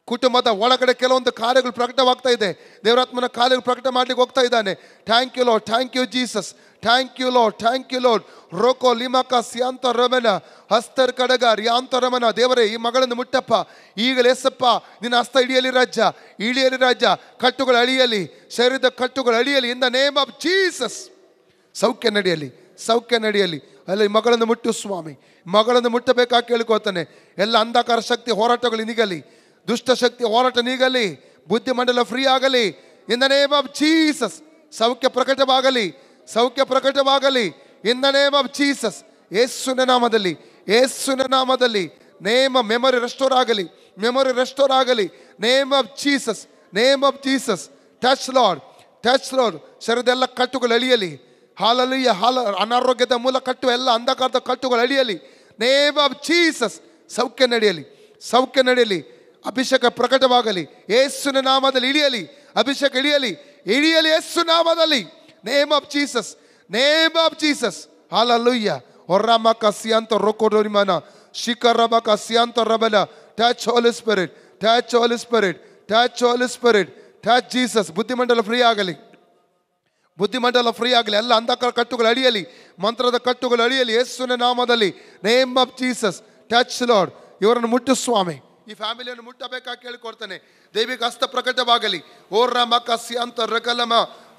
ಕುಟುಂಬದ ಒಳಗಡೆ ಕೆಲವೊಂದು ಕಾರ್ಯಗಳು ಪ್ರಕಟವಾಗ್ತಾ ಇದೆ. ದೇವರಾತ್ಮನ ಕಾರ್ಯಗಳು ಪ್ರಕಟ ಮಾಡ್ಲಿಕ್ಕೆ ಹೋಗ್ತಾ ಇದ್ದಾನೆ. Thank you Lord, thank you Jesus, thank you Lord, thank you Lord. ರೋಕೋ ಲಿಮಕ ಸಿಯಾಂತ ರಮನ ಹಸ್ತರ್ ಕಡಗ ರಿಯಾಂತ ರಮನ. ದೇವರೇ, ಈ ಮಗಳನ್ನು ಮುಟ್ಟಪ್ಪ ಈಗಲೇ. ಎಸಪ್ಪ, ನಿನ್ನ ಹಸ್ತ ಹಿಡಿಯಲಿ ರಾಜ್ಯ, ಇಳಿಯಲಿ ರಾಜ್ಯ. ಕಟ್ಟುಗಳು ಅಳಿಯಲಿ, ಶರೀರದ ಕಟ್ಟುಗಳು ಅಳಿಯಲಿ in the name of Jesus. ಸೌಖ್ಯ ನಡೆಯಲಿ, ಸೌಖ್ಯ ನಡೆಯಲಿ. ಅಲ್ಲಿ ಮಗಳನ್ನು ಮುಟ್ಟು ಸ್ವಾಮಿ, ಮಗಳನ್ನು ಮುಟ್ಟಬೇಕಾಗಿ ಕೇಳ್ಕೋತಾನೆ. ಎಲ್ಲ ಅಂಧಕಾರ ಶಕ್ತಿ ಹೋರಾಟಗಳು ನೀಗಲಿ, ದುಷ್ಟ ಶಕ್ತಿ ಹೋರಾಟ ನೀಗಲಿ, ಬುದ್ಧಿಮಂಡಲ ಫ್ರೀ ಆಗಲಿ in the name of Jesus. ಸೌಖ್ಯ ಪ್ರಕಟವಾಗಲಿ, ಸೌಖ್ಯ ಪ್ರಕಟವಾಗಲಿ in the name of Jesus. ಯೇಸುವಿನ ನಾಮದಲ್ಲಿ, ಯೇಸುವಿನ ನಾಮದಲ್ಲಿ. ಮೆಮೊರಿ ರೆಸ್ಟೋರ್ ಆಗಲಿ, ಮೆಮೊರಿ ರೆಸ್ಟೋರ್ ಆಗಲಿ. Name of Jesus, name of Jesus. Touch Lord, touch Lord. ಶರೀರದೆಲ್ಲ ಕಟ್ಟುಗಳು ಅಳಿಯಲಿ. ಹಾಲಲ್ಲಿ ಅನಾರೋಗ್ಯದ ಮೂಲ ಕಟ್ಟು, ಎಲ್ಲ ಅಂಧಕಾರದ ಕಟ್ಟುಗಳು ಅಳಿಯಲಿ. Name of Jesus. ಸೌಖ್ಯ ನಡೆಯಲಿ, ಸೌಖ್ಯ ನಡೆಯಲಿ. ಅಭಿಷೇಕ ಪ್ರಕಟವಾಗಲಿ ಯೇಸುವಿನ ನಾಮದಲ್ಲಿ. ಇಳಿಯಲಿ ಅಭಿಷೇಕ, ಇಳಿಯಲಿ, ಇಳಿಯಲಿ ಯೇಸು ನಾಮದಲ್ಲಿ. Name of Jesus, name of Jesus. Hallelujah. ಹೊರ್ರಾಮಕ ಸಿಯಾಂತ ರೋಕೋಡೋರಿಮನ ಶಿಖರಮಕ ಸಿಯಾಂತ ರಬನ. Touch Holy Spirit, touch Holy Spirit, touch Holy Spirit, touch Jesus. ಬುದ್ಧಿಮಂಡಲ ಫ್ರೀ ಆಗಲಿ, ಬುದ್ಧಿಮಂಡಲ ಫ್ರೀ ಆಗಲಿ. ಎಲ್ಲ ಅಂಧಕಾರ ಕಟ್ಟುಗಳು ಅಳಿಯಲಿ, ಮಂತ್ರದ ಕಟ್ಟುಗಳು ಅಳಿಯಲಿ ಯೇಸುವಿನ ನಾಮದಲ್ಲಿ. Name of Jesus. Touch lord. ಇವರನ್ನು ಮುಟ್ಟು ಸ್ವಾಮಿ, ಈ ಫ್ಯಾಮಿಲಿಯನ್ನು ಮುಟ್ಟಬೇಕಾಗಿ ಕೇಳಿಕೊಡ್ತಾನೆ. ದೈವಿಕ ಹಸ್ತ ಪ್ರಕಟವಾಗಲಿ. ಓರ್ರ ಮಕ ಸಿಯಾಂತ ರಕಲಮ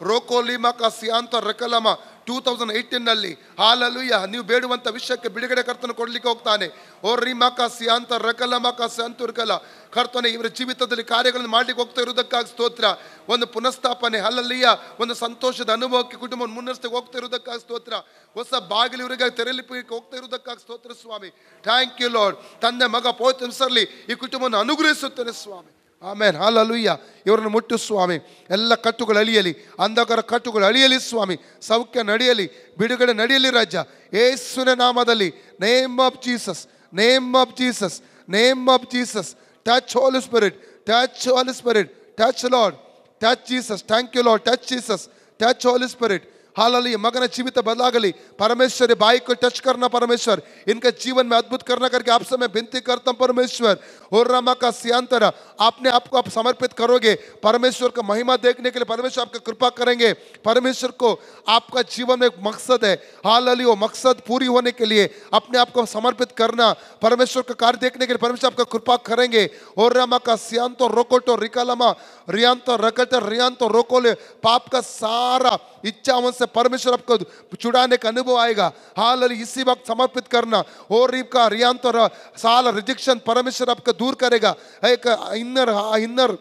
ರೋಕೋಲಿ ಮಕ ಸಿಯಾಂತ ರಕಲಮ. 2018 ಹಾಲೆಲೂಯ. ನೀವು ಬೇಡುವಂಥ ವಿಷಯಕ್ಕೆ ಬಿಡುಗಡೆ ಕರ್ತನ ಕೊಡ್ಲಿಕ್ಕೆ ಹೋಗ್ತಾನೆ. ಓ ರಿಮಕ ಸಿಯಾಂತ ರಕಲಮಕ ಸಂತುರ್ಕಲ. ಕರ್ತನೆ ಇವರ ಜೀವಿತದಲ್ಲಿ ಕಾರ್ಯಗಳನ್ನು ಮಾಡ್ಲಿಕ್ಕೆ ಹೋಗ್ತಾ ಇರುವುದಕ್ಕಾಗಿ ಸ್ತೋತ್ರ. ಒಂದು ಪುನಃಸ್ಥಾಪನೆ, ಅಲ್ಲಲ್ಲಿಯ ಒಂದು ಸಂತೋಷದ ಅನುಭವಕ್ಕೆ ಕುಟುಂಬ ಮುನ್ನಡೆಸ್ಲಿಕ್ಕೆ ಹೋಗ್ತಾ ಇರುವುದಕ್ಕಾಗಿ ಸ್ತೋತ್ರ. ಹೊಸ ಬಾಗಿಲು ಇವರಿಗಾಗಿ ತೆರಲಿಕ್ಕೆ ಹೋಗ್ತಾ ಇರುವುದಕ್ಕಾಗಿ ಸ್ತೋತ್ರ ಸ್ವಾಮಿ. Thank you lord. ತಂದೆ ಮಗ ಪವಿತ್ರ ಹೆಸರಲ್ಲಿ ಈ ಕುಟುಂಬವನ್ನು ಅನುಗ್ರಹಿಸುತ್ತೇನೆ ಸ್ವಾಮಿ. ಆಮೇನ್. ಹಾಲೆಲೂಯ. ಇವರನ್ನು ಮುಟ್ಟು ಸ್ವಾಮಿ. ಎಲ್ಲ ಕಟ್ಟುಗಳು ಅಳಿಯಲಿ, ಅಂಧಕಾರ ಕಟ್ಟುಗಳು ಅಳಿಯಲಿ ಸ್ವಾಮಿ. ಸೌಖ್ಯ ನಡೆಯಲಿ, ಬಿಡುಗಡೆ ನಡೆಯಲಿ ರಾಜ್ಯ ಯೇಸುವಿನ ನಾಮದಲ್ಲಿ. Name of Jesus, name of Jesus, name of Jesus. Touch Holy Spirit, touch Holy Spirit, touch Lord, touch Jesus. Thank you Lord. Touch Jesus, touch Holy Spirit. Hallelujah मगन जीवित बदलागली परमेश्वर भाई को टच करना परमेश्वर इनके जीवन में अद्भुत करना करके आप समय विनती करता हूं परमेश्वर और रामा का सियांतरा आपने आपको आप समर्पित करोगे परमेश्वर का महिमा देखने के लिए परमेश्वर आपकी कृपा करेंगे परमेश्वर को आपका जीवन में एक मकसद है हालेलुया वो मकसद पूरी होने के लिए अपने आप को समर्पित करना परमेश्वर का कार्य देखने के लिए परमेश्वर आपका कृपा करेंगे और रामा का सियांतो रोकोटो रिकालमा रियांतो रकट रियांतो रोकोले पाप का सारा इच्छाओं से परमेश्वर आपको छुड़ाने का अनुभव आएगा हालेलुया इसी वक्त समर्पित करना और रीब का रियांतो साल रिजेक्शन परमेश्वर आपको दूर करेगा एक इनर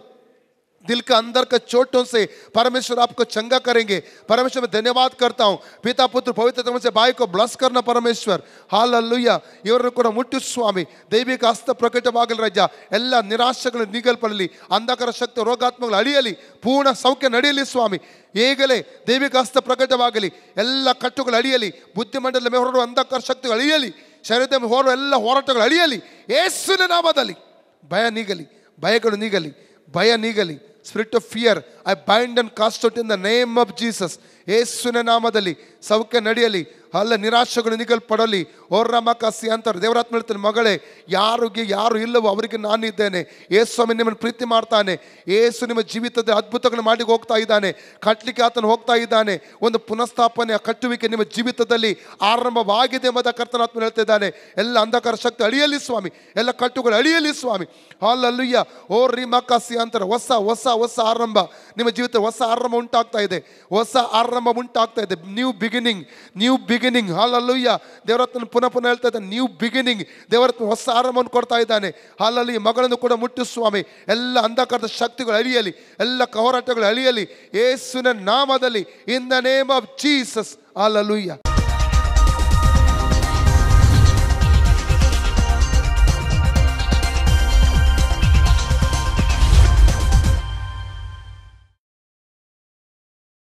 दिल का अंदर के चोटों से परमेश्वर आपको चंगा करेंगे परमेश्वर मैं धन्यवाद करता हूँ पिता पुत्र पवित्र आत्मा से भाई को ब्लस करना परमेश्वर हालेलुया ಇವರನ್ನು ಕೂಡ ಮುಟ್ಟು ಸ್ವಾಮಿ ದೈವಿಕ ಹಸ್ತ ಪ್ರಕಟವಾಗಲಿ ರಾಜ ಎಲ್ಲ ನಿರಾಶೆಗಳು ನೀಗಲ್ಪಡಲಿ ಅಂಧಕಾರ ಶಕ್ತಿ ರೋಗಾತ್ಮಗಳು ಅಳಿಯಲಿ ಪೂರ್ಣ ಸೌಖ್ಯ ನಡೆಯಲಿ ಸ್ವಾಮಿ ಈಗಲೇ ದೈವಿಕ ಹಸ್ತ ಪ್ರಕಟವಾಗಲಿ ಎಲ್ಲ ಕಟ್ಟುಗಳು ಅಳಿಯಲಿ ಬುದ್ಧಿಮಂಡಲ ಮೇಲೆ ಹೊರಡುವ ಅಂಧಕಾರ ಶಕ್ತಿಗಳು ಅಳಿಯಲಿ ಶರೀರದ ಮೇಲೆ ಹೊರಡುವ ಎಲ್ಲ ಹೋರಾಟಗಳು ಅಳಿಯಲಿ ಯೇಸುವಿನ ನಾಮದಲ್ಲಿ ಭಯ ನೀಗಲಿ ಭಯಗಳು ನೀಗಲಿ ಭಯ ನೀಗಲಿ Spirit of fear, I bind and cast out in the name of Jesus. ಯೇಸುವಿನ ನಾಮದಲ್ಲಿ ಸೌಖ್ಯ ನಡೆಯಲಿ ಅಲ್ಲ ನಿರಾಶೆಗಳು ನಿಗಲ್ಪಡಲಿ ಓರ್ರಾಮಕಾಸಿ ಅಂತಾರೆ ದೇವರಾತ್ಮ ಹೇಳ್ತಾನೆ ಮಗಳೇ ಯಾರು ಇಲ್ಲವೋ ಅವರಿಗೆ ನಾನು ಇದ್ದೇನೆ ಯೇಸು ಸ್ವಾಮಿ ನಿಮ್ಮನ್ನು ಪ್ರೀತಿ ಮಾಡ್ತಾನೆ ಯೇಸು ನಿಮ್ಮ ಜೀವಿತದ ಅದ್ಭುತಗಳನ್ನು ಮಾಡಿ ಹೋಗ್ತಾ ಇದ್ದಾನೆ ಕಟ್ಟಲಿಕ್ಕೆ ಆತನು ಹೋಗ್ತಾ ಇದ್ದಾನೆ ಒಂದು ಪುನಃಸ್ಥಾಪನೆ ಕಟ್ಟುವಿಕೆ ನಿಮ್ಮ ಜೀವಿತದಲ್ಲಿ ಆರಂಭವಾಗಿದೆ ಎಂಬುದ ಕರ್ತನಾತ್ಮ ಹೇಳ್ತಾ ಇದ್ದಾನೆ ಎಲ್ಲ ಅಂಧಕಾರ ಶಕ್ತಿ ಅಳಿಯಲಿ ಸ್ವಾಮಿ ಎಲ್ಲ ಕಟ್ಟುಗಳು ಅಳಿಯಲಿ ಸ್ವಾಮಿ ಹಾಲೆಲೂಯಾ ಓ ರಿಮಕಾಸಿ ಅಂತಾರೆ ಹೊಸ ಆರಂಭ ನಿಮ್ಮ ಜೀವಿತ ಹೊಸ ಆರಂಭ ಉಂಟಾಗ್ತಾ ಇದೆ ನ್ಯೂ ಬಿಗಿನಿಂಗ್ ಹಾಲೆಲೂಯಾ ದೇವರತ್ನ ಪುನಃ ಹೇಳ್ತಾ ಇದ್ದಾನೆ ನ್ಯೂ ಬಿಗಿನಿಂಗ್ ದೇವರತ್ನ ಹೊಸ ಆರಂಭವನ್ನು ಕೊಡ್ತಾ ಇದ್ದಾನೆ ಹಾಲೆಲೂಯಾ ಮಗಳನ್ನು ಕೂಡ ಮುಟ್ಟು ಸ್ವಾಮಿ ಎಲ್ಲ ಅಂಧಕಾರದ ಶಕ್ತಿಗಳು ಅಳಿಯಲಿ ಎಲ್ಲ ಹೋರಾಟಗಳು ಅಳಿಯಲಿ ಯೇಸುವಿನ ನಾಮದಲ್ಲಿ ಇನ್ the name of Jesus hallelujah